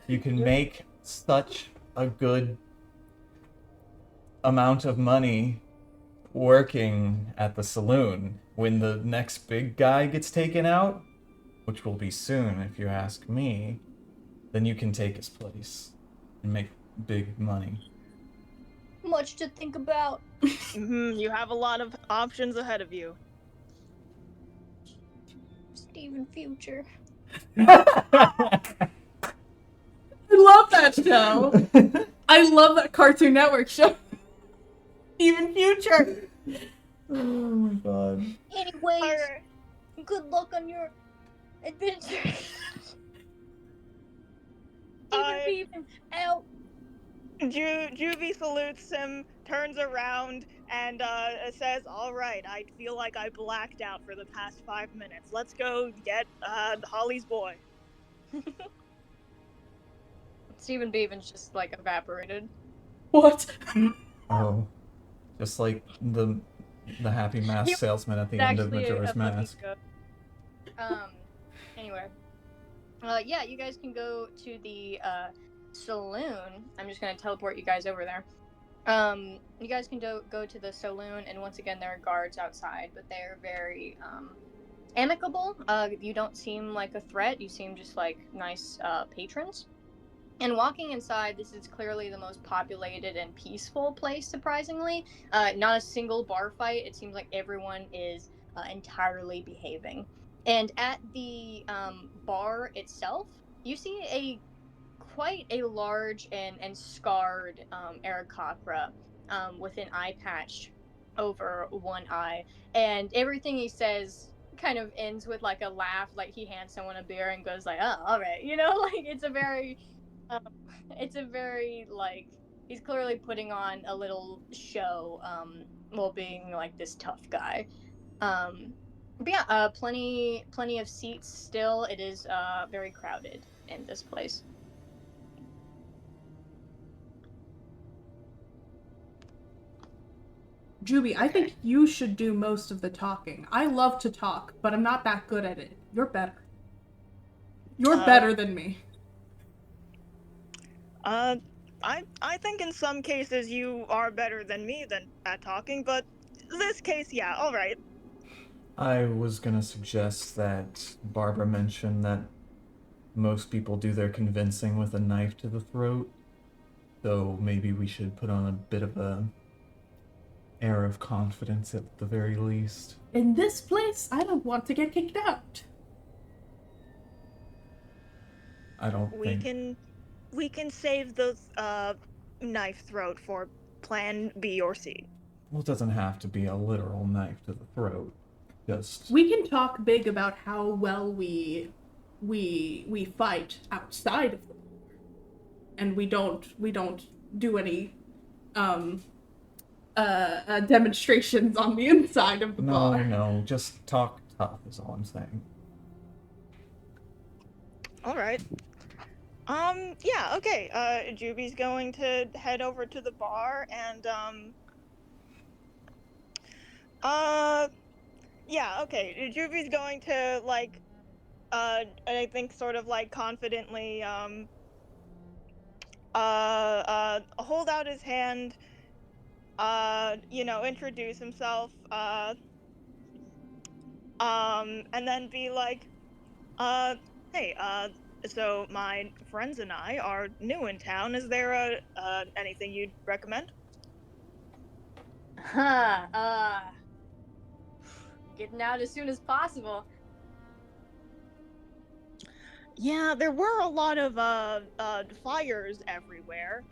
you can make such a good amount of money working at the saloon. When the next big guy gets taken out, which will be soon if you ask me, then you can take his place and make big money. Much to think about. You have a lot of options ahead of you. Stephen Future. I love that show. I love that Cartoon Network show. Even Future. Oh my god. Anyways, Alright. good luck on your adventure. Uh, Stephen Beaven, out. Juvie salutes him, turns around, and says, "Alright, I feel like I blacked out for the past 5 minutes. Let's go get Holly's boy." Stephen Beaven's just like evaporated. What? Oh. Just like the happy mask He- salesman at the It's end of actually a Majora's fucking Mask. joke. Anyway. Yeah, you guys can go to the saloon. I'm just gonna teleport you guys over there. You guys can go to the saloon, and once again, there are guards outside, but they're very amicable. You don't seem like a threat. You seem just like nice patrons. And walking inside, this is clearly the most populated and peaceful place, surprisingly. Not a single bar fight. It seems like everyone is entirely behaving. And at the bar itself, you see quite a large and scarred Aarakocra with an eye patch over one eye. And everything he says kind of ends with like a laugh, like he hands someone a beer and goes like, "Oh, all right," like it's a very like he's clearly putting on a little show while being like this tough guy. But yeah, plenty of seats still. It is very crowded in this place. Juby, I think you should do most of the talking. I love to talk, but I'm not that good at it. You're better. You're better than me. I think in some cases you are better than me at talking, but this case, yeah, alright. I was gonna suggest that Barbara mentioned that most people do their convincing with a knife to the throat, so maybe we should put on a bit of a air of confidence at the very least. In this place, I don't want to get kicked out. I don't think... We can save the knife throat for plan B or C. Well, it doesn't have to be a literal knife to the throat. Just... We can talk big about how well we fight outside of the war. And we don't do any demonstrations on the inside of the bar. No, just talk tough is all I'm saying. Alright. Yeah, okay. Juby's going to head over to the bar and, yeah, okay. Juby's going to, like, I think sort of, like, confidently, hold out his hand, introduce himself, and then be like, hey, so my friends and I are new in town. Is there anything you'd recommend? Getting out as soon as possible. Yeah, there were a lot of fires everywhere.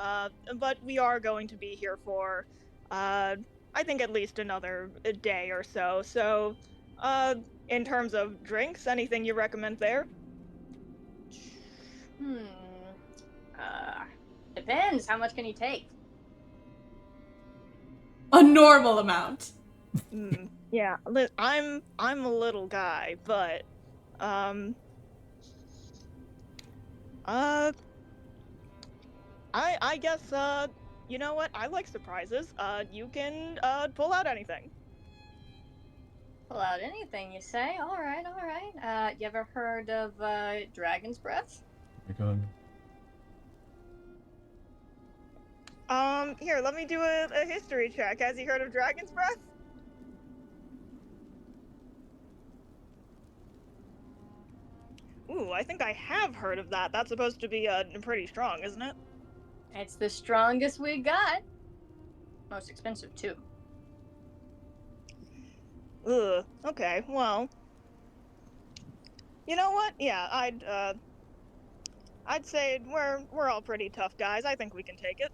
But we are going to be here for I think at least another day or so. So, in terms of drinks, anything you recommend there? Depends. How much can you take? A normal amount. Yeah, I'm a little guy, but I guess you know what? I like surprises. You can pull out anything. Pull out anything, you say? All right, all right. You ever heard of dragon's breath? Oh my god. Here, let me do a history check. Has he heard of Dragon's Breath? Ooh, I think I have heard of that. That's supposed to be pretty strong, isn't it? It's the strongest we got. Most expensive too. Ugh. Okay. Well, you know what? Yeah, I'd say we're all pretty tough guys. I think we can take it.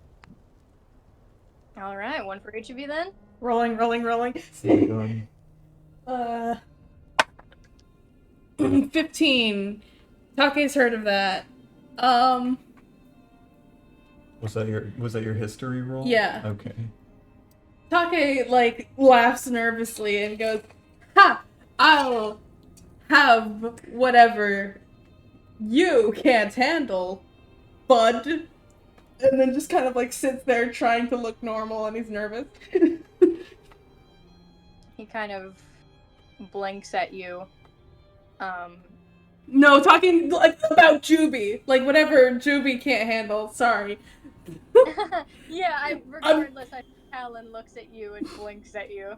All right, one for each of you then. Rolling. Oh my god. 15. Take's heard of that. Was that your history roll? Yeah. Okay. Take, like, laughs nervously and goes, "Ha! I'll have whatever you can't handle, bud." And then just kind of, like, sits there trying to look normal and he's nervous. He kind of blinks at you. No, talking, like, about Juby. Like, whatever Juby can't handle. Sorry. Yeah, regardless, Alan looks at you and blinks at you.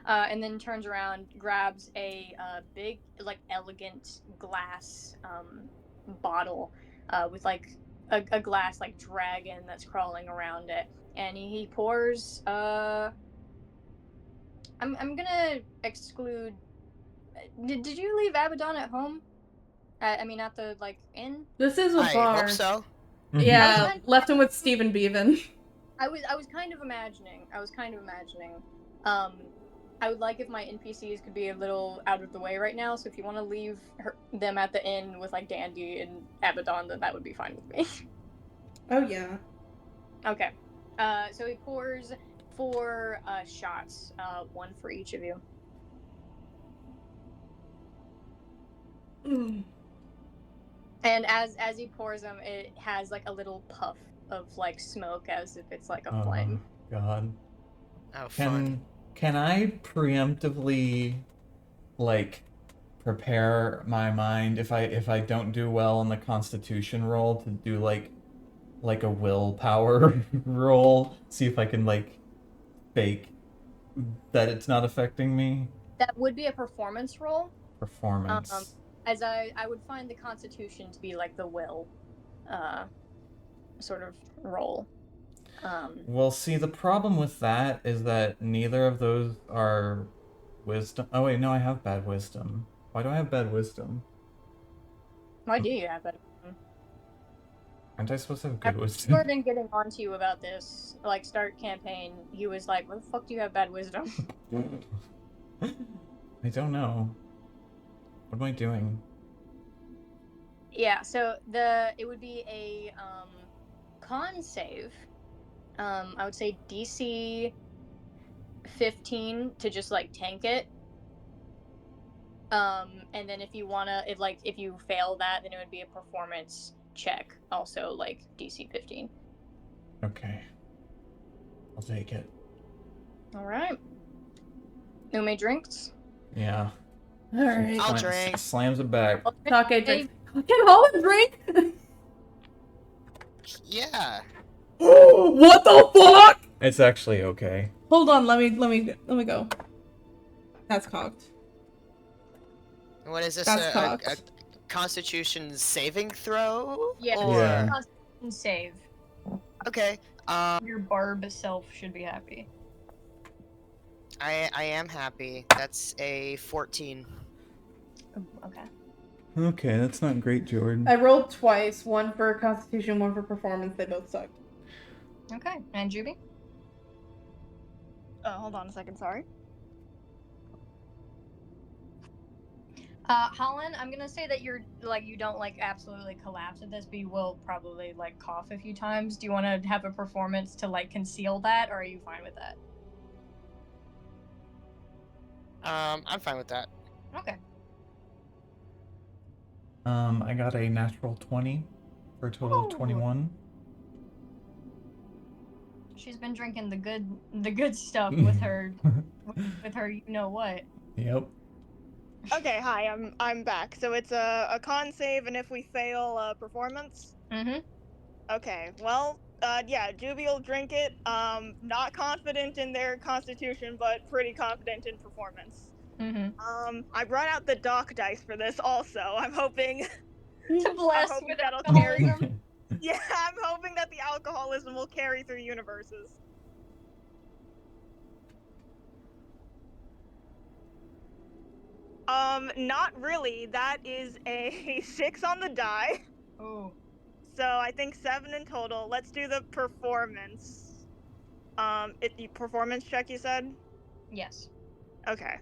And then turns around, grabs a big, like, elegant glass bottle with, like, a glass, like, dragon that's crawling around it. And he pours, I'm gonna exclude... Did you leave Abaddon at home? I mean, at the, like, inn? This is a I bar. hope so. Yeah, left him with Stephen Bevan. I was kind of imagining. I would like if my NPCs could be a little out of the way right now, so if you want to leave them at the inn with, like, Dandy and Abaddon, then that would be fine with me. Oh, yeah. Okay. So he pours 4 shots, 1 for each of you. And as he pours them, it has, like, a little puff of, like, smoke as if it's, like, a flame. God. Oh, fun. Can I preemptively, like, prepare my mind if I don't do well on the Constitution roll to do like a willpower roll? See if I can, like, fake that it's not affecting me. That would be a performance roll. Performance. As I would find the Constitution to be, like, the will sort of roll. Well, see, the problem with that is that neither of those are wisdom. Oh wait, no, I have bad wisdom. Why do I have bad wisdom? Why do you have that? Aren't I supposed to have good wisdom? More than getting on to you about this, like, start campaign, he was like, "Where the fuck do you have bad wisdom?" I don't know. What am I doing? Yeah, so it would be a con save. I would say DC 15 to just, like, tank it. And then if you fail that, then it would be a performance check, also, like, DC 15. Okay. I'll take it. All right. Ume drinks. Yeah. All right. I'll drink. Slams it back. Take drink. Can Hollin drink? Yeah. What the fuck? It's actually okay. Hold on, let me go. That's cocked. What is this? That's A cocked. Constitution saving throw? Yeah. Or... Yeah. Constitution save. Okay. Your barb self should be happy. I am happy. That's a 14. Okay. Okay, that's not great, Jordan. I rolled twice, one for Constitution, one for Performance. They both sucked. Okay. And Juby? Hold on a second, sorry. Hollin, I'm gonna say that you're like you don't like absolutely collapse at this, but you will probably like cough a few times. Do you want to have a performance to like conceal that, or are you fine with that? I'm fine with that. Okay. I got a natural 20 for a total of Ooh. 21. She's been drinking the good stuff with her with her you know what. Yep. Okay, hi, I'm back. So it's a con save, and if we fail, performance. Mm-hmm. Okay, well, yeah, Juby will drink it. Not confident in their constitution, but pretty confident in performance. Mm-hmm. I brought out the doc dice for this also. I'm hoping To bless hoping with that'll carry. alcoholism. Yeah, I'm hoping that the alcoholism will carry through universes. Not really. That is a 6 on the die. Oh. So I think 7 in total. Let's do the performance. The performance check you said? Yes. Okay.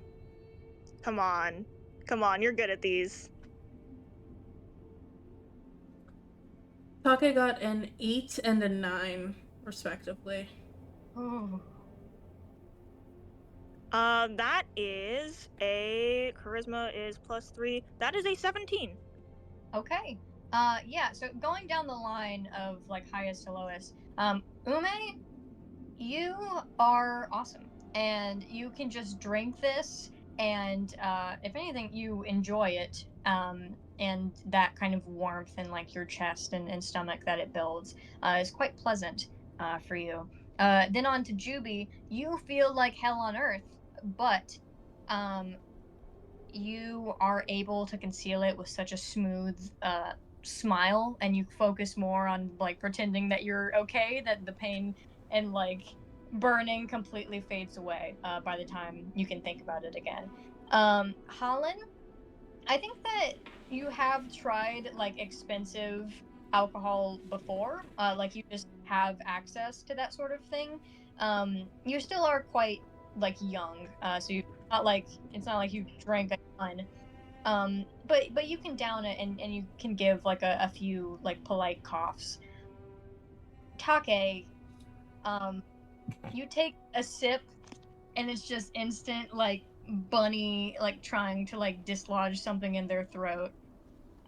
Come on. Come on, you're good at these. Take got an 8 and a 9, respectively. Ooh. That is a charisma is +3. That is a 17. Okay. Yeah, so going down the line of like highest to lowest, Ume, you are awesome. And you can just drink this and if anything, you enjoy it. And that kind of warmth in like your chest and stomach that it builds is quite pleasant for you. Then on to Juby, you feel like hell on earth, but you are able to conceal it with such a smooth smile, and you focus more on like pretending that you're okay, that the pain and like burning completely fades away by the time you can think about it again. Holland, I think that you have tried like expensive alcohol before, like you just have access to that sort of thing. You still are quite like young, so you not like it's not like you drank a ton. But you can down it and you can give like a few like polite coughs. Take, you take a sip and it's just instant like bunny like trying to like dislodge something in their throat.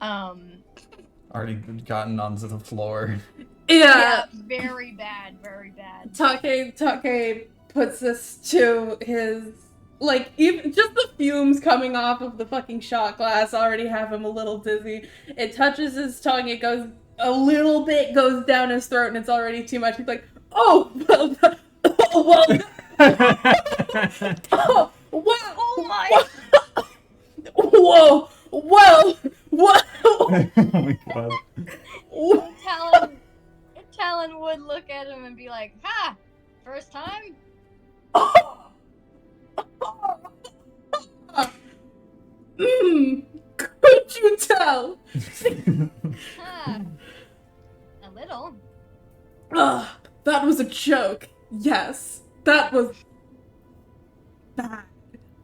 Already gotten onto the floor. Yeah. Very bad, very bad. Take puts this to his, like, even just the fumes coming off of the fucking shot glass already have him a little dizzy. It touches his tongue, it goes a little bit, goes down his throat, and it's already too much. He's like, oh, well, oh, well, oh, wow, Oh my! whoa, whoa, whoa. Oh my god. Talon would look at him and be like, "Ha! First time?" Could you tell? Ha! A little. That was a joke. Yes, that was bad.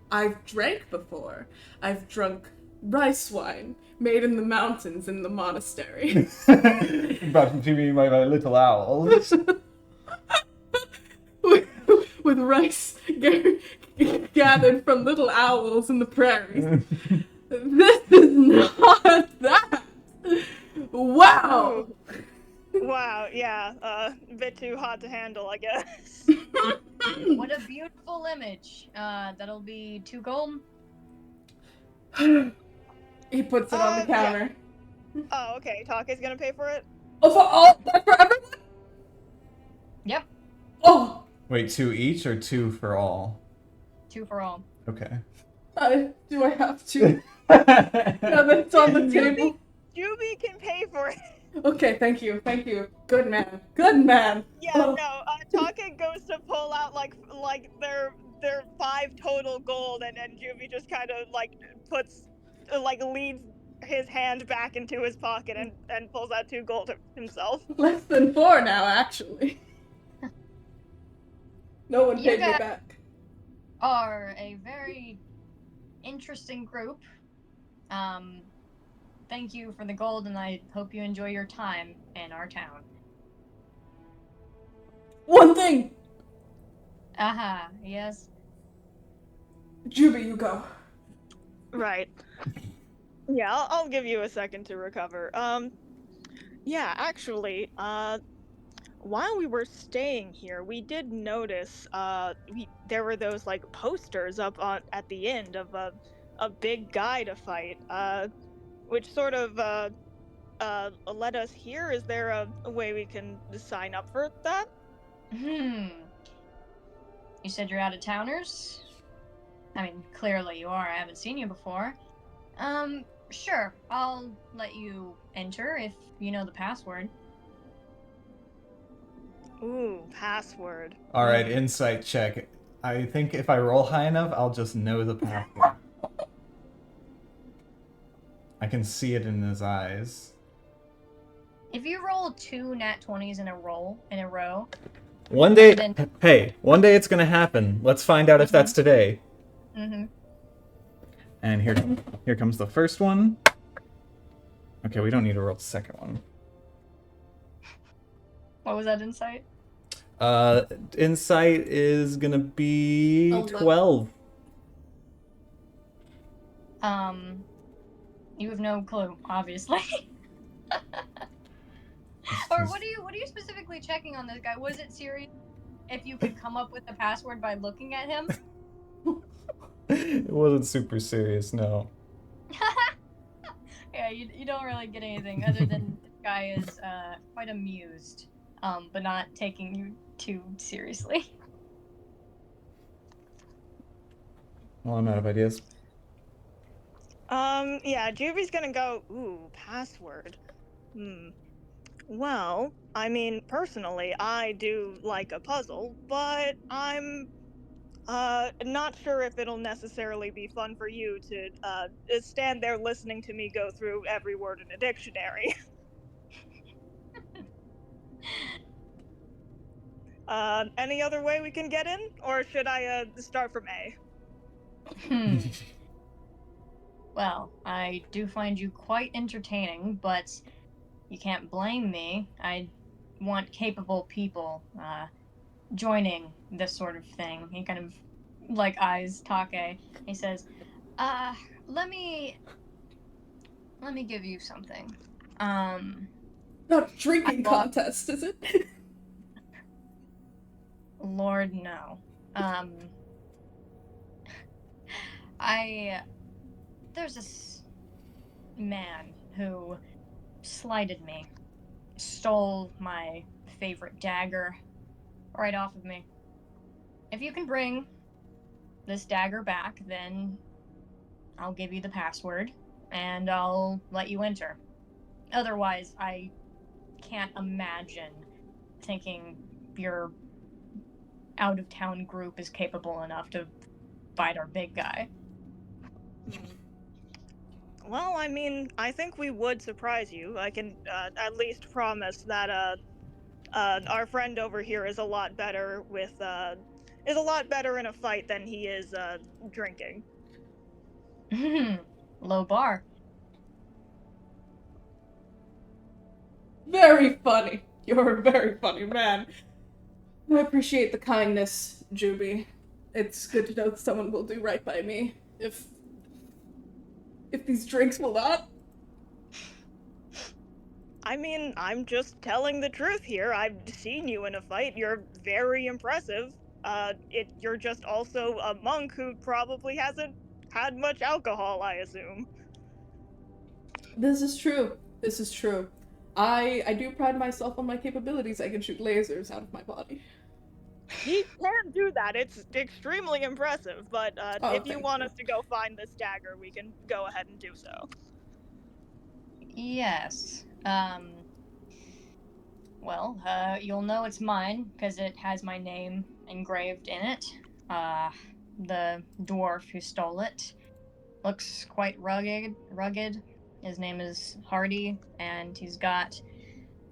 I've drank before. I've drunk rice wine made in the mountains in the monastery. But to me, my little owls. with rice gathered from little owls in the prairies. This is not that. Wow. Wow, yeah, a bit too hot to handle, I guess. What a beautiful image. That'll be 2 gold. He puts it on the counter. Yeah. Oh, okay. Take's gonna pay for it? Oh, for everyone? Yep. Oh. Wait, 2 each or 2 for all? 2 for all. Okay. Do I have to? Now that it's on the table. Juby can pay for it. Okay, thank you. Good man. Good man. Yeah, Oh. no, Take goes to pull out like their 5 total gold, and Juby just kind of like leads his hand back into his pocket and pulls out 2 gold himself. Less than 4 now, actually. No one You paid me got- back. Are a very interesting group. Thank you for the gold, and I hope you enjoy your time in our town. One thing! Aha, yes. Juby, you go. Right. Yeah, I'll give you a second to recover. Yeah, actually, while we were staying here, we did notice, there were those, like, posters up on at the end of a big guy to fight, which sort of, led us here. Is there a way we can sign up for that? You said you're out-of-towners? I mean, clearly you are. I haven't seen you before. Sure. I'll let you enter if you know the password. Ooh, password. All right, insight check. I think if I roll high enough, I'll just know the password. I can see it in his eyes. If you roll 2 nat 20s in a row, One day, then hey, one day it's gonna happen. Let's find out if that's today. And here comes the first one. Okay, we don't need to roll the second one. What was that insight? Insight is gonna be 12. You have no clue, obviously. Or what are you specifically checking on this guy? Was it serious? If you could come up with the password by looking at him? It wasn't super serious, no. Yeah, you don't really get anything other than this guy is quite amused, but not taking you too seriously. Well, I'm out of ideas. Yeah, Juby's gonna go, ooh, password. Well, I mean, personally, I do like a puzzle, but I'm not sure if it'll necessarily be fun for you to stand there listening to me go through every word in a dictionary. Any other way we can get in, or should I start from A? Well, I do find you quite entertaining, but you can't blame me. I want capable people joining this sort of thing. He kind of like eyes Take. He says, let me give you something. Not a drinking contest, is it? Lord, no. There's this man who slighted me, stole my favorite dagger right off of me. If you can bring this dagger back, then I'll give you the password, and I'll let you enter. Otherwise, I can't imagine thinking your out-of-town group is capable enough to fight our big guy. Well, I mean, I think we would surprise you. I can at least promise that our friend over here is a lot better in a fight than he is drinking. Low bar. Very funny. You're a very funny man. I appreciate the kindness, Juby. It's good to know that someone will do right by me. If these drinks will not. I mean, I'm just telling the truth here. I've seen you in a fight. You're very impressive. You're just also a monk who probably hasn't had much alcohol, I assume. This is true. This is true. I do pride myself on my capabilities. I can shoot lasers out of my body. He can do that. It's extremely impressive. But if you want us to go find this dagger, we can go ahead and do so. Yes. Well, you'll know it's mine because it has my name engraved in it. The dwarf who stole it looks quite rugged. His name is Hardy, and he's got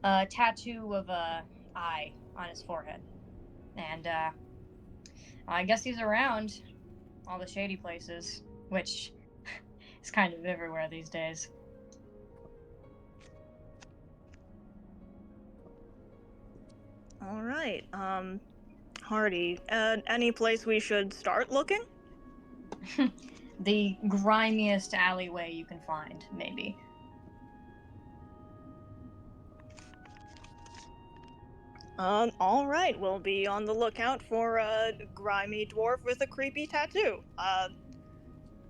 a tattoo of a eye on his forehead. And I guess he's around all the shady places, which It's kind of everywhere these days. All right. Hardy, any place we should start looking? The grimiest alleyway you can find, maybe. All right. We'll be on the lookout for a grimy dwarf with a creepy tattoo.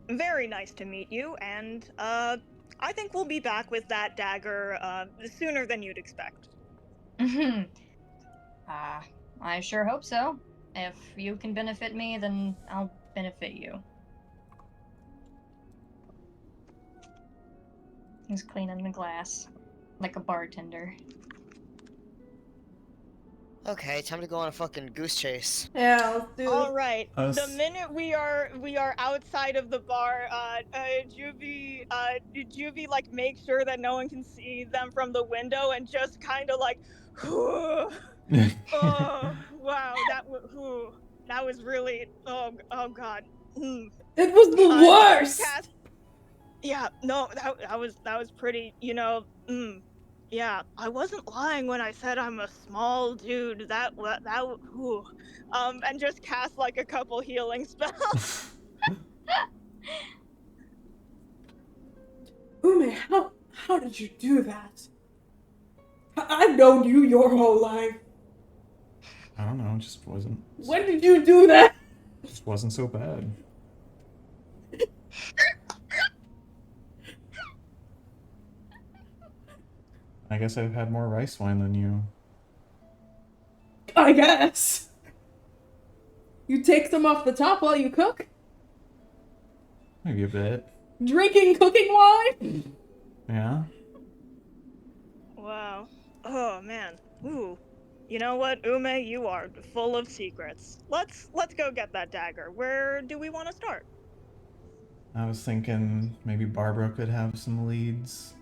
Very nice to meet you, and I think we'll be back with that dagger sooner than you'd expect. I sure hope so. If you can benefit me, then I'll benefit you. He's cleaning the glass like a bartender. Okay, time to go on a fucking goose chase. Yeah, let's do All right. Us- The minute we are outside of the bar, Juvie like make sure that no one can see them from the window and just kind of like, oh wow, that was really oh god. It was the worst. Yeah, no, that was pretty, yeah, I wasn't lying when I said I'm a small dude. And just cast like a couple healing spells. Ume, how did you do that? I've known you your whole life. I don't know, it just wasn't. When did you do that? Just wasn't so bad. I guess I've had more rice wine than you. I guess. You take some off the top while you cook? Maybe a bit. Drinking cooking wine? Yeah? Wow. Oh man. Ooh. You know what, Ume, you are full of secrets. Let's go get that dagger. Where do we want to start? I was thinking maybe Barbara could have some leads.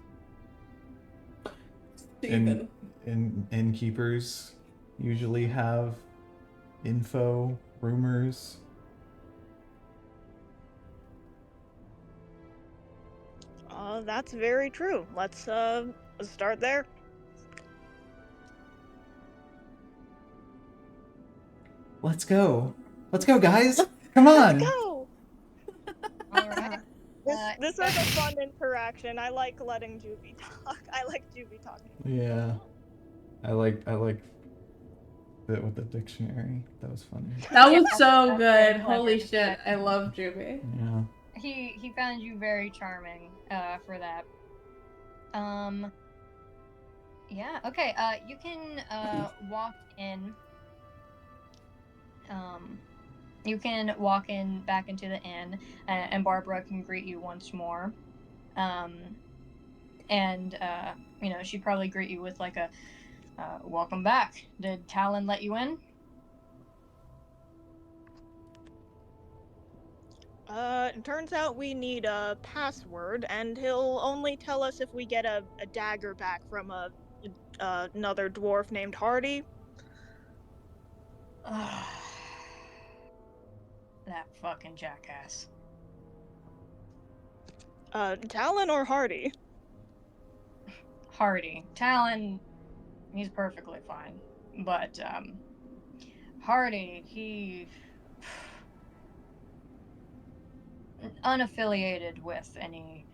Steven. Innkeepers usually have info, rumors. That's very true. Let's start there. Let's go. Let's go, guys. Come on. Let's go. Alright. This was a fun interaction. I like letting Juvie talk. I like Juvie talking. Yeah. I like it with the dictionary. That was funny. That was so That's good. very clever. Holy shit. I love Juvie. Yeah. He found you very charming for that. Yeah, okay, you can walk in. You can walk in back into the inn, and Barbara can greet you once more. And she'd probably greet you with like a welcome back. Did Talon let you in? It turns out we need a password, and he'll only tell us if we get a dagger back from another dwarf named Hardy. That fucking jackass. Talon or Hardy? Hardy. Talon, he's perfectly fine. But, Hardy, he... unaffiliated with any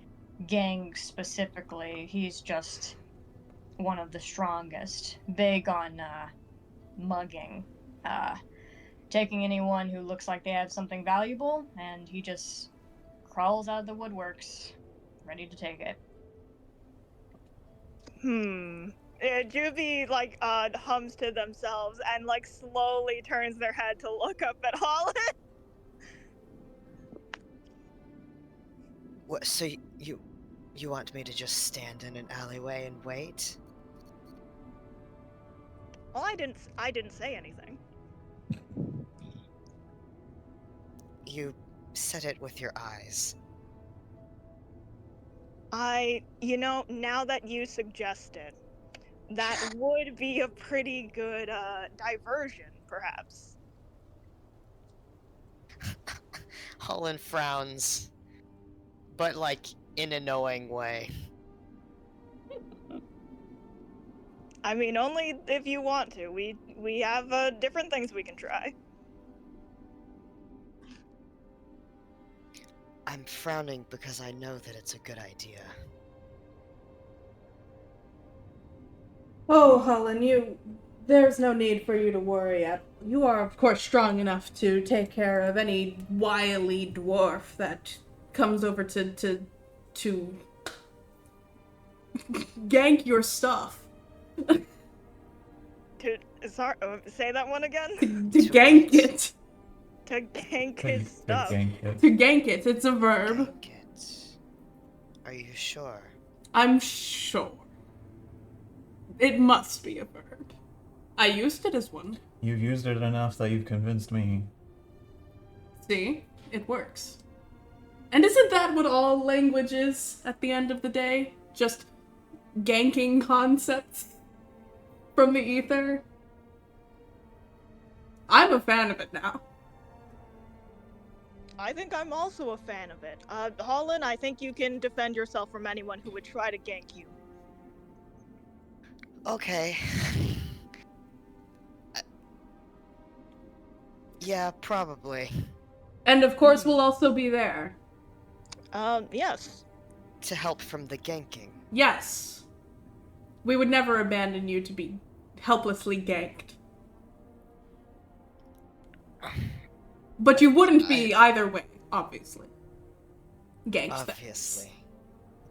gang specifically. He's just one of the strongest. Big on, mugging. Taking anyone who looks like they have something valuable, and he just crawls out of the woodworks, ready to take it. Juvie, hums to themselves and, slowly turns their head to look up at Hollin. What? So you want me to just stand in an alleyway and wait? Well, I didn't say anything. You said it with your eyes. Now that you suggest it, that would be a pretty good diversion, perhaps. Hollin frowns, but like in a knowing way. I mean, only if you want to. We have different things we can try. I'm frowning because I know that it's a good idea. Oh, Hollin, there's no need for you to worry. You are, of course, strong enough to take care of any wily dwarf that comes over to gank your stuff. Sorry, say that one again. To gank it. To gank To his stuff. gank it. To gank it. It's a verb. Gank it. Are you sure? I'm sure. It must be a verb. I used it as one. You've used it enough that you've convinced me. See? It works. And isn't that what all language is at the end of the day? Just ganking concepts from the ether? I'm a fan of it now. I think I'm also a fan of it. Hollin, I think you can defend yourself from anyone who would try to gank you. Okay. Yeah, probably. And of course, we'll also be there. Yes. To help from the ganking. Yes. We would never abandon you to be helplessly ganked. But you wouldn't be either way, obviously. Ganked. Obviously.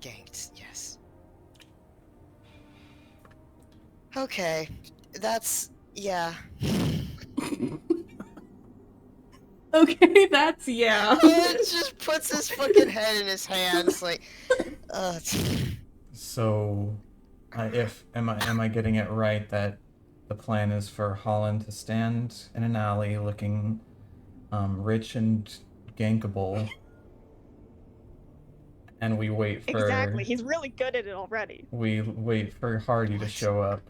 Ganked, yes. Okay. That's... yeah. Okay, that's yeah. It just puts his fucking head in his hands, like... So, am I getting it right that the plan is for Hollin to stand in an alley looking rich and gankable, and we wait for... Exactly, he's really good at it already. We wait for Hardy to show up,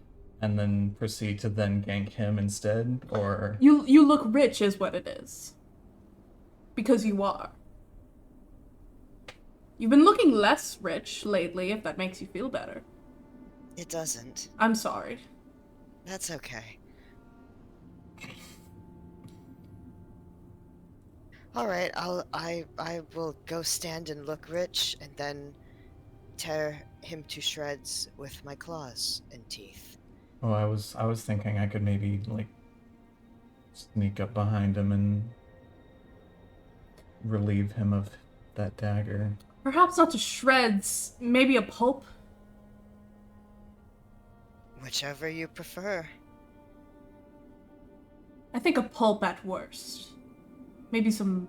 and then proceed to then gank him instead, or... You look rich is what it is. Because you are. You've been looking less rich lately, if that makes you feel better. It doesn't. I'm sorry. That's okay. Alright, I will go stand and look rich, and then tear him to shreds with my claws and teeth. Oh, I was thinking I could maybe, like, sneak up behind him and relieve him of that dagger. Perhaps not to shreds, maybe a pulp? Whichever you prefer. I think a pulp at worst. Maybe some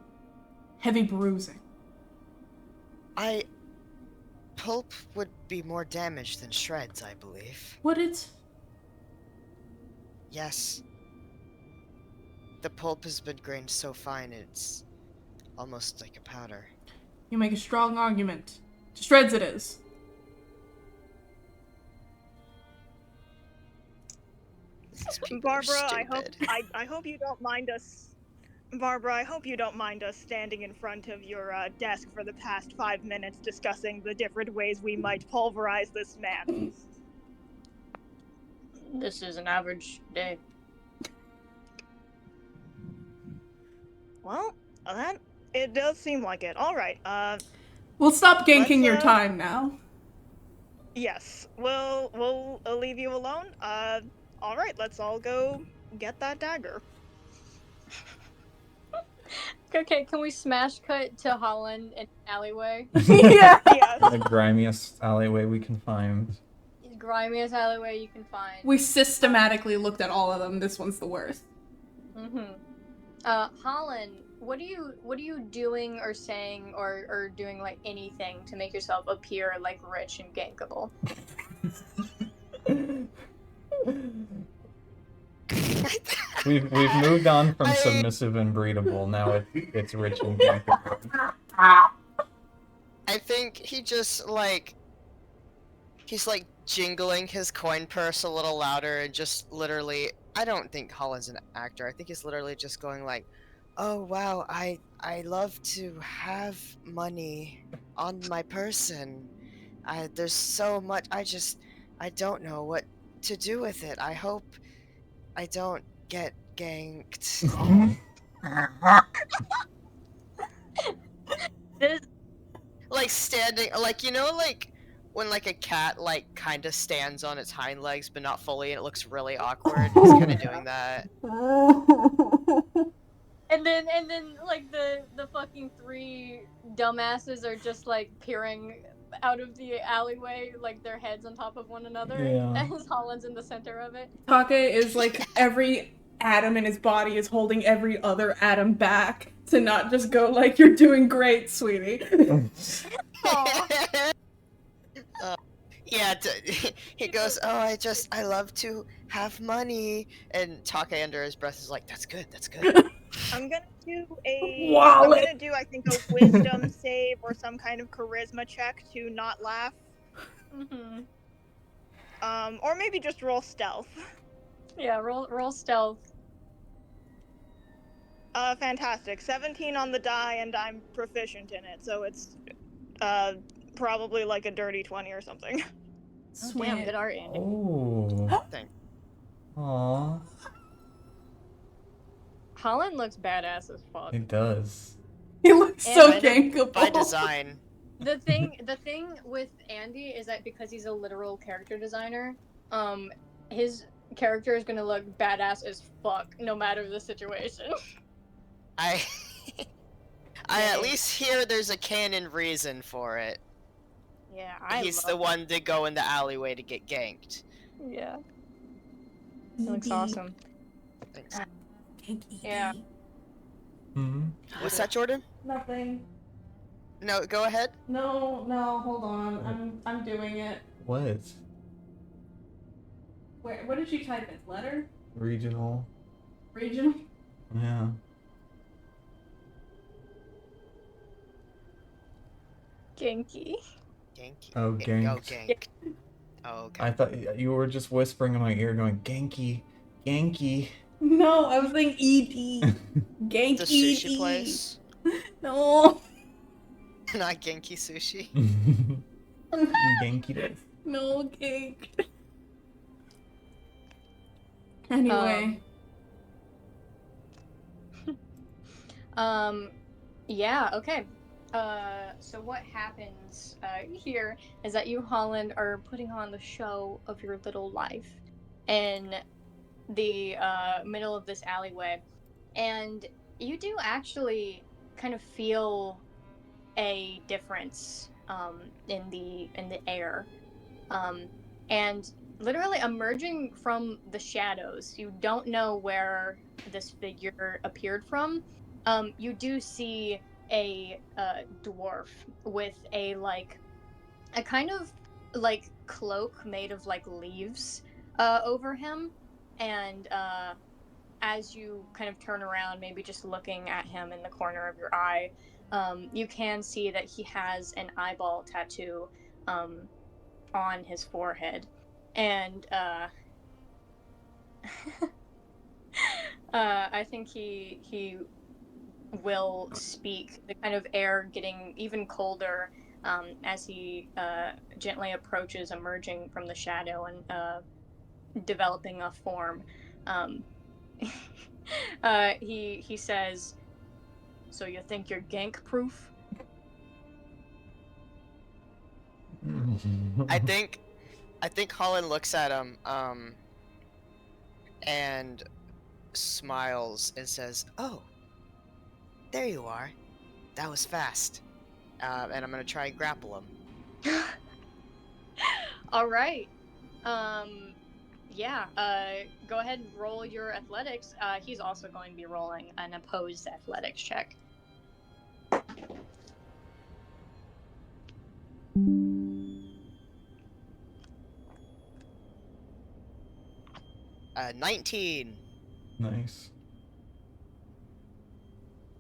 heavy bruising. Pulp would be more damage than shreds, I believe. Would it? Yes. The pulp has been grained so fine it's almost like a powder. You make a strong argument. To shreds it is. Barbara, Stupid. I hope you don't mind us. Barbara, I hope you don't mind us standing in front of your desk for the past 5 minutes discussing the different ways we might pulverize this man. This is an average day. Well, it does seem like it. All right. We'll stop ganking your let's, time now. Yes, we'll leave you alone. All right. Let's all go get that dagger. Okay, can we smash cut to Hollin in an alleyway? Yeah. Yes. The grimiest alleyway we can find. Grimiest alleyway you can find. We systematically looked at all of them. This one's the worst. Hollin, what are you doing or saying or doing like anything to make yourself appear like rich and gankable? We've moved on from submissive and breedable. Now it's rich and gankable. I think he just he's like jingling his coin purse a little louder and just literally, I don't think Hollin's an actor. I think he's literally just going like, oh wow, I love to have money on my person. There's so much. I don't know what to do with it. I hope I don't get ganked. This Like standing, like like when like a cat like kind of stands on its hind legs but not fully, and it looks really awkward. It's kind of doing that. And then like the fucking three dumbasses are just like peering out of the alleyway, like their heads on top of one another, Yeah. as Holland's in the center of it. Take is like every atom in his body is holding every other atom back to not just go like, you're doing great, sweetie. Yeah, he goes, "Oh, I love to have money," and Take under his breath is like, "That's good, that's good." I'm gonna do Wallet. I think a wisdom save or some kind of charisma check to not laugh. Mm-hmm. Or maybe just roll stealth. Yeah, roll stealth. Fantastic. 17 on the die, and I'm proficient in it, so it's probably like a dirty 20 or something. Oh, damn, good art, Andy. Oh. Thanks. Aww. Hollin looks badass as fuck. It does. He looks so And gankable. By design. The thing with Andy is that because he's a literal character designer, his character is gonna look badass as fuck no matter the situation. I at least hear there's a canon reason for it. Yeah, He's the one to go in the alleyway to get ganked. Yeah. It looks awesome. Thanks. Yeah. Hmm. What's that, Jordan? Nothing. No, go ahead. No, hold on. I'm doing it. What? What did you type in? Letter? Regional. Regional? Yeah. Genki. Ganky. Oh, Go ganked. gank. Oh, okay. I thought you were just whispering in my ear, going Genki, Genki. No, I was saying ED. Ganky The sushi ED. place. No. Not Genki Sushi. Genki desu. No cake. Anyway. Yeah, okay. So what happens here is that you, Holland, are putting on the show of your little life in the middle of this alleyway, and you do actually kind of feel a difference in the air, and literally emerging from the shadows. You don't know where this figure appeared from. You do see a dwarf with a kind of like cloak made of like leaves over him, and as you kind of turn around, maybe just looking at him in the corner of your eye, you can see that he has an eyeball tattoo on his forehead, and I think he will speak, the kind of air getting even colder as he gently approaches, emerging from the shadow and developing a form. He says, "So you think you're gank proof?" I think Hollin looks at him, and smiles and says, "Oh, there you are. That was fast." And I'm gonna try and grapple him. All right. Yeah. Go ahead and roll your athletics. He's also going to be rolling an opposed athletics check. 19. Nice.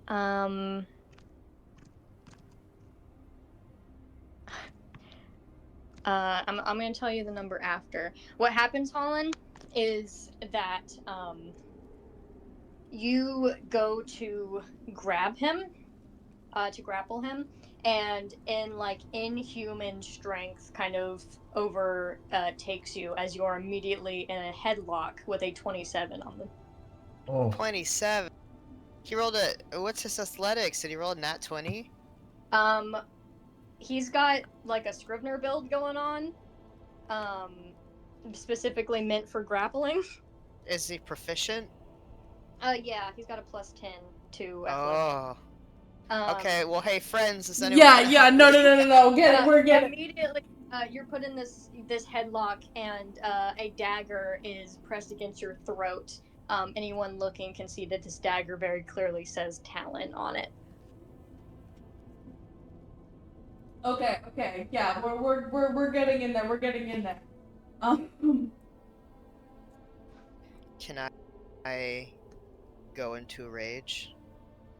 I'm going to tell you the number after. What happens, Hollin, is that you go to grab him, to grapple him, and in like inhuman strength, kind of takes you as you're immediately in a headlock with a 27 on the. Oh, 27. He rolled a. What's his athletics? Did he roll a nat 20? He's got like a Scrivener build going on, specifically meant for grappling. Is he proficient? Yeah, he's got a +10 to athletics. Oh. Okay, well, hey, friends, is anyone Yeah, gonna yeah, help no, me? no, no, no, no. Get it, we're getting. Immediately, you're put in this headlock, and a dagger is pressed against your throat. Anyone looking can see that this dagger very clearly says Talon on it. Okay, yeah, we're getting in there. We're getting in there. Can I go into a rage?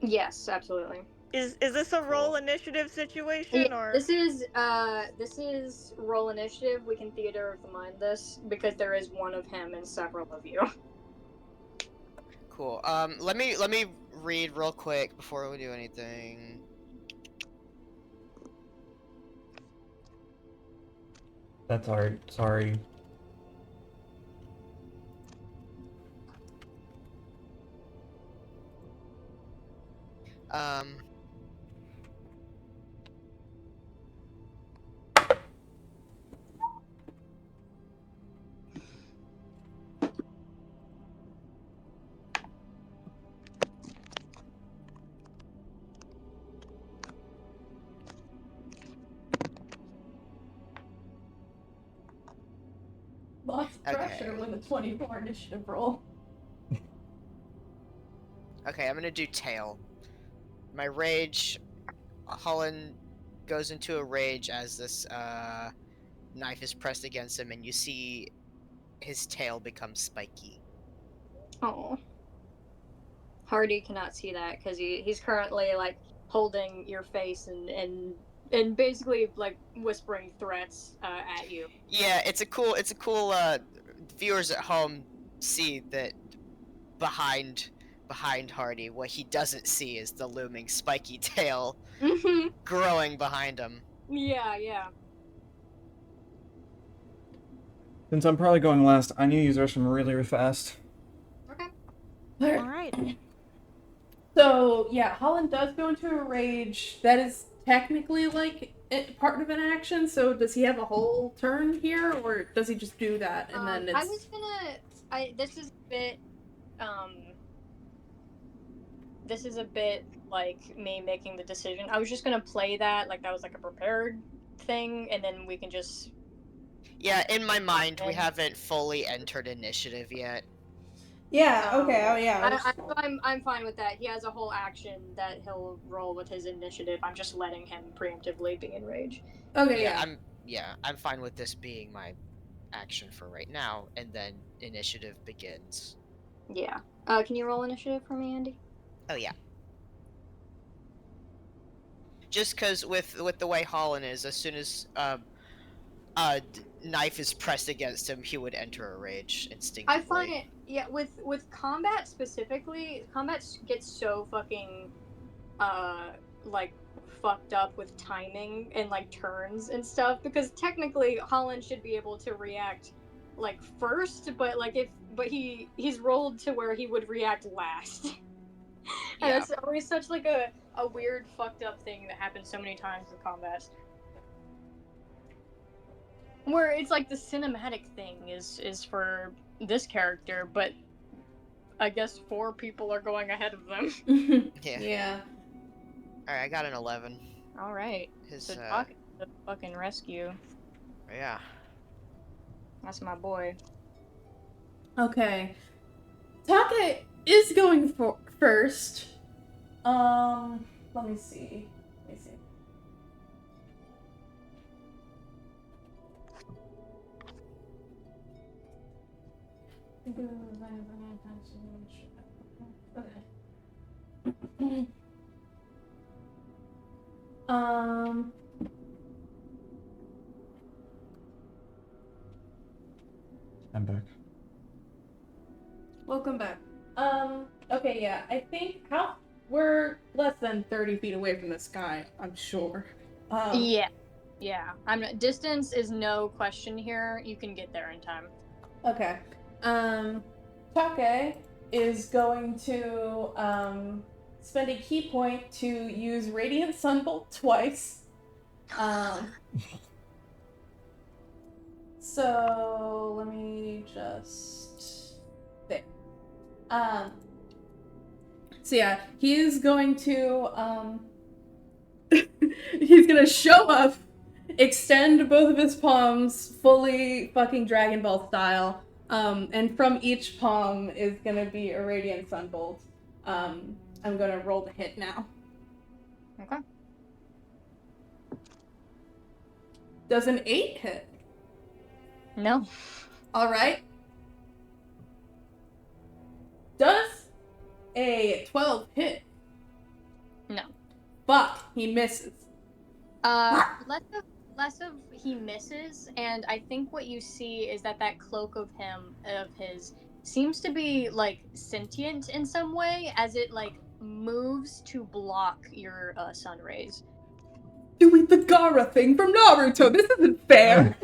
Yes, absolutely. Is this a roll Cool. initiative situation Yeah, or? this is roll initiative. We can theater of the mind this because there is one of him and several of you. Cool. Let me read real quick before we do anything. that's art. Sorry. Um. Lots of pressure Okay. with a 24 initiative roll. Okay, I'm gonna do tail. My rage. Hollin goes into a rage as this knife is pressed against him, and you see his tail become spiky. Oh, Hardy cannot see that because he's currently like holding your face and basically like whispering threats at you. Yeah, it's a cool. Viewers at home see that behind Hardy, what he doesn't see is the looming spiky tail Mm-hmm. growing behind him. Yeah. Since I'm probably going last, I need to use restroom really, really fast. Okay. All right. So yeah, Holland does go into a rage. That is technically like part of an action. So does he have a whole turn here, or does he just do that and then it's? I was gonna. This is a bit. This is a bit like me making the decision. I was just gonna play that like that was like a prepared thing, and then we can just. Yeah, in my mind, we haven't fully entered initiative yet. Yeah. Okay. Oh yeah. I'm fine with that. He has a whole action that he'll roll with his initiative. I'm just letting him preemptively be in rage. Okay. I'm fine with this being my action for right now, and then initiative begins. Yeah. Can you roll initiative for me, Andy? Oh yeah. Just because with the way Hollin is, as soon as knife is pressed against him, he would enter a rage instinctively. I find it, yeah, with combat specifically, combat gets so fucking like fucked up with timing and like turns and stuff, because technically Holland should be able to react like first, but like he's rolled to where he would react last. And Yeah. that's always such like a weird fucked up thing that happens so many times with combat. Where it's like the cinematic thing is for this character, but I guess 4 people are going ahead of them. Yeah. Yeah. Alright, I got an 11. Alright. His, So talk the fucking rescue. Yeah. That's my boy. Okay. Taka is going for first. Let me see. Okay. I'm back. Welcome back. Okay, yeah. I think we're less than 30 feet away from this guy, I'm sure. Yeah. Distance is no question here. You can get there in time. Okay. Take is going to spend a key point to use Radiant Sunbolt twice. So let me just there. So yeah, he is going to he's gonna show up, extend both of his palms fully fucking Dragon Ball style, and from each palm is gonna be a Radiant Sunbolt. I'm gonna roll the hit now. Okay. Does an 8 hit? No. Alright. Does a 12 hit? No. Fuck, he misses. Less of he misses, and I think what you see is that cloak of his seems to be like sentient in some way, as it like moves to block your sun rays. Doing the Gara thing from Naruto. This isn't fair.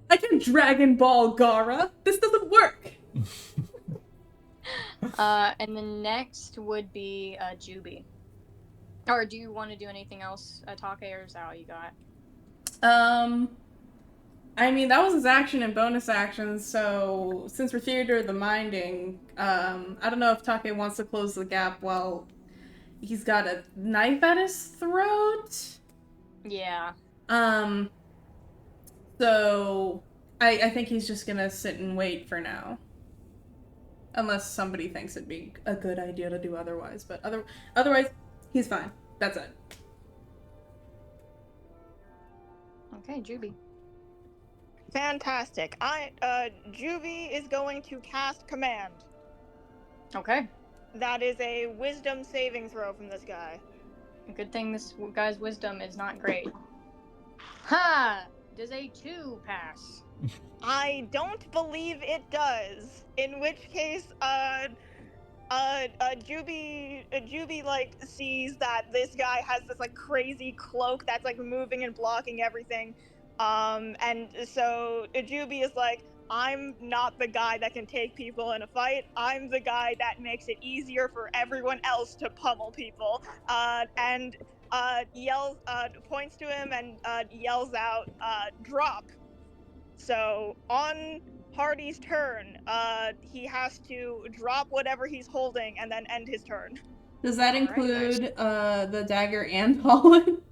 I can Dragon Ball Gara. This doesn't work. And the next would be Juby. Or do you want to do anything else, Take, or is that all you got? I mean, that was his action and bonus action, so since we're Theater of the Minding, I don't know if Take wants to close the gap while he's got a knife at his throat. Yeah. So I think he's just gonna sit and wait for now. Unless somebody thinks it'd be a good idea to do otherwise, but otherwise, he's fine. That's it. Okay, Juby. Fantastic. Juby is going to cast Command. Okay. That is a Wisdom saving throw from this guy. Good thing this guy's wisdom is not great. Ha! Does a 2 pass? I don't believe it does. In which case, Juby like sees that this guy has this like crazy cloak that's like moving and blocking everything. And so Juby is like, I'm not the guy that can take people in a fight. I'm the guy that makes it easier for everyone else to pummel people. And yells, points to him and yells out, drop. So on Hardy's turn, he has to drop whatever he's holding and then end his turn. Does that include the dagger and Hollin?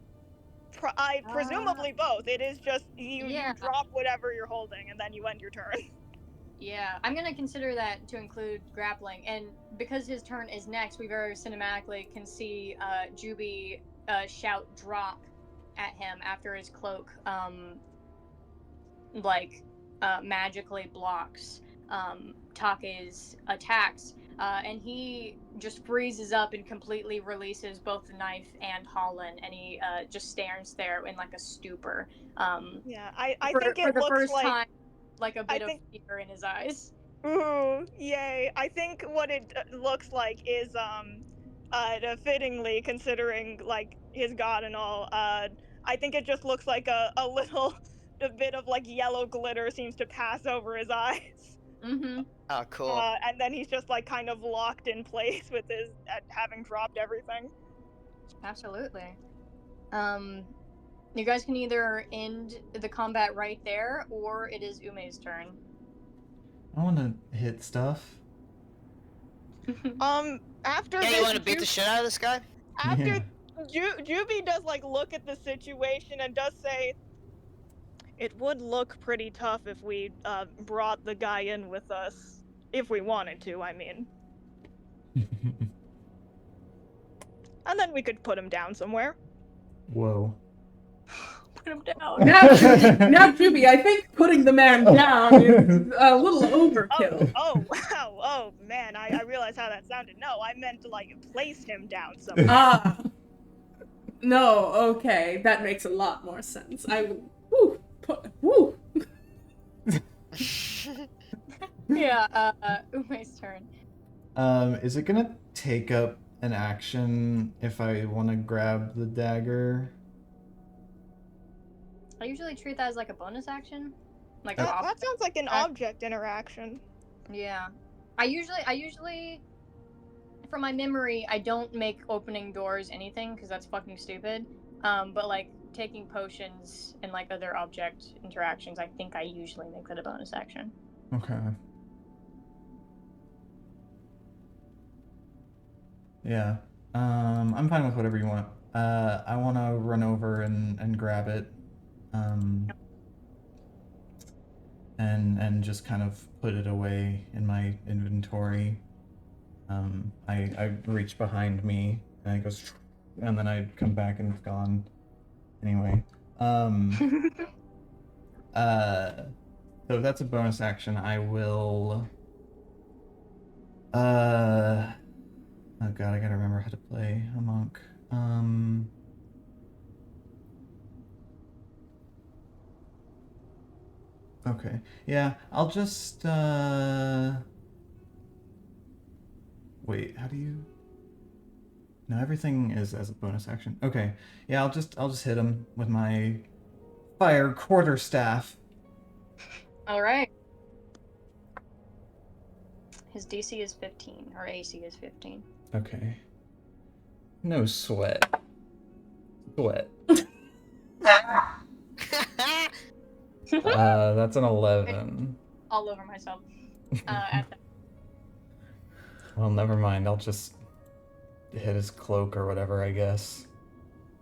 Presumably both. It is just you drop whatever you're holding and then you end your turn. Yeah, I'm gonna consider that to include grappling, and because his turn is next, we very cinematically can see Juby shout "drop" at him after his cloak magically blocks Take's attacks, and he just freezes up and completely releases both the knife and Hollin, and he just stands there in like a stupor. Yeah, I for, think it for the looks first like time, like a bit of fear in his eyes. Ooh, yay! I think what it looks like is fittingly considering like his god and all. I think it just looks like a bit of like yellow glitter seems to pass over his eyes. Mm-hmm. Oh, cool. And then he's just like kind of locked in place with his having dropped everything. Absolutely. You guys can either end the combat right there, or it is Ume's turn. I want to hit stuff. After Yeah, this, you want to beat the shit out of this guy? After Juby does like look at the situation and does say, it would look pretty tough if we brought the guy in with us. If we wanted to, I mean. And then we could put him down somewhere. Whoa. Put him down. Now, Juby, I think putting the man down is a little overkill. Oh, wow. Oh, man, I realize how that sounded. No, I meant to, like, place him down somewhere. Ah. No, okay. That makes a lot more sense. Woo. Yeah, Ume's turn. Is it gonna take up an action if I want to grab the dagger? I usually treat that as like a bonus action. Like That sounds like an object interaction. Yeah. I usually from my memory, I don't make opening doors anything because that's fucking stupid. But like taking potions and like other object interactions, I think I usually make that a bonus action. Okay. Yeah. I'm fine with whatever you want. I want to run over and grab it. And just kind of put it away in my inventory. I reach behind me and it goes, and then I come back and it's gone. Anyway. So if that's a bonus action, I will. Oh god, I gotta remember how to play a monk. Okay. Yeah, I'll just wait, how do you? No, everything is as a bonus action. Okay. Yeah, I'll just hit him with my fire quarterstaff. All right. His DC is 15, or AC is 15. Okay. No sweat. Sweat. That's an 11. All over myself. At the... Well, never mind. I'll just hit his cloak or whatever, I guess.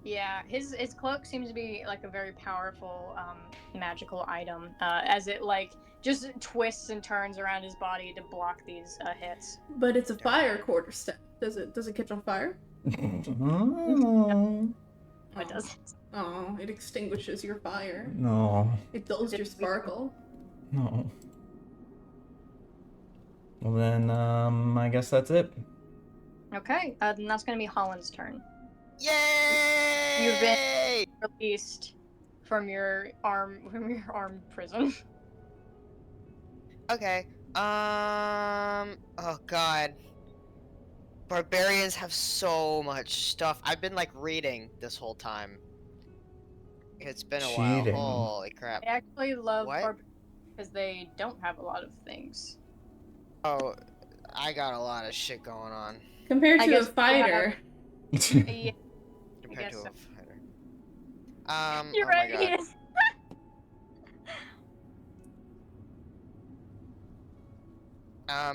Yeah, his cloak seems to be like a very powerful magical item, as it like just twists and turns around his body to block these hits. But it's a fire quarterstaff. Does it catch on fire? Oh. It doesn't. Oh, it extinguishes your fire. No. It dulls your sparkle. No. Well then, I guess that's it. Okay, then that's gonna be Hollin's turn. Yay! You've been released from your arm prison. Okay. Oh god. Barbarians have so much stuff. I've been like reading this whole time. It's been a Cheating. while. Holy crap. I actually love What? barbarians because they don't have a lot of things. Oh, I got a lot of shit going on Compared I to a guess you fighter. Yeah, compared to guess a so. fighter. You're oh right. my god. He is.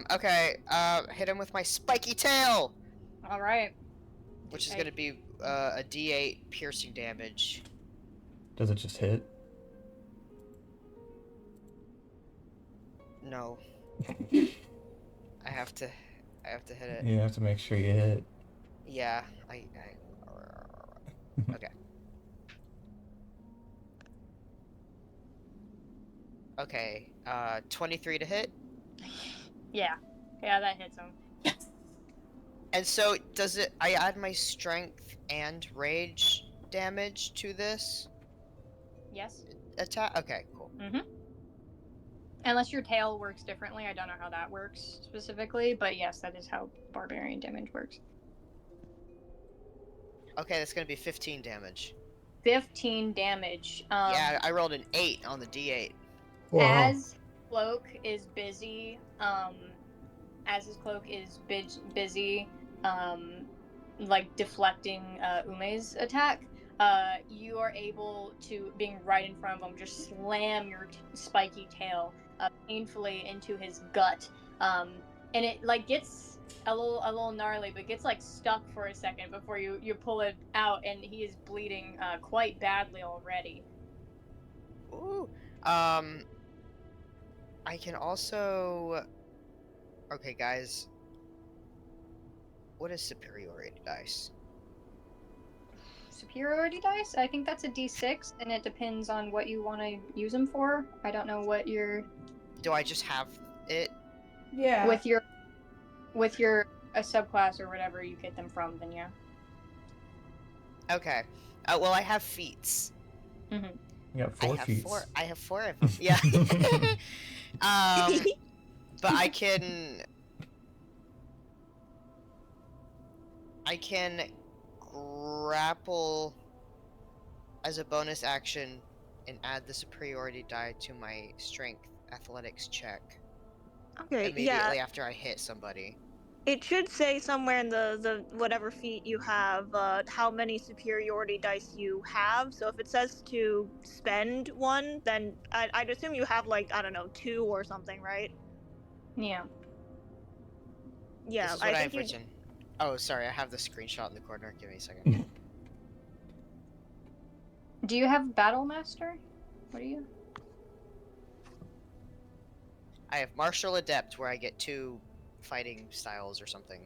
Okay, hit him with my spiky tail, All right. which is Okay. gonna be a D8 piercing damage. Does it just hit? No. I have to hit it. You have to make sure you hit. Yeah, okay. Okay, 23 to hit. Yeah, that hits him. And so, I add my strength and rage damage to this Yes. attack? Okay, cool. Unless your tail works differently, I don't know how that works specifically, but yes, that is how barbarian damage works. Okay, that's gonna be 15 damage. 15 damage. Yeah, I rolled an 8 on the D8. As Cloak is busy, like deflecting Ume's attack, you are able to, being right in front of him, just slam your spiky tail painfully into his gut, and it like gets a little gnarly, but gets like stuck for a second before you pull it out, and he is bleeding quite badly already. Ooh. I can also... Okay, guys. What is superiority dice? Superiority dice? I think that's a d6, and it depends on what you want to use them for. I don't know what your... Do I just have it? Yeah. With your a subclass or whatever you get them from, then yeah. Okay. Well, I have feats. You got 4 feet. I have 4 of them. Yeah. But I can... I can grapple as a bonus action and add the superiority die to my strength athletics check Okay, immediately after I hit somebody. It should say somewhere in the whatever feat you have how many superiority dice you have. So if it says to spend one, then I'd assume you have like, I don't know, 2 or something, right? Yeah. Yeah, This is I what I think have you. written. Oh, sorry, I have the screenshot in the corner. Give me a second. Do you have Battle Master? What do you? I have Martial Adept, where I get 2 fighting styles or something.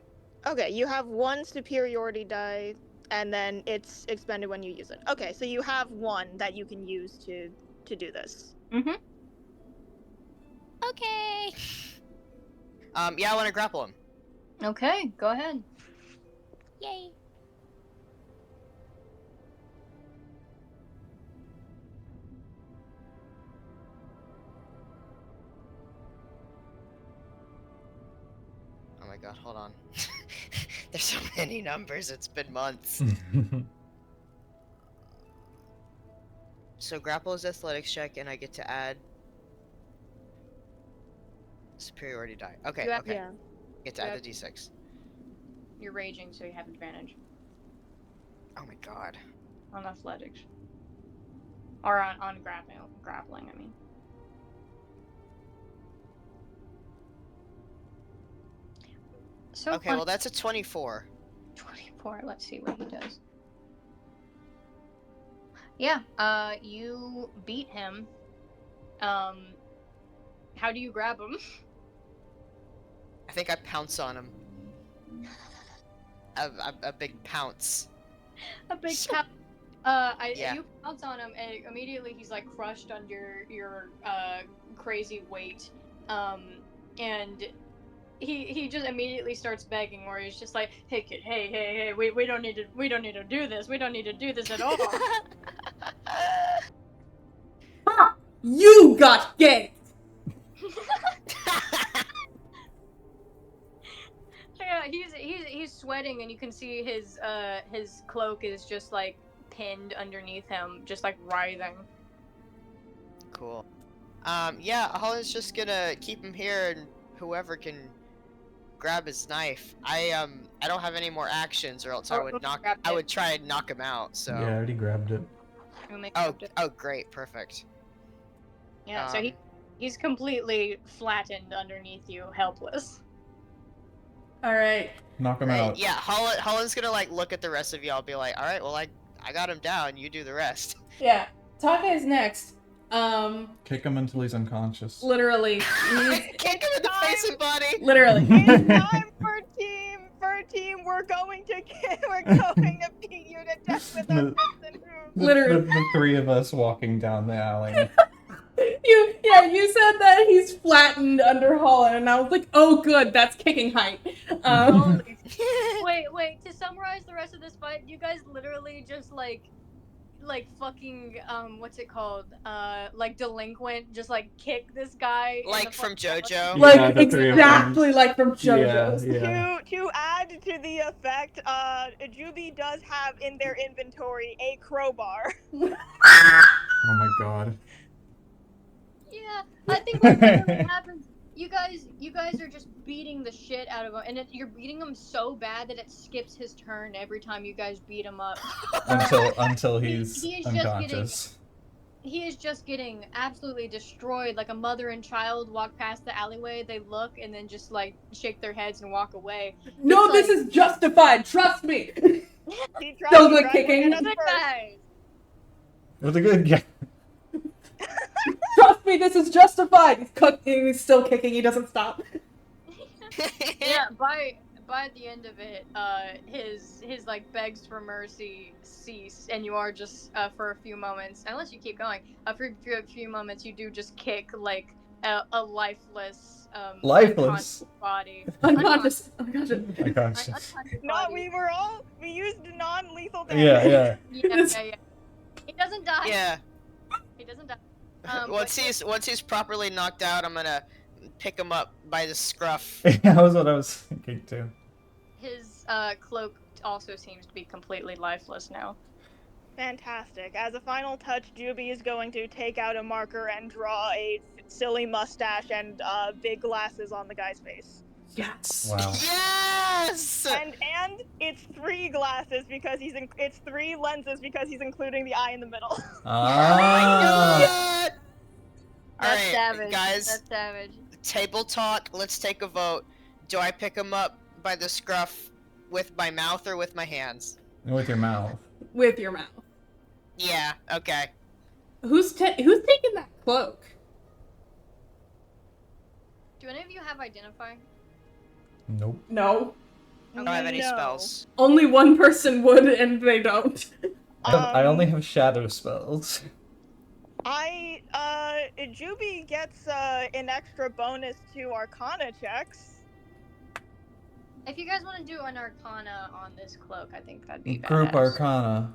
Okay, you have 1 superiority die, and then it's expended when you use it. Okay, so you have 1 that you can use to do this. Mm-hmm. Okay. Yeah, I want to grapple him. Okay, go ahead. Yay. Oh my god, hold on. There's so many numbers, it's been months. So grapple is athletics check, and I get to add superiority die. Okay, You have- okay. Yeah. Get to you add have- the d6. You're raging, so you have advantage Oh my god. on athletics. Or on grappling, I mean. So Okay, fun. well that's a 24. 24. Let's see what he does. Yeah, you beat him. How do you grab him? I think I pounce on him. A big pounce. A big So- pound. Yeah. You pounce on him, and immediately he's like crushed under your crazy weight. And he just immediately starts begging, where he's just like, "Hey kid, hey, we don't need to do this. We don't need to do this at all." You got ganked! Yeah, he's sweating, and you can see his cloak is just like pinned underneath him, just like writhing. Cool. Yeah, Holland's just gonna keep him here, and whoever can grab his knife. I don't have any more actions, or else I would try and knock him out. So. Yeah, I already grabbed it. Oh, great, perfect. Yeah, so he's completely flattened underneath you, helpless. Alright. Knock him Great. out. Yeah, Holland's gonna like look at the rest of y'all, be like, all right, well I got him down. You do the rest. Yeah. Taka is next. Kick him until he's unconscious. Literally. Kick him in the face and body. Literally. It's time for team. We're going to beat you to death with our fists and hooves. Literally. The 3 of us walking down the alley. You said that he's flattened under Hollin, and I was like, oh good, that's kicking height. Wait, to summarize the rest of this fight, you guys literally just like fucking what's it called? Like delinquent, just like kick this guy Like from JoJo. Like Yeah, the 3 of exactly them. like from JoJo's. Yeah. To add to the effect, Juby does have in their inventory a crowbar. Oh my god. Yeah, I think what literally happens. You guys are just beating the shit out of him, and you're beating him so bad that it skips his turn every time you guys beat him up. Until he's he is unconscious. He is just getting absolutely destroyed. Like a mother and child walk past the alleyway, they look and then just like shake their heads and walk away. No, It's this like- is justified. Trust me. He Still tried good to kicking. get us Good first. guys. It was a good guy. Trust me, this is justified. He's still kicking. He doesn't stop. Yeah, by the end of it, his like begs for mercy cease, and you are just for a few moments, unless you keep going, for a few moments, you do just kick like a lifeless, Lifeless? unconscious body. Unconscious. Unconscious. No, we used non-lethal damage. Yeah. Yeah. He doesn't die. Yeah. He doesn't die. Once he's properly knocked out, I'm gonna pick him up by the scruff. That was what I was thinking too. His This cloak also seems to be completely lifeless now. Fantastic. As a final touch, Juby is going to take out a marker and draw a silly mustache and big glasses on the guy's face. Yes. Wow. Yes! And it's 3 glasses because it's 3 lenses because he's including the eye in the middle. Ah. That's Alright, savage. guys. That's savage. Table talk. Let's take a vote. Do I pick him up by the scruff with my mouth or with my hands? With your mouth. With your mouth. Yeah. Okay. Who's taking that cloak? Do any of you have identify? Nope. No. I don't have any No. spells. Only one person would, and they don't. I only have shadow spells. Juby gets an extra bonus to Arcana checks. If you guys want to do an Arcana on this cloak, I think that'd be Group badass. Arcana.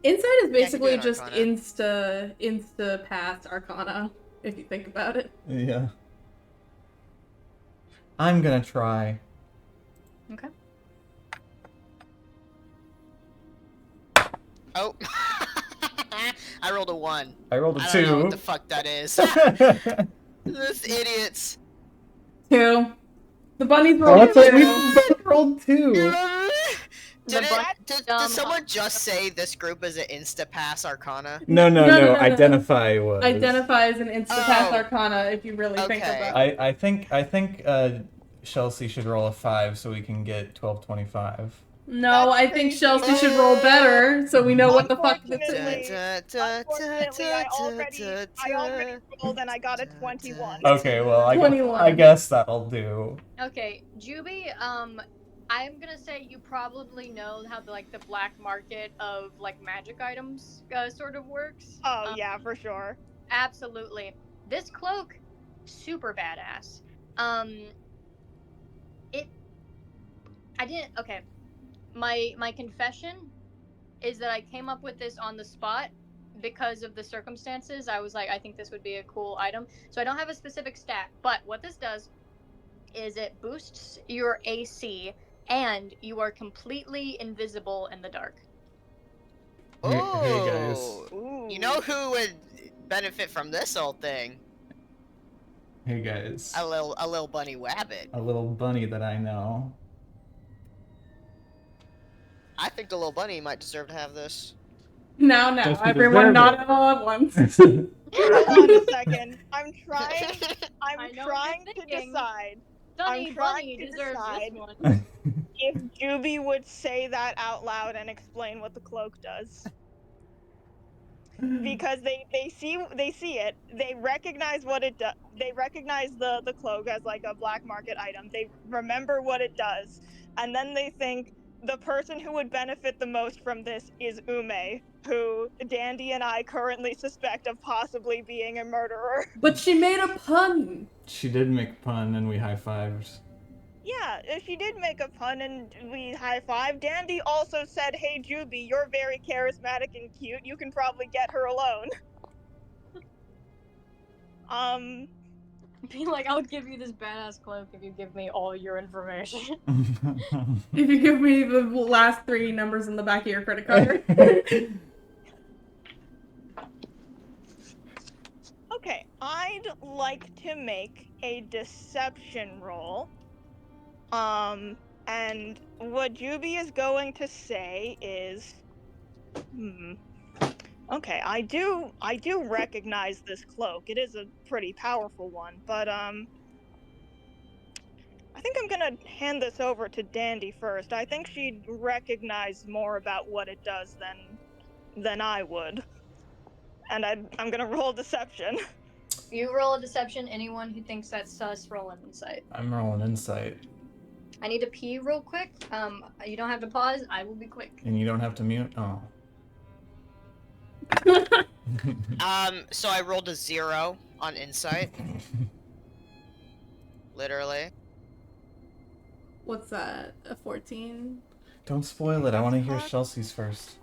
Insight is basically an just Arcana. insta pass Arcana, if you think about it. Yeah. I'm gonna try. Okay. Oh. I rolled a 1. I rolled a I 2. don't know what the fuck that is. This idiots. 2. The bunnies Oh, rolled what's it? We 2. both rolled 2. Did dumb someone just say this group is an insta-pass Arcana? No. No. Identify was. Identify as an insta pass Oh. Arcana if you really think Okay. about it. I think Chelsea should roll a 5 so we can get 1225. No, That's I think crazy. Chelsea should roll better so we know what the fuck this Unfortunately- is. Unfortunately, I already rolled and I got a 21. Okay, well, 21. I guess that'll do. Okay, Juby, I'm gonna say you probably know how the black market of magic items sort of works. Oh yeah, for sure. Absolutely. This cloak, super badass. Okay. My confession is that I came up with this on the spot because of the circumstances. I was like, I think this would be a cool item. So I don't have a specific stat, but what this does is it boosts your AC and you are completely invisible in the dark. Hey, guys. Ooh. You know who would benefit from this old thing? Hey guys. A little bunny wabbit. A little bunny that I know. I think the little bunny might deserve to have this. Now, Just because everyone they're not there. all at once. Hold on a second. I'm I trying know what to you're thinking. decide Sunny I'm Bunny trying to deserves decide. this one. if Juby would say that out loud and explain what the cloak does. Because they see it, they recognize what it does. They recognize the cloak as a black market item. They remember what it does, and then they think the person who would benefit the most from this is Ume, who Dandy and I currently suspect of possibly being a murderer. But she made a pun. She did make a pun and we high-fived. Yeah, she did make a pun and we high-fived. Dandy also said, "Hey Juby, you're very charismatic and cute. You can probably get her alone." Be like, I'll give you this badass cloak if you give me all your information. If you give me the last 3 numbers in the back of your credit card. Okay, I'd like to make a deception roll. And what Juby is going to say is, okay, I do recognize this cloak. It is a pretty powerful one, but I think I'm gonna hand this over to Dandy first. I think she'd recognize more about what it does than I would. And I'm gonna roll deception. You roll a deception. Anyone who thinks that's sus, roll an insight. I'm rolling insight. I need to pee real quick. You don't have to pause. I will be quick. And you don't have to mute? Oh. So I rolled a 0 on insight. Literally. What's that? A 14? Don't spoil it. I want to hear Chelsea's first.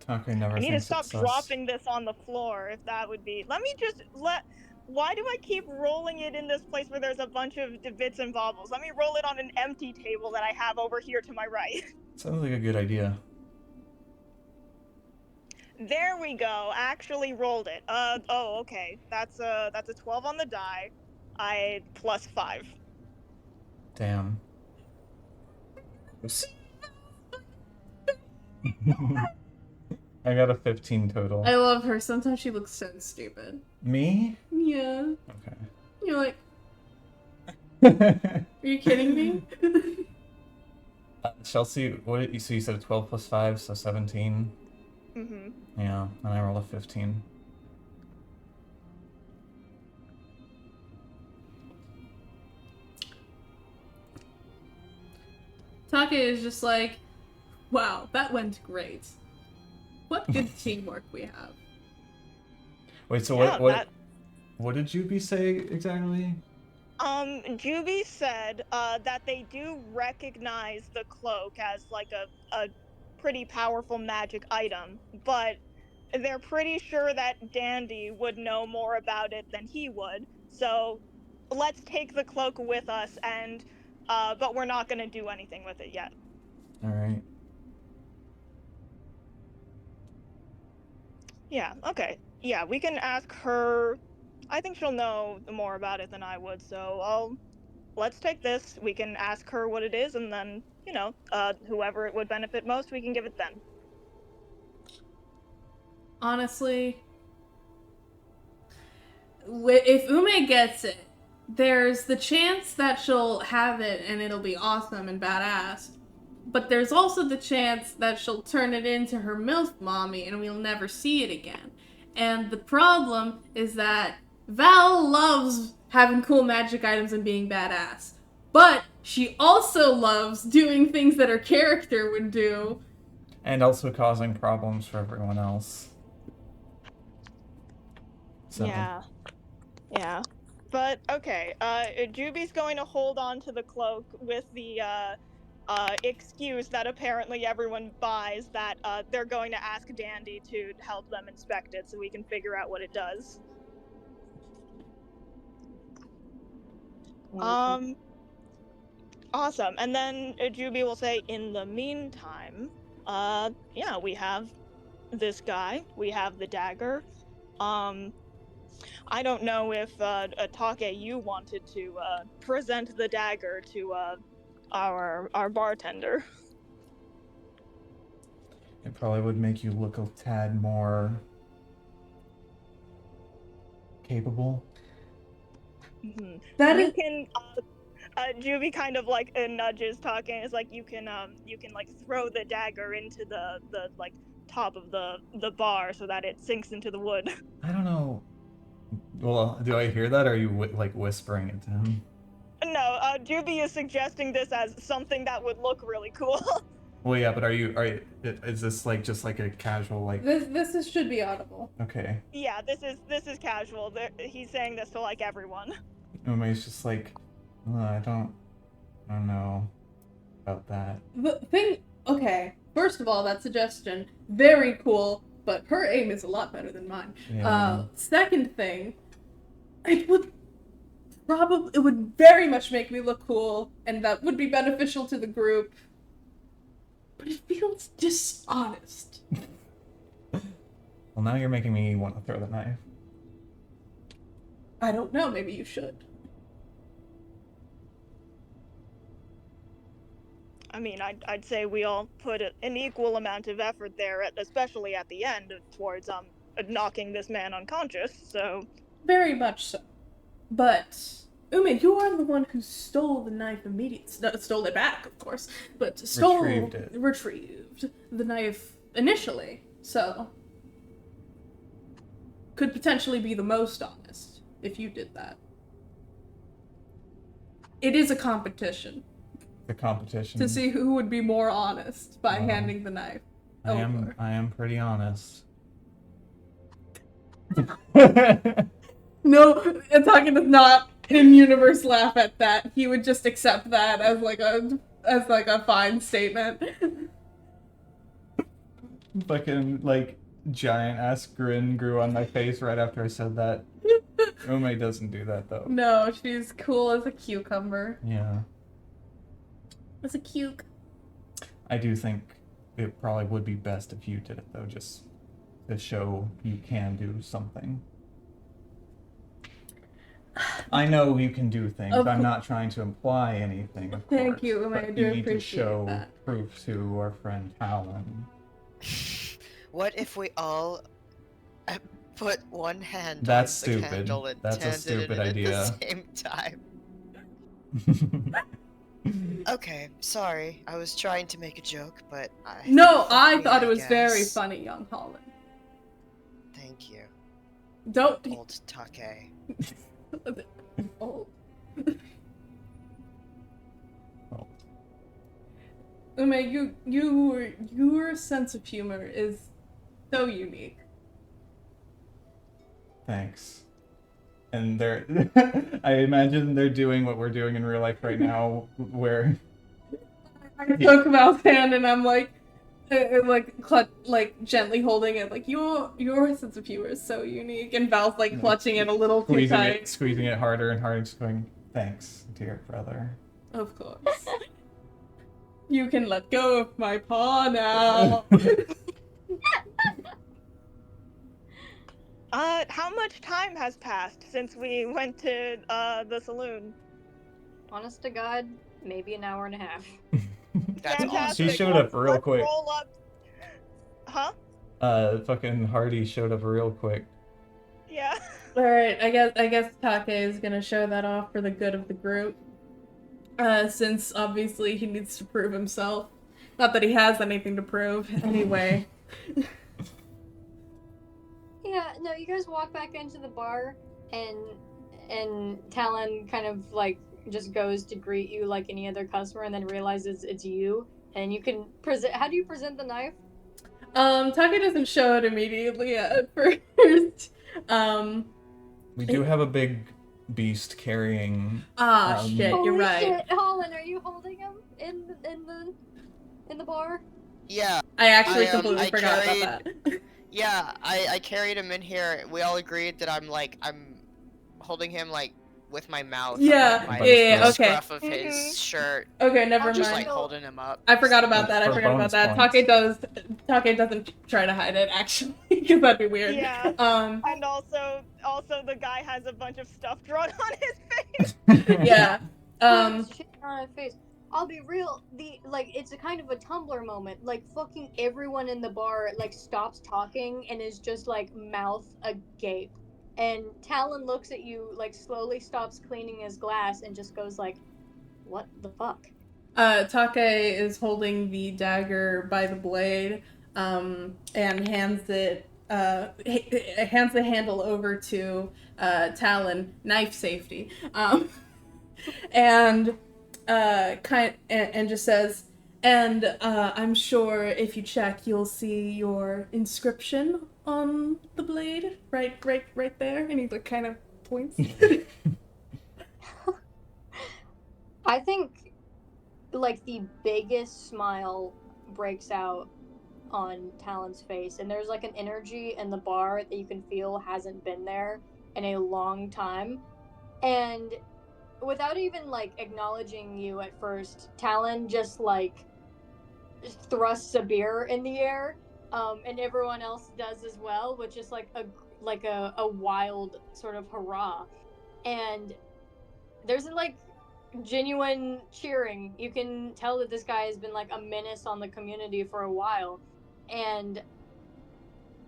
Take never I need to thinks stop it's sus. dropping this on the floor if that would be. Let me Why do I keep rolling it in this place where there's a bunch of bits and bobbles? Let me roll it on an empty table that I have over here to my right. Sounds like a good idea. There we go. Actually rolled it. Oh, okay. That's a 12 on the die. I plus 5. Damn. I got a 15 total. I love her. Sometimes she looks so stupid. Me? Yeah. Okay. You're like, are you kidding me? Chelsea, so you said 12 plus 5, so 17? Mm-hmm. Yeah, and I rolled a 15. Take is just like, wow, that went great. What good teamwork we have. Wait, so Yeah, what did Juby say exactly? Juby said that they do recognize the cloak as like a pretty powerful magic item, but they're pretty sure that Dandy would know more about it than he would. So let's take the cloak with us, and but we're not gonna do anything with it yet. All right. Yeah. Okay. Yeah, we can ask her. I think she'll know more about it than I would. So let's take this. We can ask her what it is, and then whoever it would benefit most, we can give it then. Honestly, if Ume gets it, there's the chance that she'll have it and it'll be awesome and badass. But there's also the chance that she'll turn it into her MILF mommy and we'll never see it again. And the problem is that Val loves having cool magic items and being badass. But she also loves doing things that her character would do. And also causing problems for everyone else. So. Yeah. But okay, Juby's going to hold on to the cloak with the excuse that apparently everyone buys that they're going to ask Dandy to help them inspect it so we can figure out what it does. Awesome. And then Juby will say, in the meantime, we have this guy, we have the dagger. I don't know if Take, you wanted to present the dagger to our bartender. It probably would make you look a tad more capable. Mm-hmm. That you is... can. Juby kind of like nudges talking. It's like you can like throw the dagger into the like top of the bar so that it sinks into the wood. I don't know. Well, do I hear that, or are you like whispering it to him? No, Juby is suggesting this as something that would look really cool. Well, yeah, but is this like just like a casual like? This should be audible. Okay. Yeah, this is casual. He's saying this to like everyone. Ume's just like, I don't know about that. The thing, okay, first of all, that suggestion, very cool, but her aim is a lot better than mine. Yeah. Second thing, it would very much make me look cool, and that would be beneficial to the group. But it feels dishonest. Well, now you're making me want to throw the knife. I don't know, maybe you should. I mean, I'd say we all put an equal amount of effort there, especially at the end, towards knocking this man unconscious, so... Very much so. But, Ume, you are the one who stole the knife immediately. Stole it back, of course, but retrieved the knife initially, so... Could potentially be the most honest, if you did that. It is a competition. The competition. To see who would be more honest by handing the knife over. I am pretty honest. No, Ataka does not in-universe laugh at that. He would just accept that as like a fine statement. Fucking like giant ass grin grew on my face right after I said that. Ume doesn't do that though. No, she's cool as a cucumber. Yeah. As a cuke. I do think it probably would be best if you did it though, just to show you can do something. I know you can do things. I'm not trying to imply anything, of course. Thank you, Ume. I but do you need to appreciate show that. proof to our friend Hollin. What if we all put one hand That's on the stupid. candle and That's a handed stupid it idea. at the same time? Okay, sorry. I was trying to make a joke, but No, I fuck me, thought it was very guess. funny, young Hollin. Thank you, Don't. old Take. Oh. Oh. Ume, your sense of humor is so unique. Thanks. And they're I imagine they're doing what we're doing in real life right now, where I took Val's hand and I'm like gently holding it, like your sense of humor is so unique, and Val's like clutching it a little too tight. squeezing it harder and harder, just going, thanks, dear brother. Of course. You can let go of my paw now. How much time has passed since we went to the saloon? Honest to God, maybe an hour and a half. That's Fantastic. awesome. She showed up real Let's quick. roll up. Huh? Fucking Hardy showed up real quick. Yeah. Alright, I guess Take is gonna show that off for the good of the group. Since obviously he needs to prove himself. Not that he has anything to prove, anyway. Yeah, no, you guys walk back into the bar, and Talon kind of like just goes to greet you like any other customer, and then realizes it's you, and you can present. How do you present the knife? Take doesn't show it immediately at first. We do have a big beast carrying. Shit, Holy you're right. shit, Hollin, are you holding him in the bar? Yeah, I actually I completely forgot carried- about that. yeah. I carried him in here. We all agreed that I'm holding him like with my mouth. Yeah, on, like, yeah, the okay. scruff of his shirt. Okay, never Just mind. like holding him up. I forgot about that. I For forgot about bonus that. points. Take doesn't try to hide it actually, because that'd be weird. Yeah. Um. And also the guy has a bunch of stuff drawn on his face. Yeah. Shit on my face. I'll be real. It's a kind of a Tumblr moment. Like fucking everyone in the bar like stops talking and is just like mouth agape. And Talon looks at you, like slowly stops cleaning his glass and just goes like, "What the fuck?" Take is holding the dagger by the blade, and hands it, hands the handle over to Talon, knife safety, and and just says, and I'm sure if you check, you'll see your inscription on the blade, right there, and he kind of points. I think like the biggest smile breaks out on Talon's face, and there's like an energy in the bar that you can feel hasn't been there in a long time. And without even like acknowledging you at first, Talon just like thrusts a beer in the air, and everyone else does as well, which is like a wild sort of hurrah. And there's like genuine cheering. You can tell that this guy has been like a menace on the community for a while, and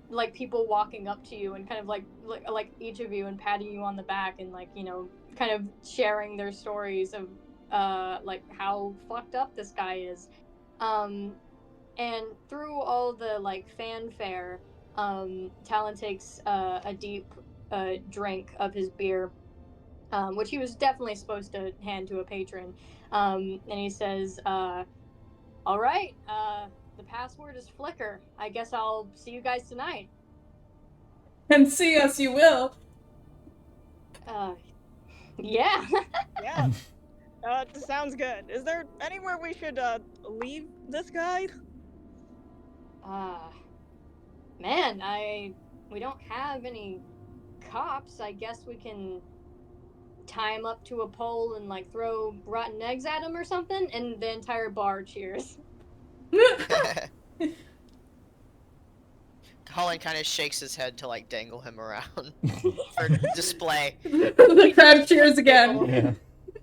like people walking up to you and kind of like each of you and patting you on the back and like, you know, kind of sharing their stories of like how fucked up this guy is. And through all the like fanfare, Talon takes a deep drink of his beer, which he was definitely supposed to hand to a patron. And he says, all right, the password is Flicker. I guess I'll see you guys tonight. And see us you will. Yeah. Yeah. Sounds good. Is there anywhere we should leave this guy? Man, we don't have any cops, I guess we can tie him up to a pole and like throw rotten eggs at him or something, and the entire bar cheers. Hollin kind of shakes his head to like dangle him around for display. The crowd cheers again. Yeah.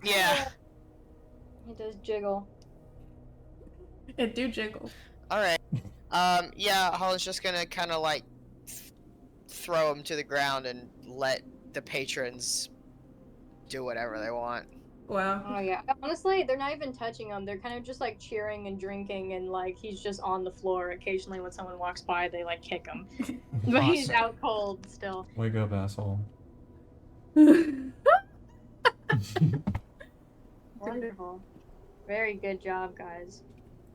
Yeah. It does jiggle. It do jiggle. All right. Yeah, Hollin's just gonna kind of like throw him to the ground and let the patrons do whatever they want. Wow. Oh yeah. Honestly, they're not even touching him. They're kind of just like cheering and drinking, and like he's just on the floor. Occasionally, when someone walks by, they like kick him. But he's Awesome. out cold still. Wake up, asshole. Wonderful. Very good job, guys.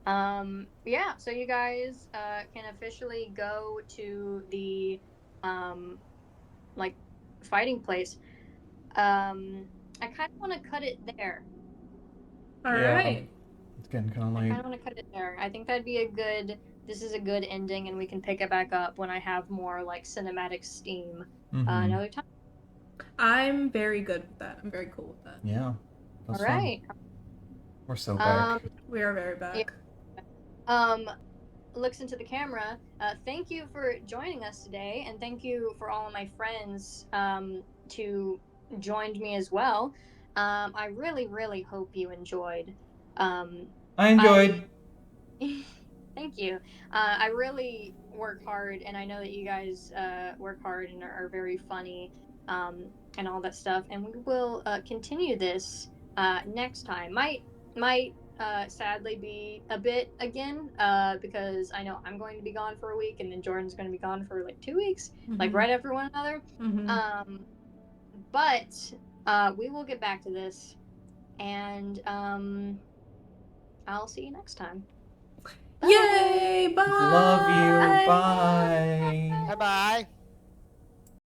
Yeah, so you guys can officially go to the like fighting place. I kind of want to cut it there. All Yeah. right. It's getting kind of I late. kind of want to cut it there. I think that'd be a good. This is a good ending, and we can pick it back up when I have more like cinematic steam another time. I'm very good with that. I'm very cool with that. Yeah. All That's fun. right. We're so back. We are very back. Looks into the camera. Thank you for joining us today, and thank you for all of my friends to joined me as well. I really, really hope you enjoyed. I enjoyed. Thank you. I really work hard, and I know that you guys work hard and are very funny and all that stuff. And we will continue this next time. Might sadly be a bit again because I know I'm going to be gone for a week, and then Jordan's going to be gone for like 2 weeks, like right after one another. But we will get back to this, and I'll see you next time. Bye. Yay! Bye. Love you. Bye. Bye bye.